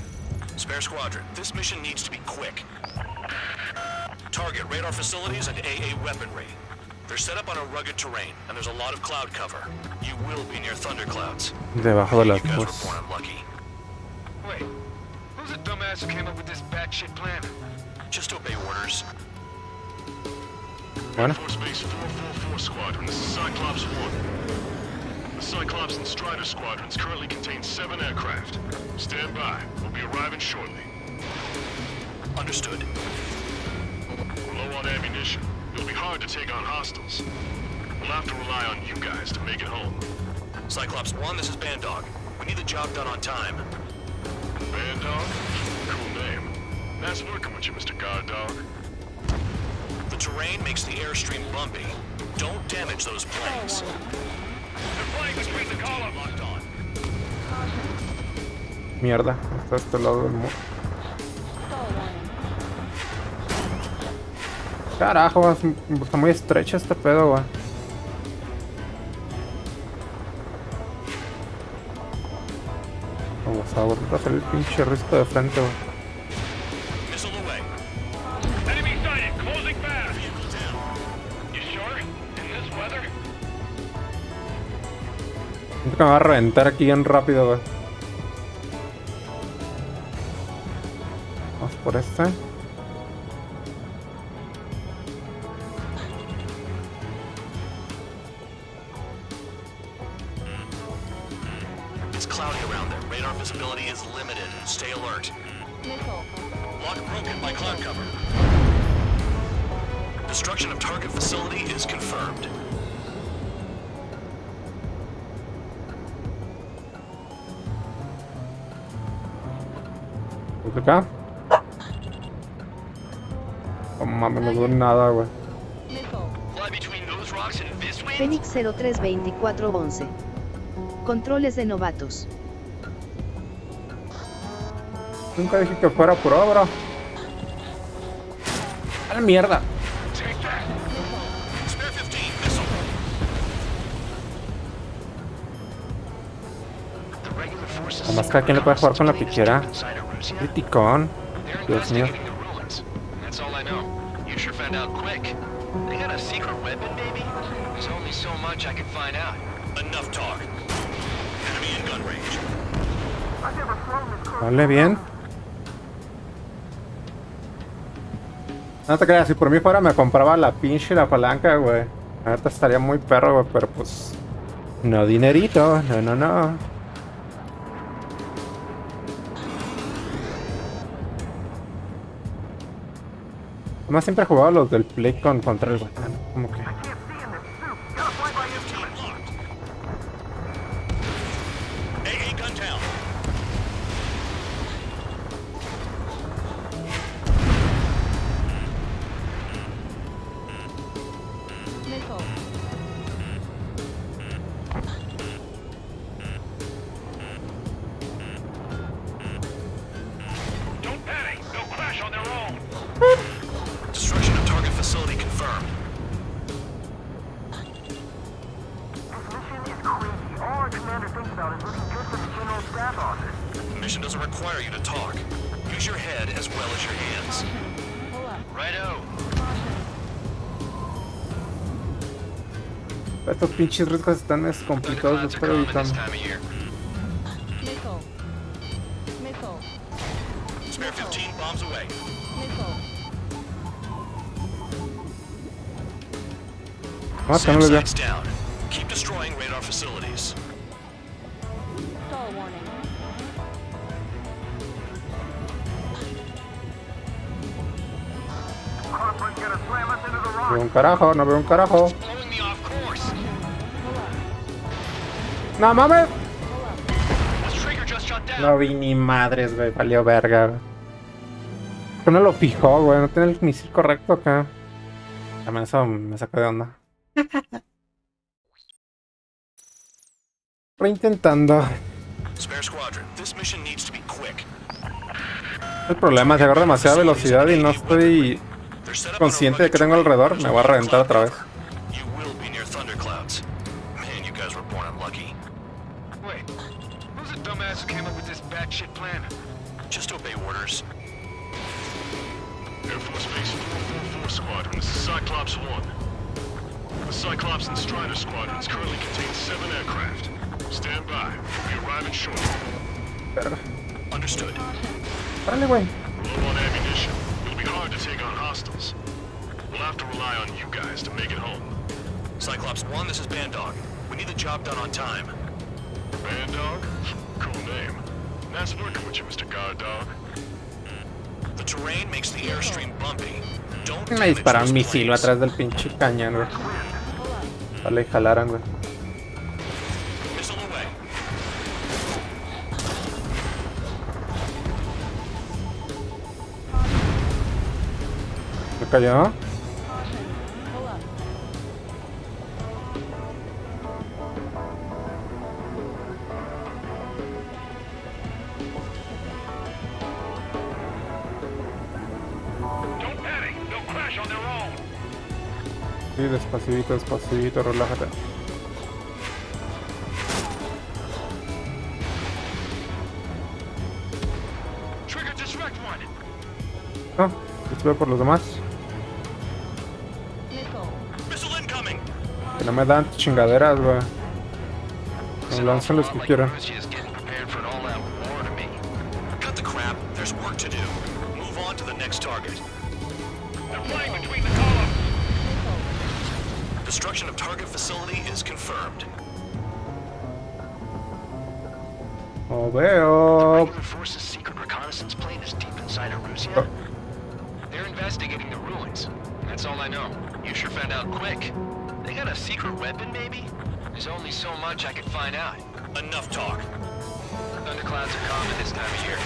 Spare squadron, this mission needs to be quick. Target radar facilities and AA weaponry. They're set up on a rugged terrain, and there's a lot of cloud cover. You will be near thunderclouds. Debajo de las You guys were nubes. born unlucky. Wait, who's the dumbass who came up with this batshit plan? Just obey orders. Bueno. Force Base 444 Squadron, this is Cyclops 1. The Cyclops and Strider squadrons currently contain 7 aircraft. Stand by. We'll be arriving shortly. Understood. We're low on ammunition. It'll be hard to take on hostiles. We'll have to rely on you guys to make it home. Cyclops 1, this is Bandog. We need the job done on time. Bandog? Cool name. Nice working with you, Mr. Guard Dog. The terrain makes the airstream bumpy. Don't damage those planes. They're flying between the columns. Locked on. Mierda. Está a este lado del muro. Carajo, está muy estrecho este pedo, güey. Vamos a volver a hacer el pinche risco de frente, güey. Missile away. Enemy sighted. Closing fast. You sure? In this weather? Siento que me va a reventar aquí bien rápido, güey. Vamos por este. It's cloudy around there. Radar visibility is limited. Stay alert. Lock broken by cloud cover. Destruction of target facility is confirmed. ¿Por acá? Oh, mames, no veo nada, güey. Fly between those rocks and this wind? Fénix 032411. Controles de novatos. Nunca dije que fuera por obra. A la mierda. Spare 15, Además, cada quien le puede jugar con la pichera. Criticón. Dios mío. That's all I know. You sure found out quick. They got a secret weapon, maybe? There's only so much I can find out. Enough talk. Enemy in gun range. Vale, bien. No te creas, si por mí fuera me compraba la pinche la palanca, güey. Ahorita estaría muy perro, güey, pero pues... No dinerito, no. Además siempre he jugado los del Play con control, güey. Como que... Destruction of target facility confirmed. The mission doesn't require you to talk. Use your head as well as your hands. Righto. Estos pinches riesgos están más complicados de estar evitando. Spare 15 bombs away. SAM sights down. Keep destroying radar facilities. No veo un carajo, no veo un carajo. No mames. No vi ni madres, güey. Valió verga, güey. No lo fijó, güey. No tiene el misil correcto acá. También eso me sacó de onda. Reintentando. El problema es que agarro demasiada velocidad y no estoy consciente de que tengo alrededor. Me voy a reventar otra vez. Just obey orders. Air Force Base 444 Squadron, this is Cyclops 1. The Cyclops and Strider Squadrons currently contain 7 aircraft. Stand by. We'll be arriving shortly. Understood. Dale, güey. Low on ammunition. It'll be hard to take on hostiles. We'll have to rely on you guys to make it home. Cyclops 1, this is Bandog. We need the job done on time. Bandog? Cool name. Nice working with you, Mr. Guard Dog. The terrain makes the airstream bumpy. Don't Me dispararon un misil atrás del pinche cañón, güey. Vale, jalaran, güey. ¿Me cayó? Sí, despacito, despacito, relájate. No, estoy por los demás. Que no me dan chingaderas, güey. Me lanzan los que quieran. Cut the crap. There's work to do. Move on to the next target. They're flying between the columns. Destruction of target facility is confirmed. Oh, veo. The Force's secret reconnaissance plane is deep inside Erusia. They're investigating the ruins. That's all I know. You sure found out quick. They got a secret weapon, maybe? There's only so much I can find out. Enough talk. Thunderclouds are common this time of year.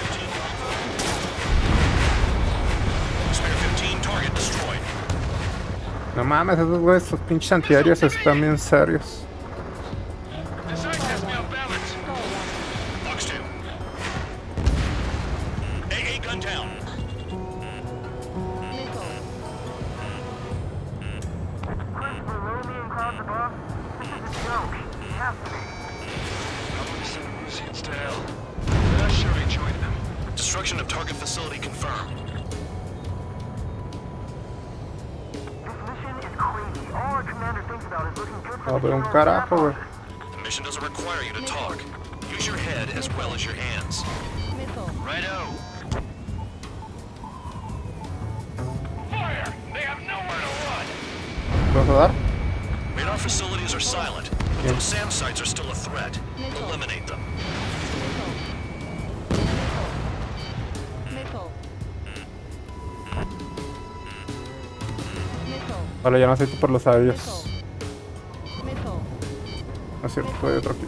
Spare 15, target destroyed. No mames, esos güeyes, esos pinches antiaéreos están bien serios. Box 2. AA gun down. I want to send Rusians to hell. Destruction of target facility confirmed. No, pero un carajo, güey. The mission doesn't require you to talk. Use your head as well as your hands. Righto. Fire! They have nowhere to run! ¿Vas a dar? Radar facilities are silent, but those SAM sites are still a threat. Eliminate them. Vale, ya no sé por los aéreos. No es cierto, todavía otro aquí.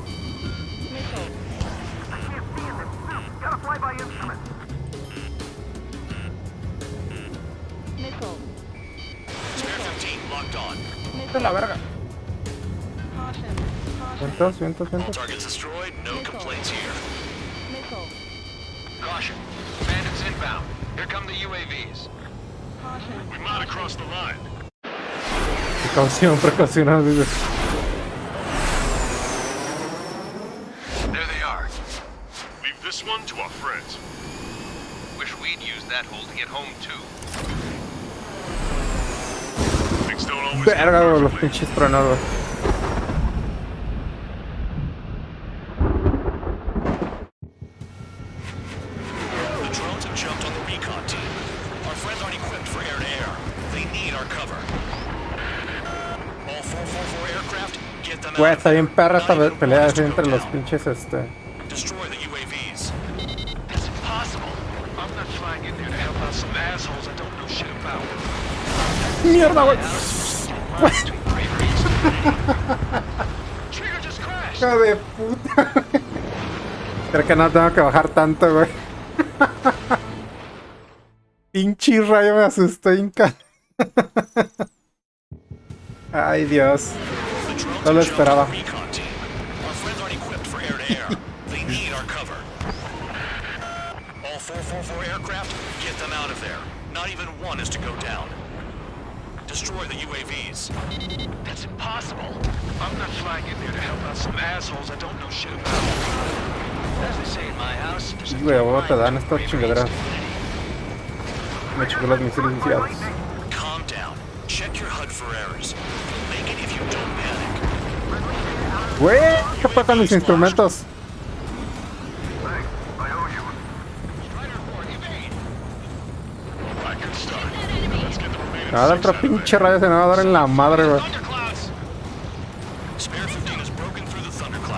¡De la verga! Vientos, vientos, vientos. Targets destroyed, no complaints here. Caution. Bandits inbound. Here come the UAVs. We might have crossed the line. Precaución, precaución, amigos. There they are. Leave this one to our friends. Wish we'd used that hole to get home too. Things don't always Verga, güey, los pinches tronados. The drones have jumped on the recon team. Our friends aren't equipped for air-to-air. They need our cover. All 444 aircraft, get them Güey, out. está bien perra esta pelea así entre los pinches, Destroy the UAVs. That's impossible. I'm not flying in there to help out some assholes I don't know shit about. ¡Mierda, güey! Trigger just crashed. ¡Hijo de puta! Creo que no tengo que bajar tanto, güey. Pinche rayo me asustó, Inca. Ay, Dios. No lo esperaba. Our friends aren't equipped for air-to-air. They need our cover. All 444 aircraft, get them out of there. Not even one is to go down. Destroy the UAVs. That's impossible. I'm not flying in there to help out some assholes I don't know shit about. As they say in my house, there's a Güey, ahora te dan estas chingaderas. Me chocó los misiles iniciados. Calm down. Check your HUD for errors. Make it if you don't panic. Güey, ¿qué pasa con mis instrumentos? Me va a dar otro pinche rayo, se me va a dar en la madre, güey.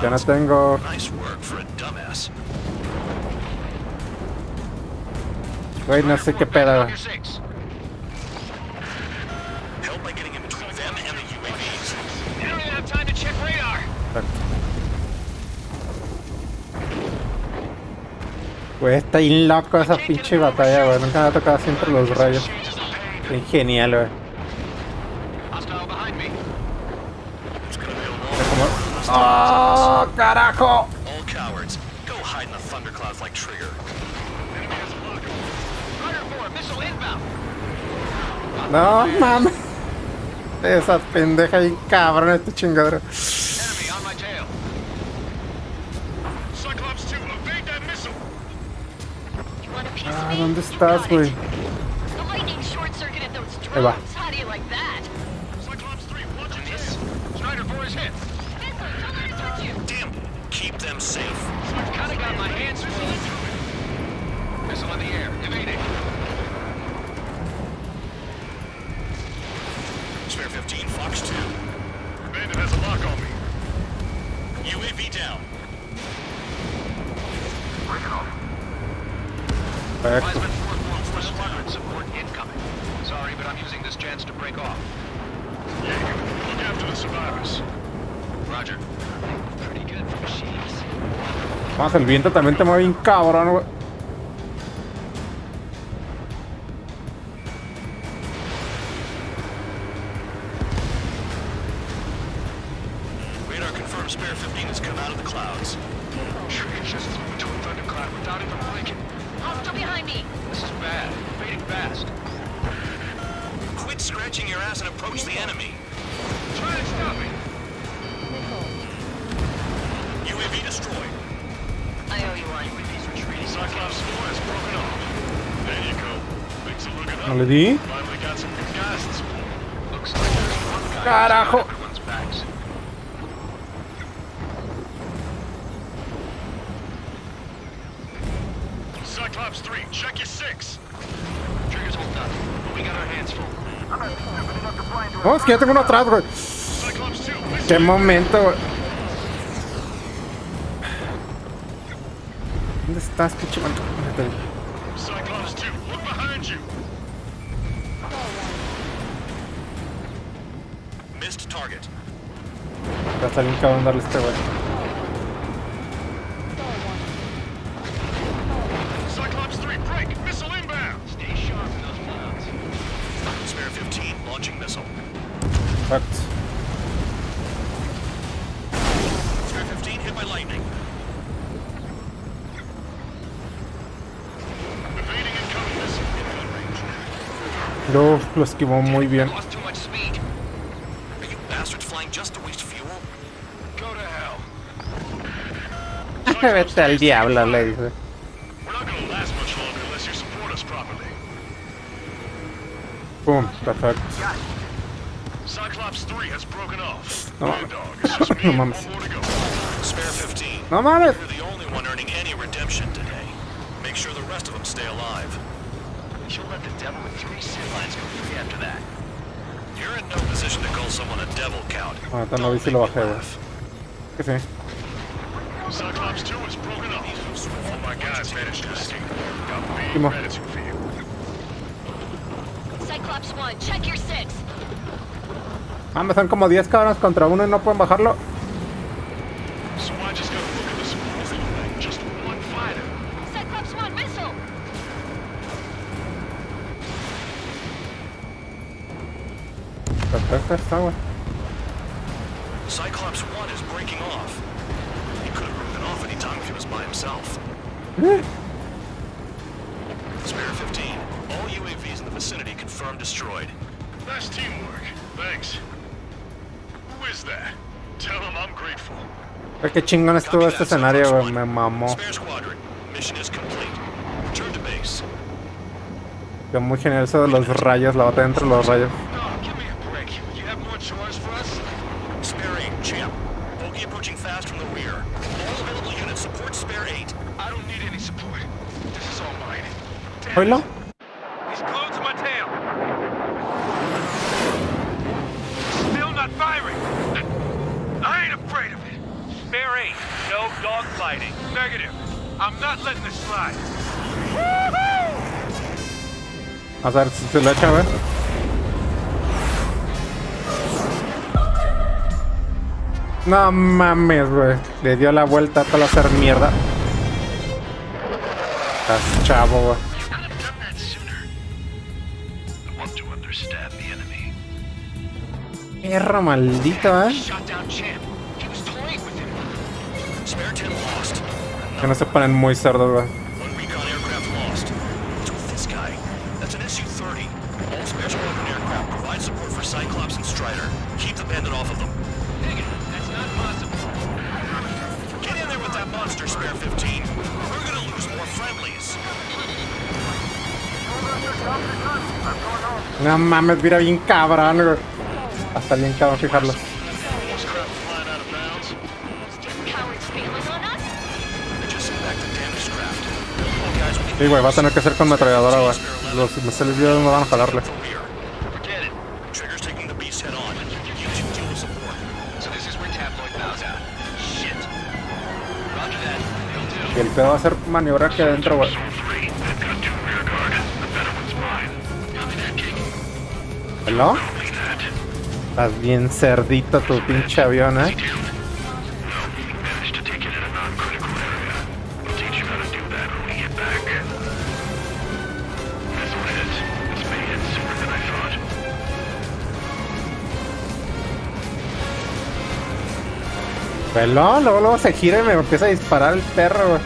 Ya no tengo. Güey, no sé qué pedo, güey. Güey, está bien loco esa pinche batalla, güey. Nunca me ha tocado siempre los rayos. Qué genial, güey. ¡Oh, carajo! No, mames. Esa pendeja y cabrón, este chingadero. Ah, ¿dónde estás, güey? Ahí va. Keep them safe. Kinda got my hands full. Missile in the air, evading. Spare 15, Fox 2. Bandit has a lock on me. UAV down. Wiseman 444 squadron support incoming. Sorry, but I'm using this chance to break off. Look after the survivors. Roger. Pretty good for machines. Vamos, el viento también te mueve bien cabrón, güey. Radar confirms Spare 15 has come out of the clouds. Train's just moving to a thundercloud without even blinking. Hostile behind me. This is bad. Fading fast. Quit scratching your ass and approach the enemy. Try to stop me. UAV destroyed. I owe you one. UAV's retreating. No le di. Carajo. Cyclops 3, check your 6. Trigger's holding up. We got our hands full. No, es que ya tengo uno atrás, güey. Qué momento, güey. ¿Dónde estás, pinche man? Cyclops 2, look behind you. Missed target. Va a estar bien cabrón darle este, güey. Cyclops 3, break. Missile inbound. Stay sharp in those clouds. Spare 15, launching missile. Perfect. Spare 15 hit by lightning. Evading incoming missile in gun range. Lo esquivó muy bien. Lost too much speed. Are you bastards flying just to waste fuel? Go to hell. Vete al diablo, le dice. We're not gonna last much longer unless you support us properly. Pum, perfecto. Cyclops 3 has broken off. No, Dog, it's just me. no One mames. more to go. Spare 15. No mames. You're the only one earning any redemption today. Make sure the rest of them stay alive. You'll let the devil with 3 sin lines go free after that. You're in no position to call someone a devil, Count. Ahorita no vi si lo bajé, güey. Que sí. Cyclops 2 has broken off. All my guys managed to escape. Got big Timo. gratitude for you. Cyclops 1, check your 6. Mames, son como 10 cabrones contra uno y no pueden bajarlo. So I just gotta look at this awful thing. Just one fighter. Cyclops 1, missile. Perfecto está, güey. Cyclops 1 is breaking off. He could have broken off any time if he was by himself. Spare 15. All UAVs in the vicinity confirmed destroyed. Nice teamwork. Thanks. Who is that? Tell him I'm grateful. Qué chingón estuvo este escenario, güey. Me mamó. Spare squadron. Mission is complete. Return to base. Qué muy genial eso de los rayos, la batalla entre los rayos. Spare 8, champ. Bogey approaching fast from the rear. All available units support Spare 8. I don't need any support. This is all mine. ¿Oílo? He's glued to my tail. Still not firing. I ain't afraid of it. Spare 8, no dogfighting. Negative. I'm not letting this slide. A ver si se lo echa, güey. No mames, güey. Le dio la vuelta para hacer mierda. Estás chavo, güey. Perro maldito, ¿eh? Que no se ponen muy cerdos, güey. Cyclops and Strider. Keep the bandit off of them. That's not possible. Get in there with that monster, Spare 15. We're gonna lose more friendlies. No mames, mira bien cabrón, güey. Hasta bien cabrón fijarlo. Sí, güey, va a tener que ser con metralladora, güey. Los misiles no van a jalarle. Y el pedo va a ser maniobra aquí adentro, güey. ¿Hello? Estás bien cerdito tu pinche avión, ¿eh? Pelón, luego se gira y me empieza a disparar el perro, güey.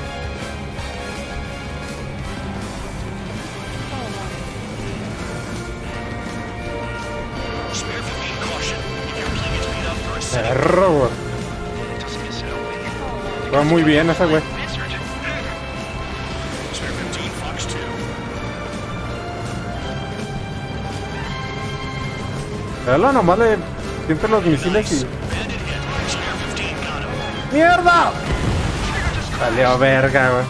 Perro, güey. Va muy bien ese, güey. Pero nomás le siempre los misiles y... ¡Mierda! Salió verga, güey.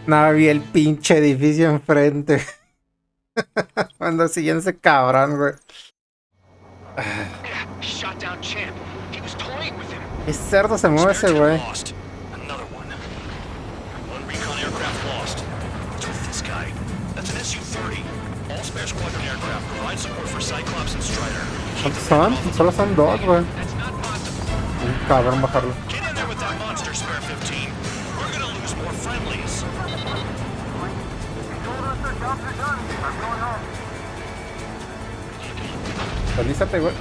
No vi el pinche edificio enfrente. Cuando siguen ese cabrón, güey. ¿Qué cerdo se mueve ese, güey? ¿Cuántos son? Solo son dos, güey. Un cabrón bajarlo. Salízate, güey.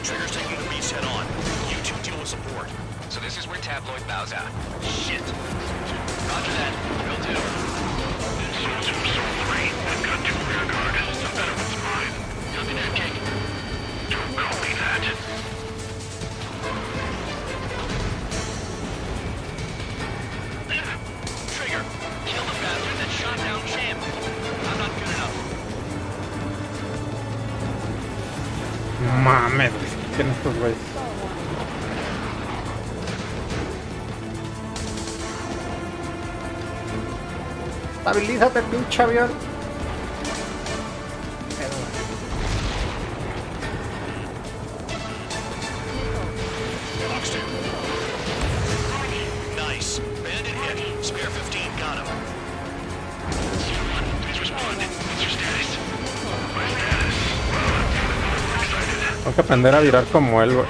Trigger's taking the beast head on. You two deal with support. So this is where Tabloid bows out. Shit. Roger that. Will do. I've got two rear guard. Some better one's mine. Copy that, Jake. Don't call me that. Trigger, kill the bastard that shot down Champ. I'm not good enough. Mames, ¿quién es estos güeyes? Estabilízate, pinche avión. Nice. Bandit hit. Spare 15 got him. Please respond. What's your status? My status. Tengo que aprender a virar como él, güey.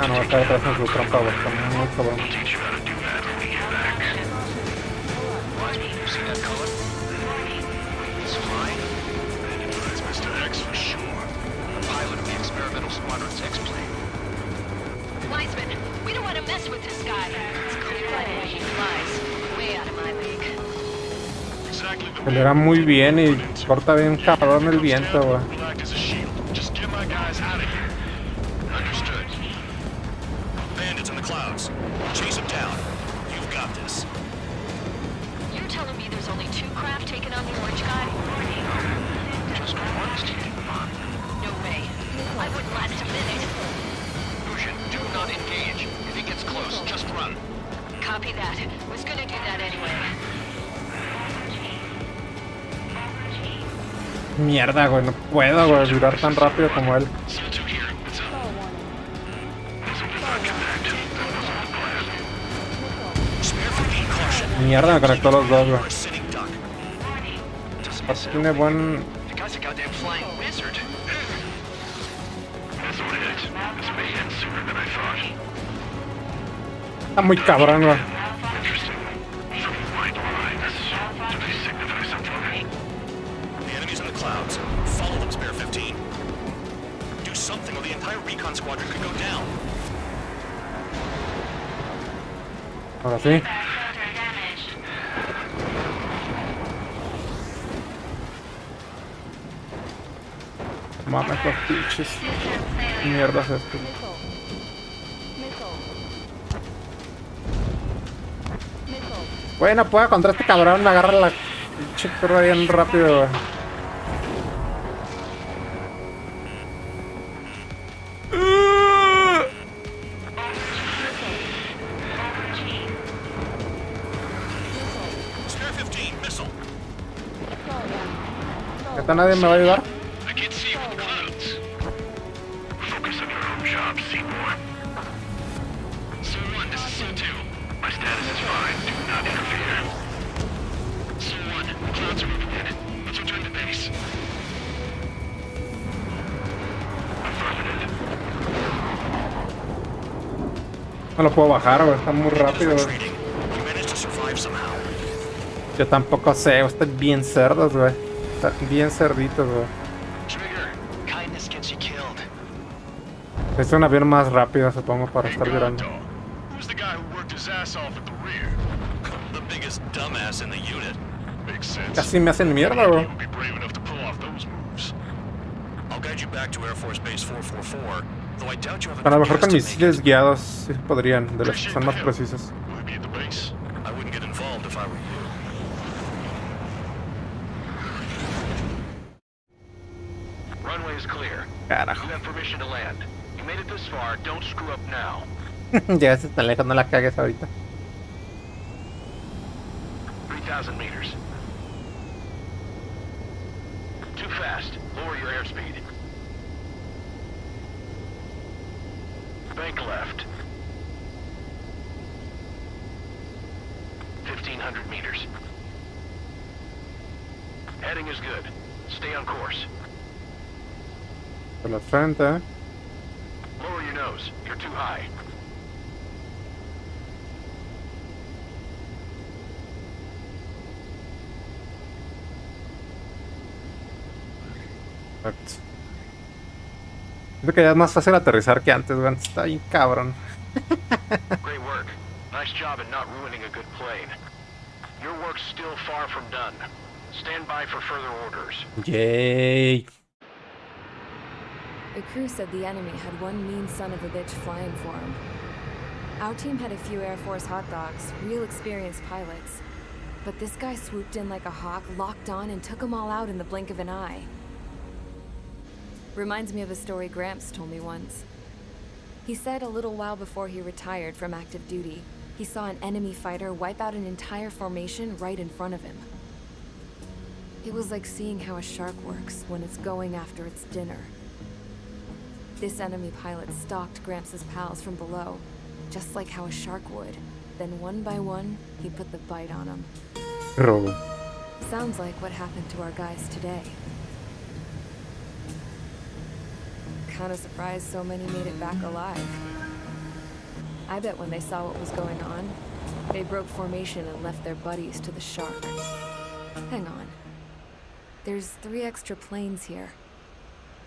No, va a caer atrás en su trampa, güey. Está muy cabrón. Pelea muy bien y corta bien cabrón el viento, güey. Mierda, güey, no puedo, güey, virar tan rápido como él. Mierda, me conectó los dos, güey. Así tiene buen... Está muy cabrón, güey. Ahora sí. Mames, los pinches. Mierda es esto. Bueno, puedo contra este cabrón, me agarra la pinche curva bien rápido, güey. ¿Nadie me va a ayudar? No lo puedo bajar, güey, está muy rápido, güey. Yo tampoco sé, están bien cerdos, güey. Están bien cerditos, güey. Es un avión más rápido, supongo, para estar virando. Who's the guy who worked his ass off at the rear? The biggest dumbass in the unit. Makes sense. Casi me hacen mierda, güey. You'll be brave enough to pull off those moves. I'll guide you back to Air Force Base 444, though I doubt you have A lo enough mejor con gas to make misiles it. guiados sí podrían, de los que son más precisos. Will he be at the base? I wouldn't get involved if I were you. Runway is clear. Carajo. You have permission to land. You made it this far, don't screw up now. Llegaste tan lejos, no la cagues ahorita. 3,000 meters. Too fast. Lower your airspeed. Bank left. 1,500 meters. Heading is good. Stay on course. Por la frente, ¿eh? Lower your nose. You're too high. Perfecto. Siento que ya es más fácil aterrizar que antes, güey. Está bien cabrón. Great work. Nice job at not ruining a good plane. Your work's still far from done. Stand by for further orders. Yay. The crew said the enemy had one mean son of a bitch flying for him. Our team had a few Air Force hot dogs, real experienced pilots. But this guy swooped in like a hawk, locked on, and took them all out in the blink of an eye. Reminds me of a story Gramps told me once. He said a little while before he retired from active duty, he saw an enemy fighter wipe out an entire formation right in front of him. It was like seeing how a shark works when it's going after its dinner. This enemy pilot stalked Gramps' pals from below, just like how a shark would. Then one by one, he put the bite on them. Robo. Sounds like what happened to our guys today. Kinda surprised so many made it back alive. I bet when they saw what was going on, they broke formation and left their buddies to the shark. Hang on. There's 3 extra planes here.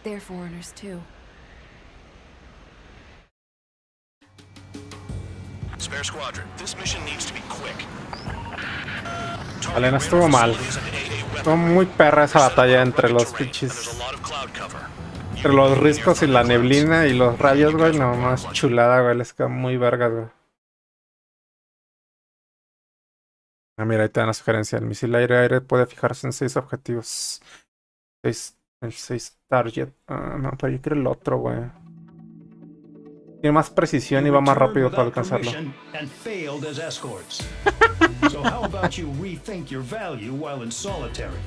They're foreigners too. Spare squadron, this mission needs to be quick. Vale, no estuvo mal. Estuvo muy perra esa batalla entre los pinches. Entre los riscos y la neblina y los rayos, güey. No más chulada, güey. Les quedó muy vergas, güey. Ah, mira, ahí te dan la sugerencia. El misil aire-aire puede fijarse en 6 objetivos. El 6 target. Ah, no, pero yo quiero el otro, güey. Tiene más precisión y va más rápido para alcanzarlo. So how about you rethink your value while in solitary?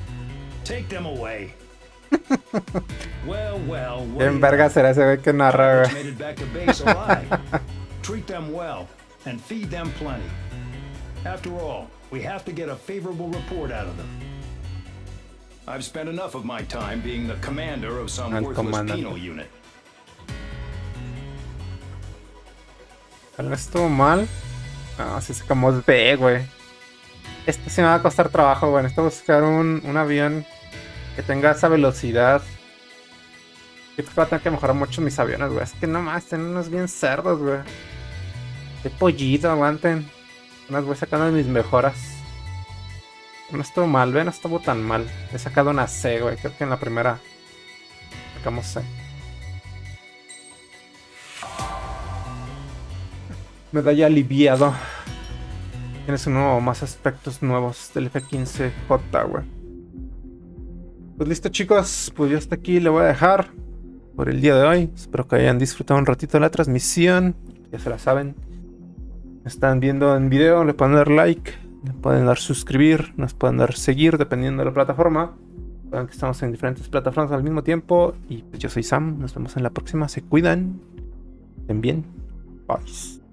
Take them away. Well. En verga será ese güey que narra, güey. Made it back to base alive. Treat them well and feed them plenty. After all, we have to get a favorable report out of them. I've spent enough of my time being the commander of some worthless penal unit. No estuvo mal. No, si sacamos B, güey. Este sí me va a costar trabajo, güey. Necesito buscar un avión que tenga esa velocidad. Yo creo que voy a tener que mejorar mucho mis aviones, güey. Es que nomás tienen unos bien cerdos, güey. Qué pollito, aguanten. Unas voy sacando de mis mejoras. No estuvo mal, ¿ven? No estuvo tan mal. He sacado una C, güey. Creo que en la primera sacamos C. Medalla aliviado. Tienes más aspectos nuevos del F-15J, güey. Pues listo, chicos. Pues yo hasta aquí le voy a dejar por el día de hoy. Espero que hayan disfrutado un ratito de la transmisión. Ya se la saben. Me están viendo en video, le pueden dar like, le pueden dar suscribir, nos pueden dar seguir dependiendo de la plataforma. Saben que estamos en diferentes plataformas al mismo tiempo. Y pues yo soy Sam. Nos vemos en la próxima. Se cuidan. Estén bien. Bye.